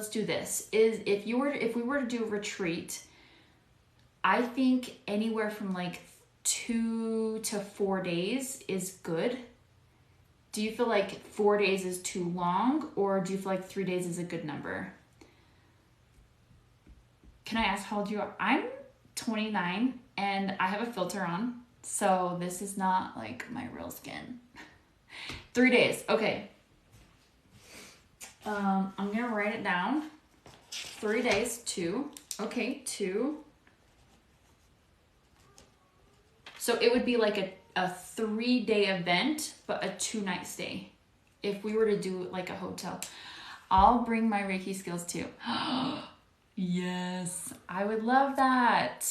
do this. If we were to do a retreat, I think anywhere from like 2 to 4 days is good. Do you feel like 4 days is too long, or do you feel like 3 days is a good number? Can I ask how old you are? I'm 29 and I have a filter on, so this is not like my real skin. 3 days, okay. I'm gonna write it down. 3 days, 2. Okay, 2. So it would be like a 3-day event, but a 2-night stay. If we were to do like a hotel, I'll bring my Reiki skills too. Yes, I would love that.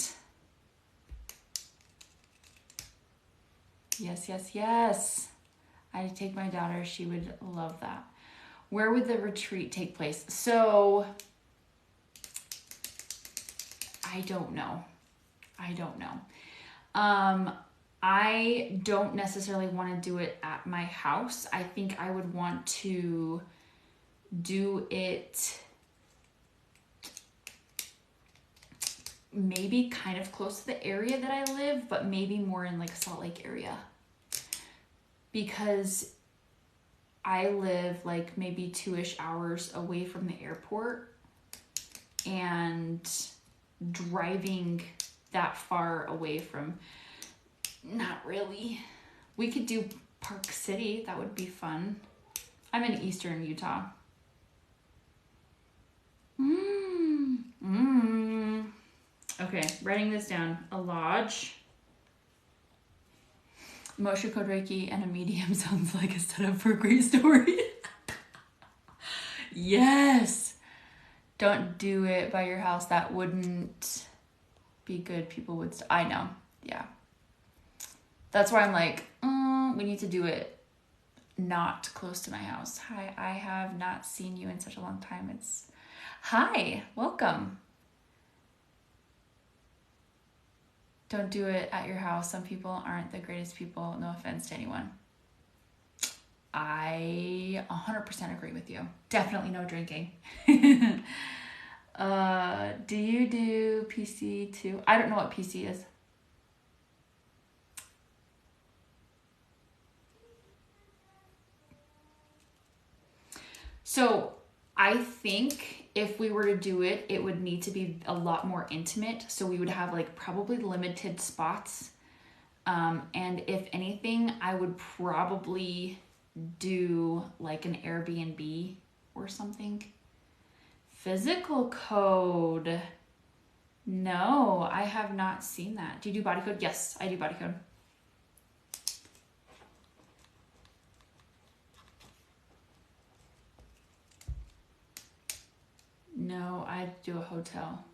Yes. I'd take my daughter. She would love that. Where would the retreat take place? So, I don't know. I don't necessarily want to do it at my house. I think I would want to do it maybe kind of close to the area that I live, but maybe more in like Salt Lake area. Because I live like maybe 2-ish hours away from the airport, and driving that far away from Not really. We could do Park City. That would be fun. I'm in Eastern Utah. Okay, writing this down. A lodge, emotion code Reiki, and a medium sounds like a setup for a great story. Yes. Don't do it by your house. That wouldn't be good. People would. I know. Yeah. That's why I'm like, we need to do it not close to my house. Hi, I have not seen you in such a long time. Hi, welcome. Don't do it at your house. Some people aren't the greatest people. No offense to anyone. I 100% agree with you. Definitely no drinking. Do you do PC too? I don't know what PC is. So I think if we were to do it, it would need to be a lot more intimate. So we would have like probably limited spots. And if anything, I would probably do like an Airbnb or something. Physical code. No, I have not seen that. Do you do body code? Yes, I do body code. No, I do a hotel.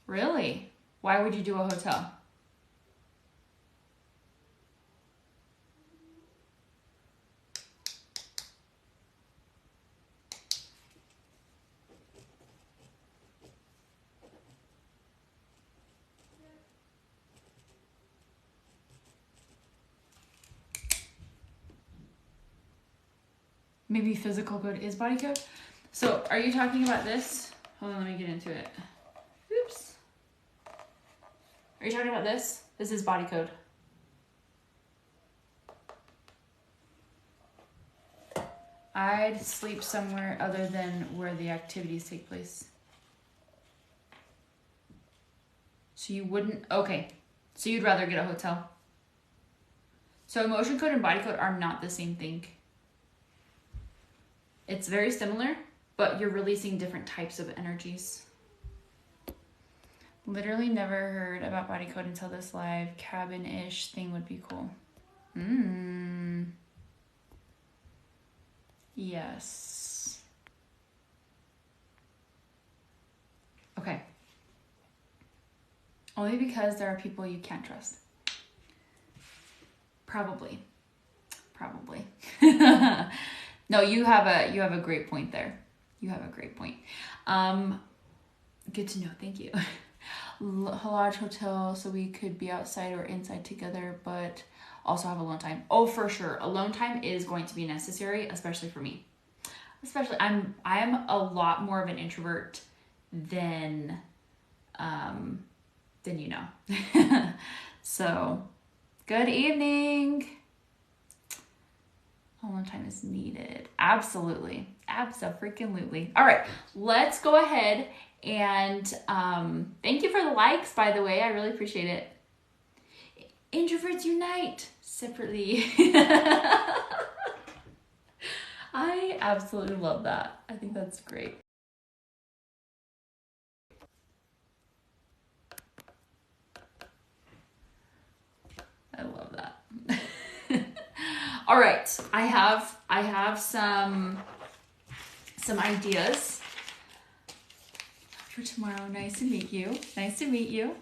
Really? Why would you do a hotel? Maybe physical code is body code? So are you talking about this? Hold on, let me get into it. Oops. Are you talking about this? This is body code. I'd sleep somewhere other than where the activities take place. So you wouldn't, okay. So you'd rather get a hotel. So emotion code and body code are not the same thing. It's very similar, but you're releasing different types of energies. Literally never heard about body code until this live cabin-ish thing would be cool. Yes. Okay. Only because there are people you can't trust. Probably. No, you have a great point there. You have a great point. Good to know. Thank you. Lodge hotel, so we could be outside or inside together, but also have alone time. Oh, for sure. Alone time is going to be necessary, especially for me. Especially, I'm a lot more of an introvert than you know. So, good evening. Alone time is needed. Absolutely. Abso-freaking-lutely. All right, let's go ahead and thank you for the likes, by the way. I really appreciate it. Introverts unite separately. I absolutely love that. I think that's great. I love that. All right, I have some ideas for tomorrow. Nice to meet you.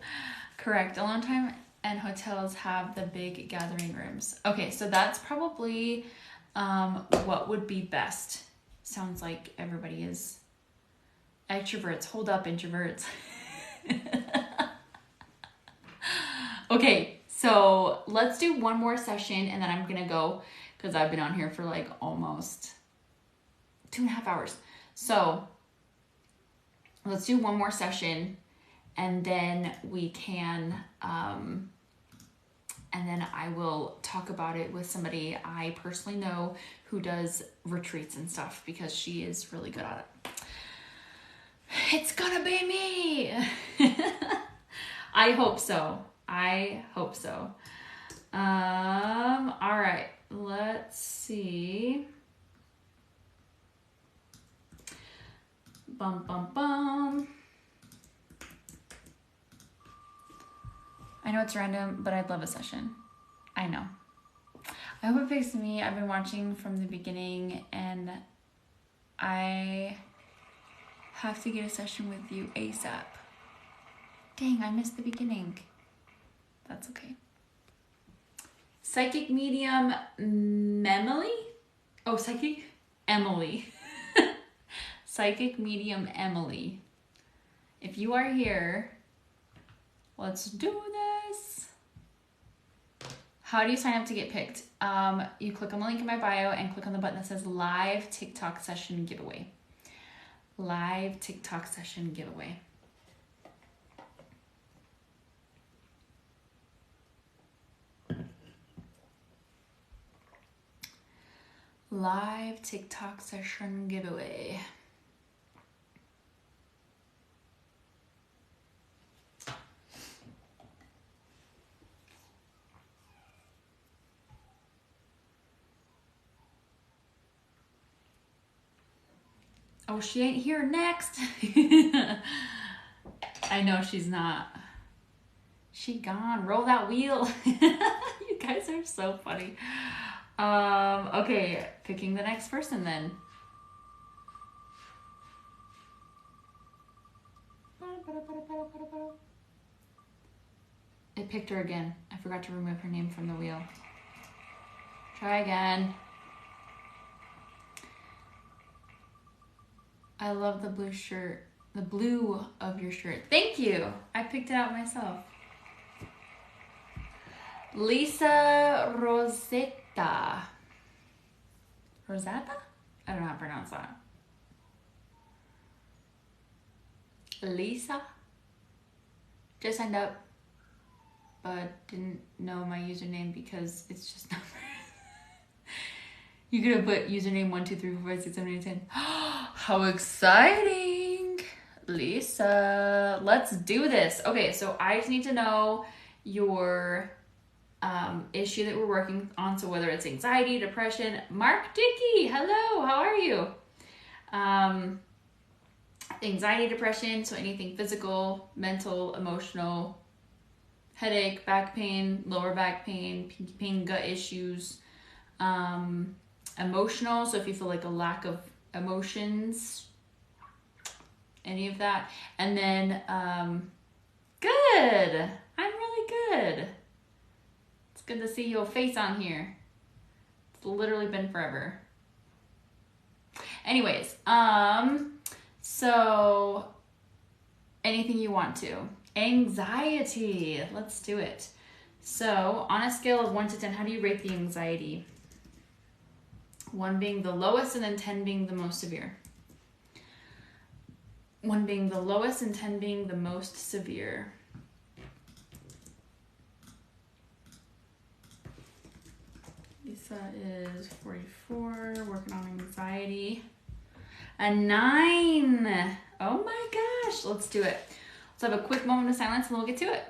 Correct. Alone time and hotels have the big gathering rooms. Okay, so that's probably what would be best. Sounds like everybody is extroverts. Hold up, introverts. Okay, so let's do one more session and then I'm gonna go because I've been on here for like almost 2.5 hours. So let's do one more session and then we can, and then I will talk about it with somebody I personally know who does retreats and stuff because she is really good at it. It's gonna be me. I hope so. I hope so. All right, let's see. Bum, bum, bum. I know it's random, but I'd love a session. I know. I hope it picks me. I've been watching from the beginning and I have to get a session with you ASAP. Dang, I missed the beginning. That's okay. Psychic medium Emily? Oh, psychic Emily. Psychic medium Emily. If you are here, let's do this. How do you sign up to get picked? You click on the link in my bio and click on the button that says live TikTok session giveaway. Live TikTok session giveaway. Live TikTok session giveaway. Oh, she ain't here next. I know she's not. She gone. Roll that wheel. You guys are so funny. Okay, picking the next person then. It picked her again. I forgot to remove her name from the wheel. Try again. I love the blue shirt. The blue of your shirt. Thank you. I picked it out myself. Lisa Rosetta. Rosetta? I don't know how to pronounce that. Lisa. Just signed up, but didn't know my username because it's just numbers. You could have put username 1, 2, 3, 4, 5, 6, 7, 8, 10. How exciting! Lisa, let's do this. Okay, so I just need to know your issue that we're working on. So whether it's anxiety, depression. Mark Dickey, hello, how are you? Anxiety, depression, so anything physical, mental, emotional, headache, back pain, lower back pain, pinky pain, gut issues, emotional, so if you feel like a lack of emotions, any of that. And then good, I'm really good. It's good to see your face on here. It's literally been forever. Anyways, so anything you want to. Anxiety, let's do it. So on a scale of 1 to 10, how do you rate the anxiety? 1 being the lowest and then 10 being the most severe. 1 being the lowest and 10 being the most severe. Lisa is 44, working on anxiety. A 9. Oh my gosh, let's do it. Let's have a quick moment of silence and we'll get to it.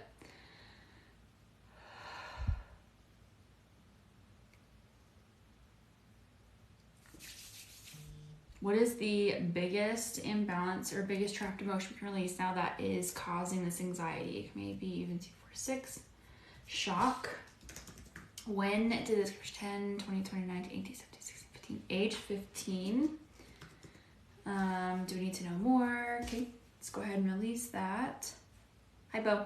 What is the biggest imbalance or biggest trapped emotion we can release now that is causing this anxiety? Maybe even 2, 4, 6. Shock. When did this 10, 20, 29, 18, 17, 16, 15, age 15? Do we need to know more? Okay, let's go ahead and release that. Hi, Bo.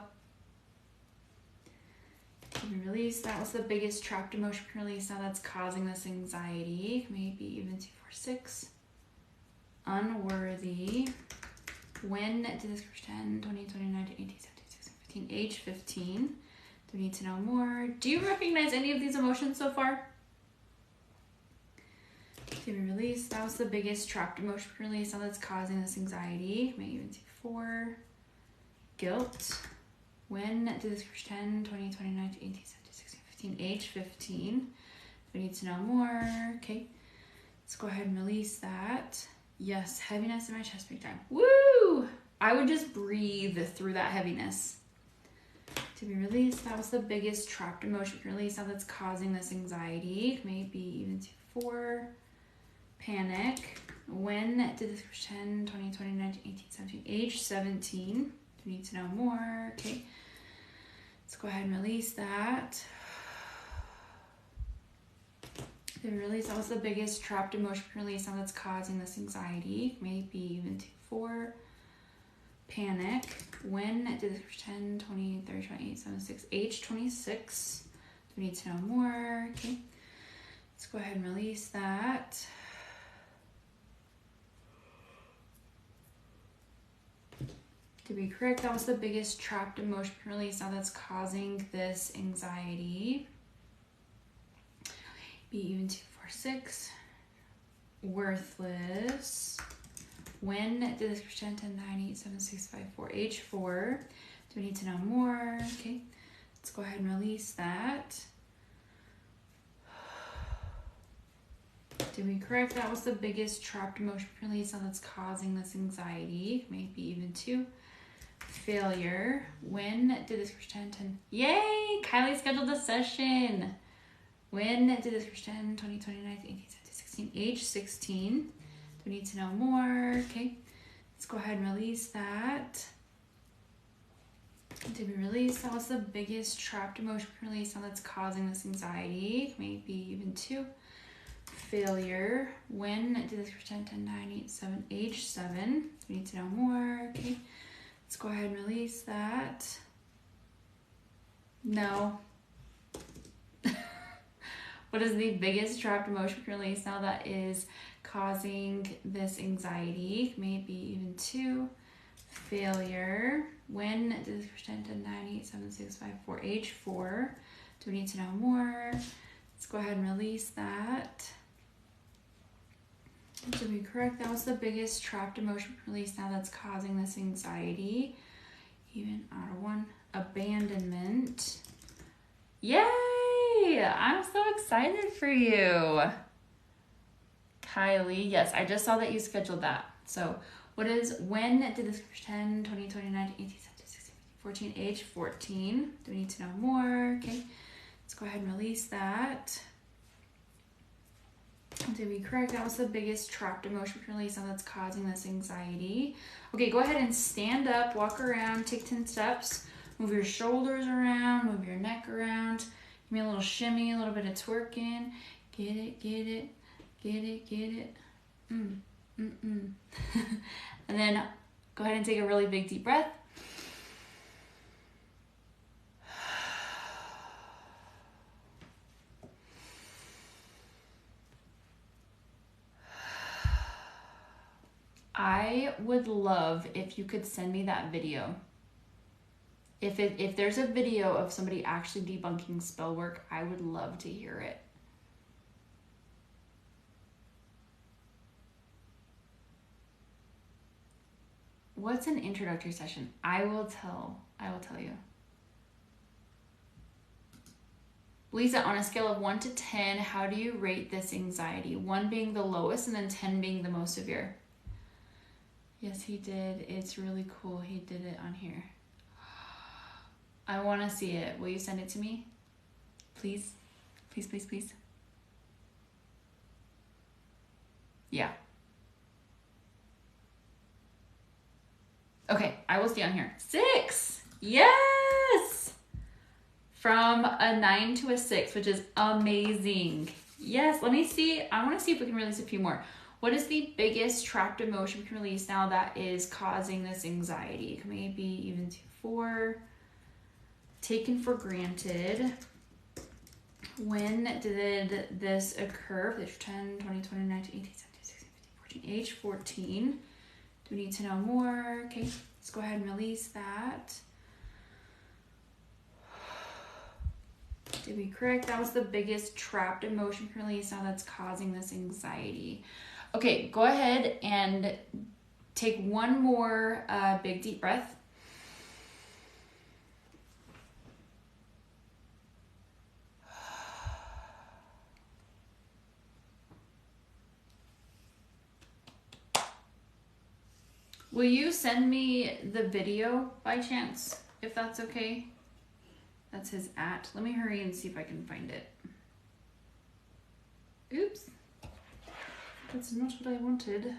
Can we release that? What's the biggest trapped emotion we can release now that's causing this anxiety? Maybe even 2, 4, 6. Unworthy. When did this 10, 20, 29, 18, 17, 16, 15, age 15? Do we need to know more? Do you recognize any of these emotions so far? Did we release? That was the biggest trapped emotion release now that's causing this anxiety. Maybe even 2, 4. Guilt. When did this 10, 20, 29, 18, 17, 16, 15, age 15? Do we need to know more? Okay. Let's go ahead and release that. Yes, heaviness in my chest big time. Woo! I would just breathe through that heaviness. To be released. That was the biggest trapped emotion release. Now that's causing this anxiety. Maybe even to 4. Panic. When did this pretend? 20, 20, 19, 18, 17. Age 17. Do we need to know more? Okay. Let's go ahead and release that. To be released. That was the biggest trapped emotion release. Now that's causing this anxiety. Maybe even to 4. Panic. When did this pretend? 20, 30, 28, 76. Age 26. Do we need to know more? Okay. Let's go ahead and release that. To be correct, that was the biggest trapped emotion release. Now that's causing this anxiety. Be even 2, 4, 6. Worthless. When did this pretend? 10, 9, 8, 7, 6, 5, 4. Age 4. Do we need to know more? Okay. Let's go ahead and release that. To be correct, that was the biggest trapped emotion release. Now that's causing this anxiety. Maybe even 2. Failure. When did this pretend? 10. Yay! Kylie scheduled a session. When did this pretend? 20, 29, 18, 17, 16. Age 16. Do we need to know more? Okay. Let's go ahead and release that. To be released, that was the biggest trapped emotion release. Now that's causing this anxiety. Maybe even 2. Failure. When did this pretend? 10, 9, 8, 7. Age 7. Do we need to know more? Okay. Let's go ahead and release that. No. What is the biggest trapped emotion release now that is causing this anxiety? Maybe even 2. Failure. When did this pretend? 10, 9, 8, 7, 6, 5, 4. Age 4. Do we need to know more? Let's go ahead and release that. To be correct, that was the biggest trapped emotion release now that's causing this anxiety. Even out of 1. Abandonment. Yay! I'm so excited for you. Kylie, yes, I just saw that you scheduled that. So when did this pretend? 20, 29, 18, 17, 16, 14. Age 14. Do we need to know more? Okay, let's go ahead and release that. To be correct, that was the biggest trapped emotion release now that's causing this anxiety. Okay, go ahead and stand up, walk around, take 10 steps, move your shoulders around, move your neck around, give me a little shimmy, a little bit of twerking. Get it, get it, get it, get it. And then go ahead and take a really big deep breath. I would love if you could send me that video. If there's a video of somebody actually debunking spell work, I would love to hear it. What's an introductory session? I will tell you. Lisa, on a scale of 1 to 10, how do you rate this anxiety? 1 being the lowest and then 10 being the most severe. Yes, he did. It's really cool. He did it on here. I want to see it. Will you send it to me? Please? Please, please, please. Yeah. Okay, I will stay on here. 6! Yes! From a 9 to a 6, which is amazing. Yes, let me see. I want to see if we can release a few more. What is the biggest trapped emotion we can release now that is causing this anxiety? Maybe even to 4. Taken for granted. When did this occur? 10, 20, 20, 19, 18, 17, 16, 17, 14. Age 14. Do we need to know more? Okay, let's go ahead and release that. To be correct, that was the biggest trapped emotion release now that's causing this anxiety. Okay, go ahead and take one more big deep breath. Will you send me the video by chance, if that's okay? That's his at. Let me hurry and see if I can find it. Oops. That's not what I wanted.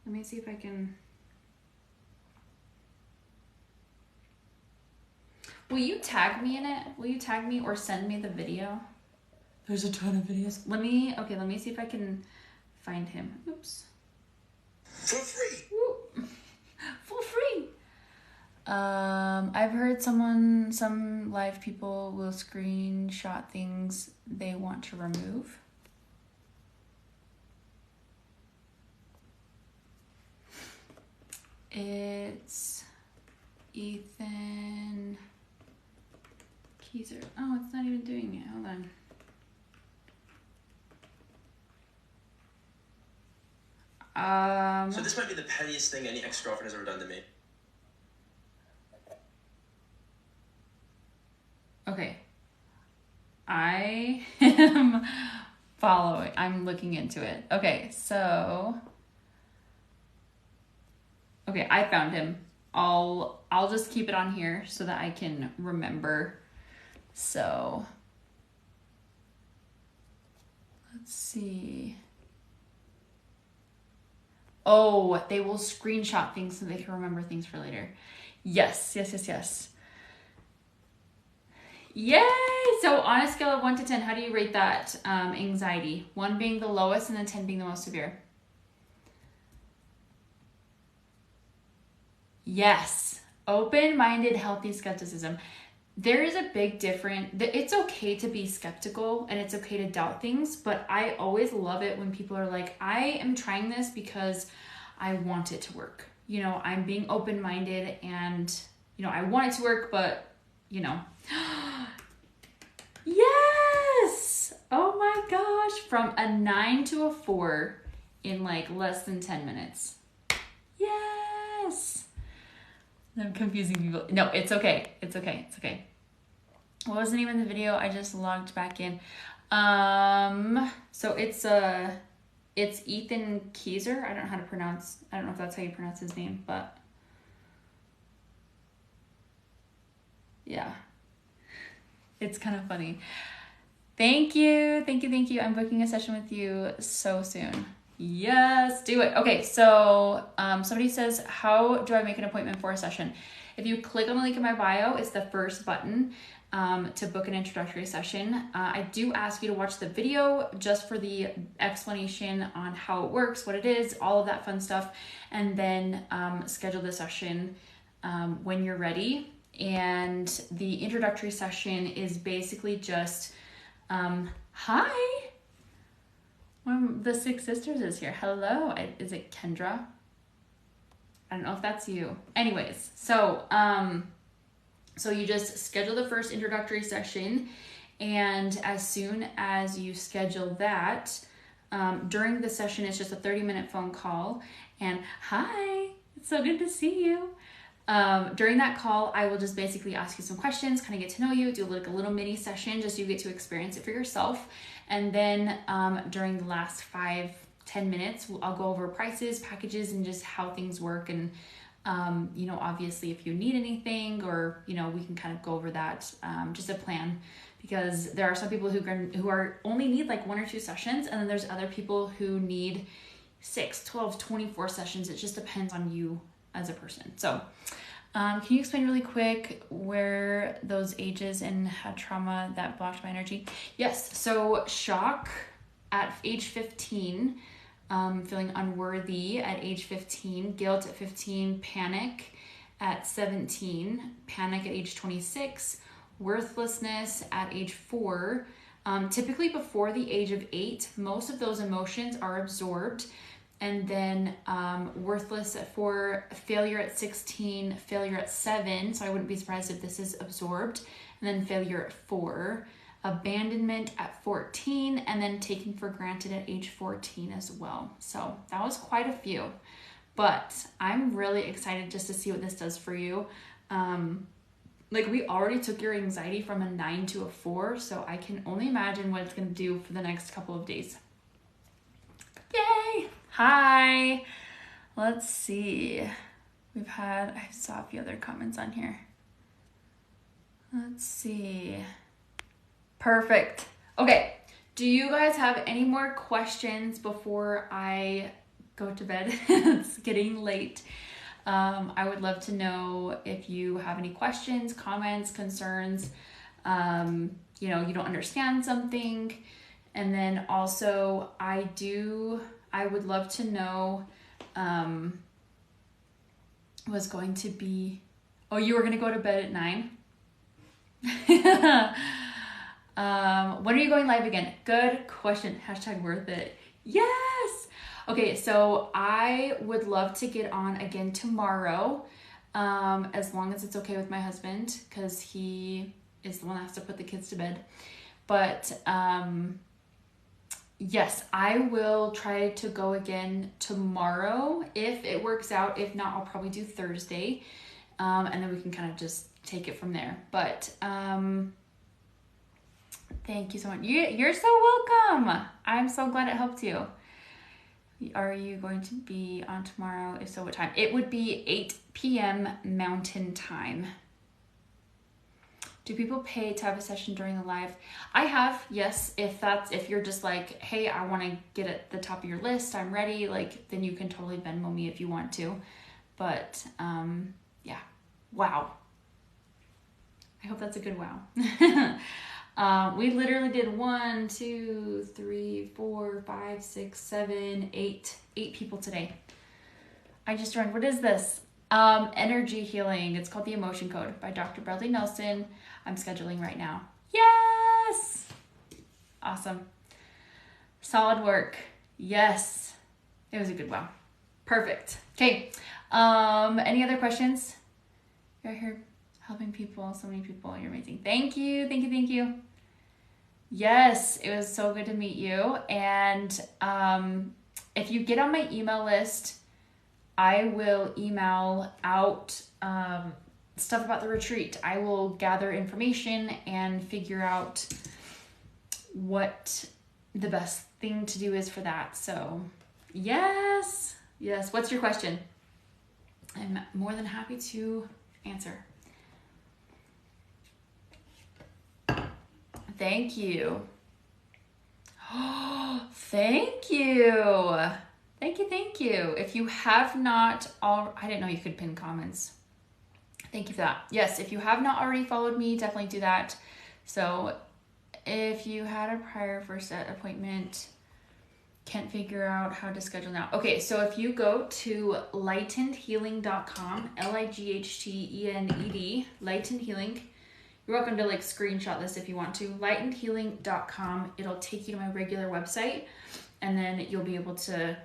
Let me see if I can. Will you tag me in it? Will you tag me or send me the video? There's a ton of videos. Let me see if I can find him. Oops. For free. Woo. For free. I've heard some live people will screenshot things they want to remove. It's Ethan Keyser. Oh, it's not even doing it. Hold on. So this might be the pettiest thing any ex-girlfriend has ever done to me. Okay. I am following. I'm looking into it. Okay, so. Okay, I found him. I'll just keep it on here so that I can remember. So. Let's see. Oh, they will screenshot things so they can remember things for later. Yes. Yay! So on a scale of 1 to 10, how do you rate that anxiety? 1 being the lowest and then 10 being the most severe. Yes. Open-minded, healthy skepticism. There is a big difference. It's okay to be skeptical and it's okay to doubt things, but I always love it when people are like, I am trying this because I want it to work. You know, I'm being open-minded and, you know, I want it to work, but, you know. Yes! Oh my gosh. From a 9 to a 4 in like less than 10 minutes. Yes! I'm confusing people. No, it's okay. It's okay. What was the name of the video? I just logged back in. So it's Ethan Keyser. I don't know how to pronounce. I don't know if that's how you pronounce his name, but yeah, it's kind of funny. Thank you. I'm booking a session with you so soon. Yes, do it. Okay, so somebody says, how do I make an appointment for a session? If you click on the link in my bio, it's the first button to book an introductory session. I do ask you to watch the video just for the explanation on how it works, what it is, all of that fun stuff, and then schedule the session when you're ready. And the introductory session is basically just, hi. One of the Six Sisters is here. Hello. Is it Kendra? I don't know if that's you. Anyways, so you just schedule the first introductory session, and as soon as you schedule that, during the session, it's just a 30-minute phone call, and hi, it's so good to see you. During that call, I will just basically ask you some questions, kind of get to know you, do like a little mini session, just so you get to experience it for yourself. And then during the last 5-10 minutes, I'll go over prices, packages, and just how things work. And, you know, obviously if you need anything or, you know, we can kind of go over that, just a plan, because there are some people who are only need like 1 or 2 sessions. And then there's other people who need 6, 12, 24 sessions. It just depends on you as a person. So can you explain really quick where those ages and had trauma that blocked my energy? Yes. So shock at age 15, feeling unworthy at age 15, guilt at 15, panic at 17, panic at age 26, worthlessness at age 4. Typically before the age of 8, most of those emotions are absorbed. And then worthless at 4, failure at 16, failure at 7. So I wouldn't be surprised if this is absorbed. And then failure at 4, abandonment at 14, and then taken for granted at age 14 as well. So that was quite a few. But I'm really excited just to see what this does for you. Like we already took your anxiety from a 9 to a 4. So I can only imagine what it's going to do for the next couple of days. Yay! Hi. Let's see. I saw a few other comments on here. Let's see. Perfect. Okay. Do you guys have any more questions before I go to bed? It's getting late. I would love to know if you have any questions, comments, concerns, you know, you don't understand something. And then also I would love to know, was going to be, oh, you were going to go to bed at 9? When are you going live again? Good question. Hashtag worth it. Yes. Okay, so I would love to get on again tomorrow, as long as it's okay with my husband, because he is the one that has to put the kids to bed. But yes, I will try to go again tomorrow if it works out. If not, I'll probably do Thursday, and then we can kind of just take it from there. But thank you so much. You're so welcome. I'm so glad it helped you. Are you going to be on tomorrow? If so, what time? It would be 8 p.m. Mountain Time. Do people pay to have a session during the live? I have, yes. If you're just like, hey, I want to get at the top of your list, I'm ready, like, then you can totally Venmo me if you want to. But yeah, wow. I hope that's a good wow. We literally did 1, 2, 3, 4, 5, 6, 7, 8 people today. I just joined. What is this? Energy healing. It's called The Emotion Code by Dr. Bradley Nelson. I'm scheduling right now. Yes. Awesome. Solid work. Yes. It was a good wow. Perfect. Okay. Any other questions? You're here helping people. So many people. You're amazing. Thank you. Thank you. Thank you. Yes. It was so good to meet you. And if you get on my email list, I will email out stuff about the retreat. I will gather information and figure out what the best thing to do is for that. So yes. What's your question? I'm more than happy to answer. Thank you. Oh, thank you. Thank you. If you have not I didn't know you could pin comments. Thank you for that. Yes, if you have not already followed me, definitely do that. So if you had a prior first set appointment, can't figure out how to schedule now. Okay, so if you go to lightenedhealing.com, LIGHTENED, Lightened Healing. You're welcome to like screenshot this if you want to. Lightenedhealing.com. It'll take you to my regular website, and then you'll be able to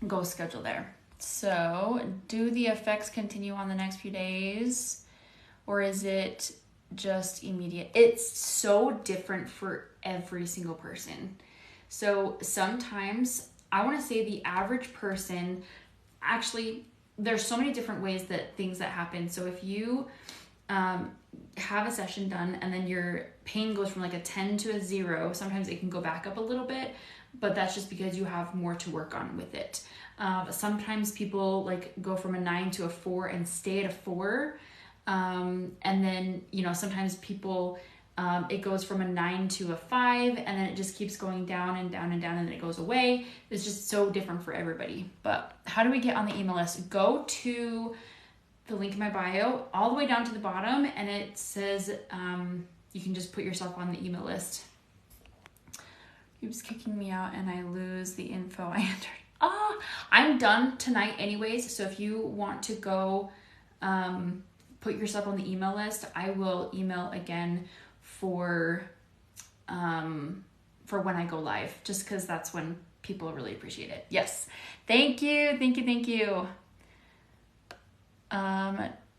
go schedule there. So, do the effects continue on the next few days, or is it just immediate? It's so different for every single person. So sometimes, I want to say the average person, actually, there's so many different ways that things that happen. So if you have a session done and then your pain goes from like a 10 to a 0, sometimes it can go back up a little bit, but that's just because you have more to work on with it. Sometimes people like go from a 9 to a 4 and stay at a 4. And then, you know, sometimes people, it goes from a 9 to a 5, and then it just keeps going down and down and down, and then it goes away. It's just so different for everybody. But how do we get on the email list? Go to the link in my bio all the way down to the bottom, and it says you can just put yourself on the email list. Keeps kicking me out and I lose the info I entered. I'm done tonight anyways, so if you want to go put yourself on the email list, I will email again for when I go live, just because that's when people really appreciate it. Yes. Thank you.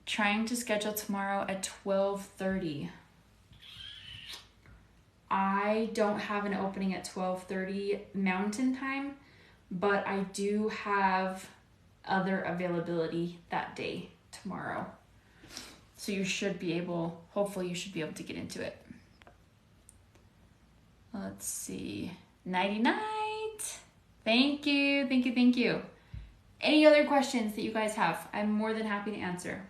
Trying to schedule tomorrow at 12:30. I don't have an opening at 12:30 Mountain Time, but I do have other availability that day tomorrow. So you should be able, hopefully you should be able to get into it. Let's see. Nighty night. Thank you. Any other questions that you guys have? I'm more than happy to answer.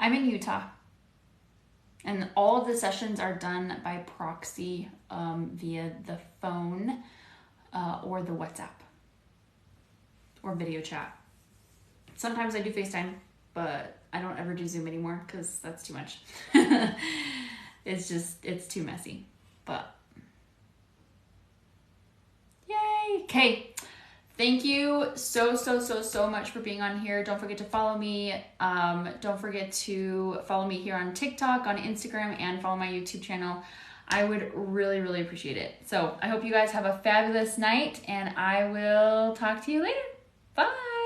I'm in Utah. And all of the sessions are done by proxy via the phone or the WhatsApp or video chat. Sometimes I do FaceTime, but I don't ever do Zoom anymore because that's too much. It's too messy. But yay! Okay. Thank you so much for being on here. Don't forget to follow me. Don't forget to follow me here on TikTok, on Instagram, and follow my YouTube channel. I would really appreciate it. So I hope you guys have a fabulous night, and I will talk to you later. Bye!